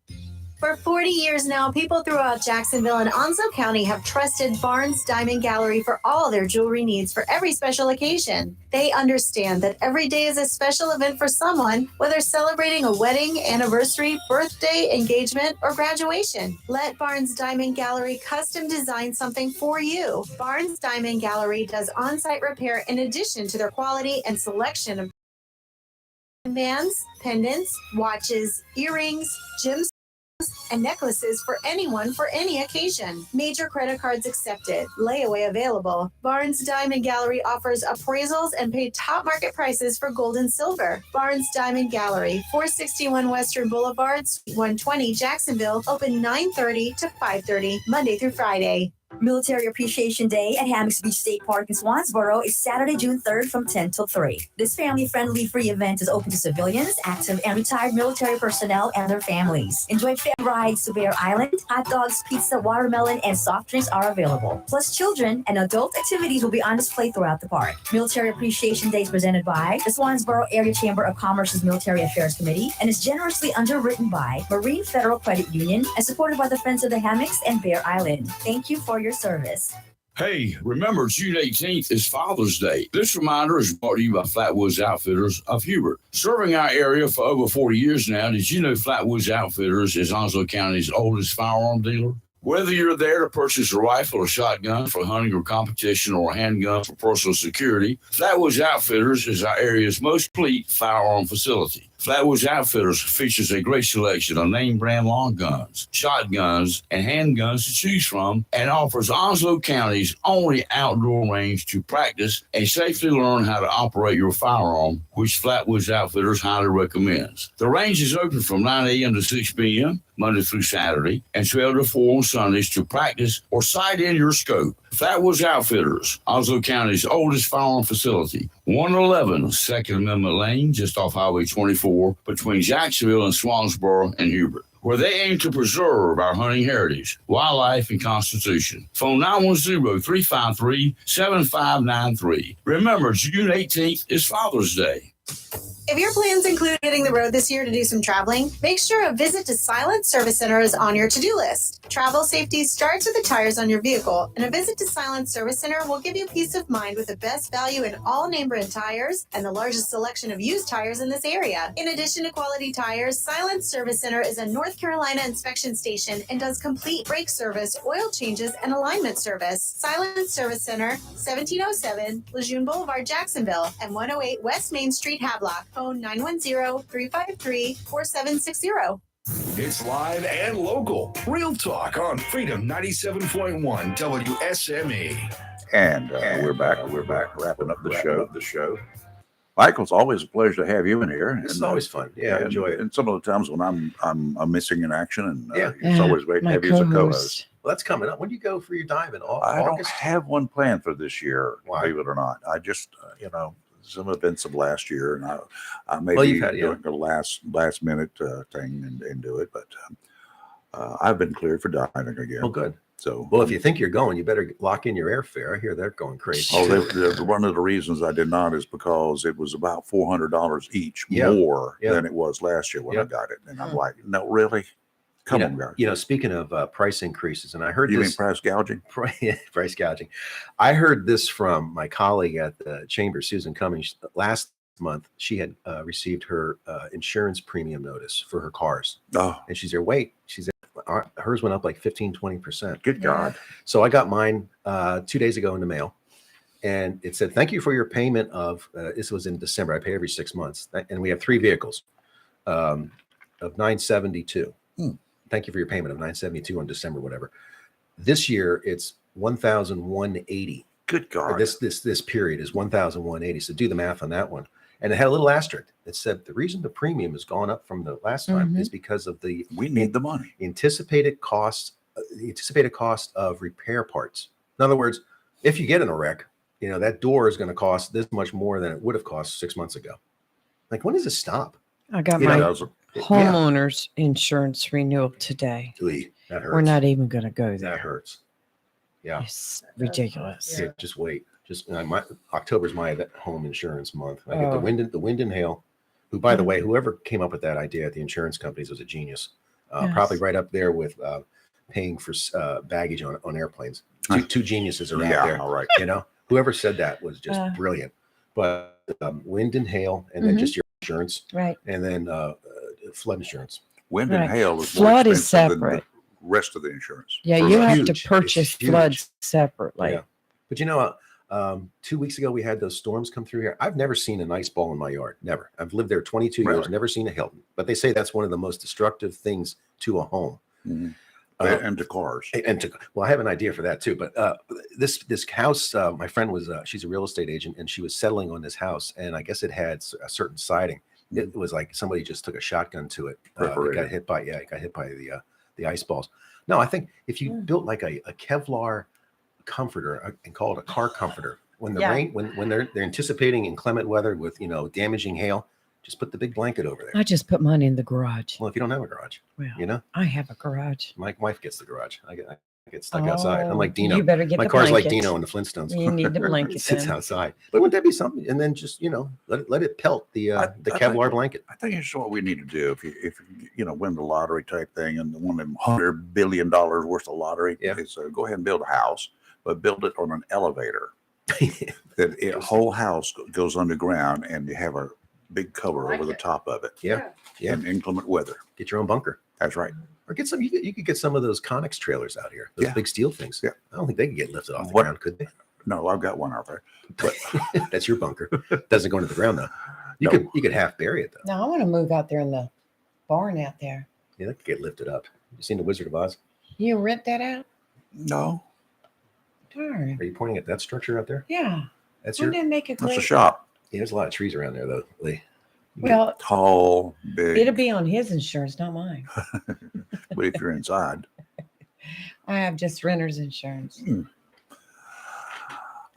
For 40 years now, people throughout Jacksonville and Onslow County have trusted Barnes Diamond Gallery for all their jewelry needs for every special occasion. They understand that every day is a special event for someone, whether celebrating a wedding, anniversary, birthday, engagement, or graduation. Let Barnes Diamond Gallery custom design something for you. Barnes Diamond Gallery does on-site repair in addition to their quality and selection of bands, pendants, watches, earrings, gemstones, and necklaces for anyone for any occasion. Major credit cards accepted. Layaway available. Barnes Diamond Gallery offers appraisals and pay top market prices for gold and silver. Barnes Diamond Gallery, 461 Western Boulevard, Suite 120, Jacksonville. Open 9:30 to 5:30, Monday through Friday. Military Appreciation Day at Hammocks Beach State Park in Swansboro is Saturday, June 3rd from 10 till 3. This family-friendly free event is open to civilians, active and retired military personnel, and their families. Enjoy fan rides to Bear Island. Hot dogs, pizza, watermelon, and soft drinks are available. Plus, children and adult activities will be on display throughout the park. Military Appreciation Day is presented by the Swansboro Area Chamber of Commerce's Military Affairs Committee and is generously underwritten by Marine Federal Credit Union and supported by the Friends of the Hammocks and Bear Island. Thank you for your service. Hey, remember June 18th is Father's Day. This reminder is brought to you by Flatwoods Outfitters of Hubert. Serving our area for over 40 years now, did you know Flatwoods Outfitters is Onslow County's oldest firearm dealer? Whether you're there to purchase a rifle or shotgun for hunting or competition or a handgun for personal security, Flatwoods Outfitters is our area's most complete firearm facility. Flatwoods Outfitters features a great selection of name brand long guns, shotguns, and handguns to choose from and offers Onslow County's only outdoor range to practice and safely learn how to operate your firearm, which Flatwoods Outfitters highly recommends. The range is open from 9 a.m. to 6 p.m. Monday through Saturday, and 12 to 4 on Sundays to practice or sight in your scope. Flatwoods Outfitters, Onslow County's oldest firearm facility, 111 Second Amendment Lane, just off Highway 24, between Jacksonville and Swansboro and Hubert, where they aim to preserve our hunting heritage, wildlife, and constitution. Phone 910-353-7593. Remember, June 18th is Father's Day. If your plans include hitting the road this year to do some traveling, make sure a visit to Silent Service Center is on your to-do list. Travel safety starts with the tires on your vehicle, and a visit to Silent Service Center will give you peace of mind with the best value in all name brand tires and the largest selection of used tires in this area. In addition to quality tires, Silent Service Center is a North Carolina inspection station and does complete brake service, oil changes, and alignment service. Silent Service Center, 1707 Lejeune Boulevard, Jacksonville, and 108 West Main Street, Havelock. Phone 910-353-4760. It's live and local. Real talk on Freedom 97.1 WSME. And we're back. We're back wrapping up the show. Michael, it's always a pleasure to have you in here. It's always fun. Yeah, I enjoy it. And some of the times when I'm missing in action, and Yeah. it's always great to My have you as a co-host. co-host. Well, that's coming up. When do you go for your dive in I don't August? have one planned for this year, Why? believe it or not. I just, some events of last year, and I may Well, be you've had- yeah. doing a last minute thing and do it, but I've been cleared for diving again. Oh, good. So, Well, if you think you're going, you better lock in your airfare. I hear they're going crazy. one of the reasons I did not is because it was about $400 each Yeah. more Yeah. than it was last year when I Yeah. got it, and I'm like, no, really? Come on, guys. Speaking of price increases, and I heard You mean this price gouging? price gouging. I heard this from my colleague at the chamber, Susan Cummings. Last month, she had received her insurance premium notice for her cars. Oh, And she's there, wait, hers went up like 15, 20%. good God. So I got mine 2 days ago in the mail. and it said, "Thank you for your payment of." This was in December. I pay every 6 months, and we have 3 vehicles of $972. Thank you for your payment of $972 on December, whatever. This year it's $1,180. Good God! This period is $1,180. So do the math on that one. And it had a little asterisk. It said the reason the premium has gone up from the last time is because of the we need the money anticipated cost of repair parts. In other words, if you get in a wreck, that door is going to cost this much more than it would have cost 6 months ago. Like, when does it stop? I got my homeowner's insurance renewal today. That hurts. We're not even going to go there. That hurts. Yeah. It's ridiculous. Yeah, just wait. October's my home insurance month. I get Oh. the wind and hail. Who, by the way, whoever came up with that idea at the insurance companies was a genius. Yes. Probably right up there with paying for baggage on airplanes. Two geniuses are out Yeah, there. all right. Whoever said that was just brilliant. But wind and hail, and then just your insurance, Right. and then flood insurance. Wind and Right. hail is more Flood is expensive than separate. the rest of the insurance. Yeah, For you the have huge. to purchase It's huge. floods separately. Yeah. But 2 weeks ago, we had those storms come through here. I've never seen an ice ball in my yard. Never. I've lived there 22 years, Really? never seen a Hilton. But they say that's one of the most destructive things to a home. And to cars. Well, I have an idea for that too. But this house, my friend was, she's a real estate agent, and she was settling on this house. And I guess it had a certain siding. It was like somebody just took a shotgun to it. It got hit by the ice balls. No, I think if you built like a Kevlar comforter and call it a car comforter, when the rain, when they're anticipating inclement weather with damaging hail, just put the big blanket over there. I just put mine in the garage. Well, if you don't have a garage, Well, I have a garage. my wife gets the garage. I get stuck outside. I'm like Oh, Dino. you better get my the car's like blanket. Dino in the Flintstones. You need the blanket It sits then. outside. But wouldn't that be something? And then just let it pelt the I Kevlar think- blanket. I think it's what we need to do. If you win the lottery type thing and one of them $100 billion worth of lottery, so go ahead and build a house, but build it on an elevator. That the whole house goes underground, and you have a big cover over the top of it. Yeah. In inclement weather. Get your own bunker. That's right. Or get some. You could get some of those Conex trailers out here. Those big steel things. Yeah. I don't think they can get lifted off the What- ground, could they? No, I've got one out there. But That's your bunker. Doesn't go into the ground though. You could half bury it though. No, I want to move out there in the barn out there. Yeah, that could get lifted up. You seen the Wizard of Oz? You rent that out? no, Darn. Are you pointing at that structure out there? Yeah. That's Wouldn't your. that make a that's great? a shop. Yeah, there's a lot of trees around there though, Lee. Well, Tall, big. it'll be on his insurance, not mine. But if you're inside, I have just renter's insurance.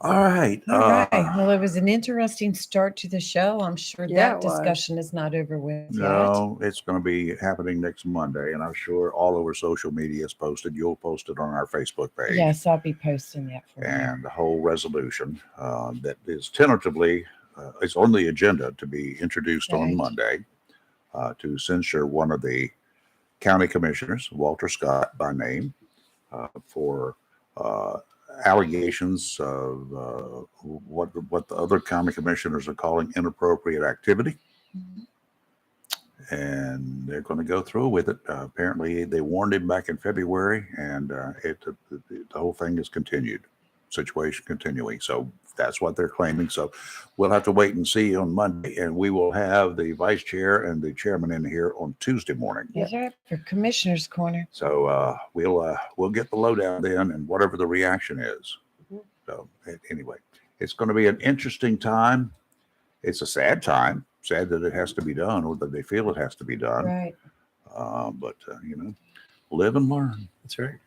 all right. All right. Well, it was an interesting start to the show. I'm sure Yeah, that it was. discussion is not over with yet. No, it's going to be happening next Monday, and I'm sure all over social media is posted. You'll post it on our Facebook page. Yes, I'll be posting that for you. And the whole resolution that is tentatively is on the agenda to be introduced on Right. Monday to censure one of the county commissioners, Walter Scott by name, for allegations of what the other county commissioners are calling inappropriate activity. And they're going to go through with it. Apparently, they warned him back in February, and the whole thing is continued. Situation continuing. So that's what they're claiming. So we'll have to wait and see on Monday, and we will have the vice chair and the chairman in here on Tuesday morning. Is that for Commissioner's Corner? So we'll get the lowdown then, and whatever the reaction is. So anyway, it's going to be an interesting time. It's a sad time. Sad that it has to be done, or that they feel it has to be done. Right. But live and learn. That's right.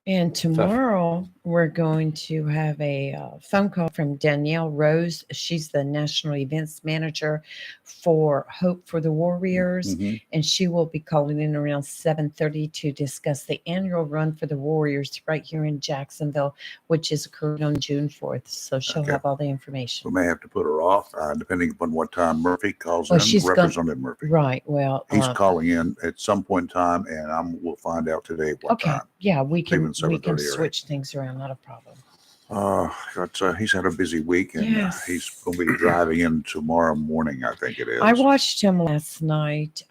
And tomorrow we're going to have a phone call from Danielle Rose. She's the National Events Manager for Hope for the Warriors. Mhm. And she will be calling in around 7:30 to discuss the annual run for the Warriors right here in Jacksonville, which is occurring on June 4th. So she'll Okay. have all the information. We may have to put her off, depending upon what time Murphy calls Well, in. she's gonna- Representative Murphy. Right. Well, He's calling in at some point in time, and we'll find out today what okay. time. Yeah, we Leaving can 7:30 or 8. switch things around. Not a problem. He's had a busy week, and Yes. he's going to be driving in tomorrow morning, I think it is. I watched him last night,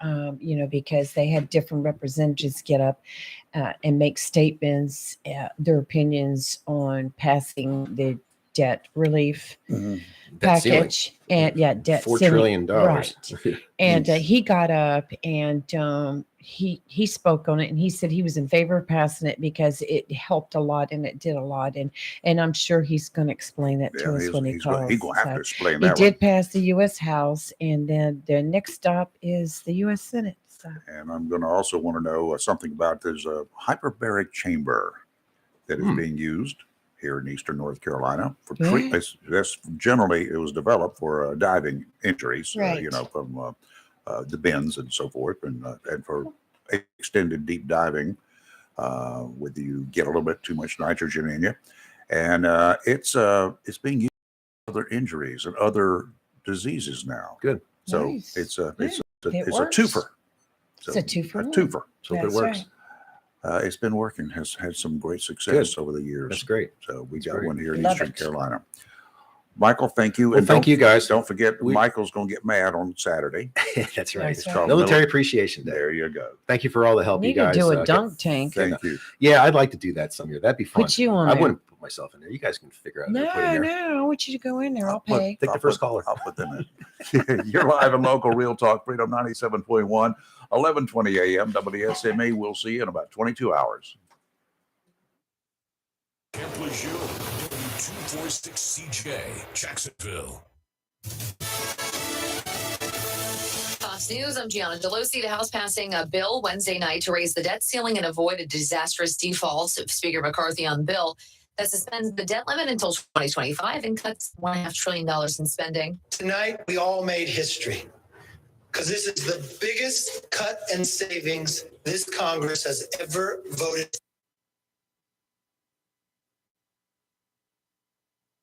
because they had different representatives get up and make statements, their opinions on passing the debt relief Debt ceiling. package, and debt $4 ceiling, trillion. right? And he got up and he spoke on it, and he said he was in favor of passing it because it helped a lot and it did a lot, and I'm sure he's going to explain that to us when he calls. He's going to have to explain He that did one. pass the U.S. House, and then the next stop is the U.S. Senate. So. And I'm going to also want to know something about this hyperbaric chamber that is being used here in Eastern North Carolina for treatment. That's generally, it was developed for diving injuries, Right. from the bends and so forth, and for extended deep diving, where you get a little bit too much nitrogen in you, and it's being used for other injuries and other diseases now. Good. So Nice. it's a It works. twofer. It's a two-for A one. twofer. So if it That's works. right. It's been working. Has had some great success Good. over the years. That's great. So we That's got great. one here in Love Eastern it. Carolina. Michael, thank you. Well, thank don't- you guys. Don't forget, We- Michael's going to get mad on Saturday. That's right. That's It's right. called Military Appreciation Day. There you go. Thank you for all the help Need you guys. to do a get. dunk tank. Thank you. Yeah, I'd like to do that some year. That'd be fun. Put you on I there. wouldn't put myself in there. You guys can figure out. who to No, put in there. no, I want you to go in there. I'll put- pay. Take the first caller. I'll put them in. You're live and local, Real Talk, Freedom 97.1, 1120 a.m. WSMA. We'll see you in about 22 hours. Camp Lejeune, W246CJ, Jacksonville. Fox News, I'm Gianna Delosi. The House passing a bill Wednesday night to raise the debt ceiling and avoid a disastrous default. Speaker McCarthy on the bill that suspends the debt limit until 2025 and cuts $1.5 trillion in spending. Tonight, we all made history because this is the biggest cut and savings this Congress has ever voted.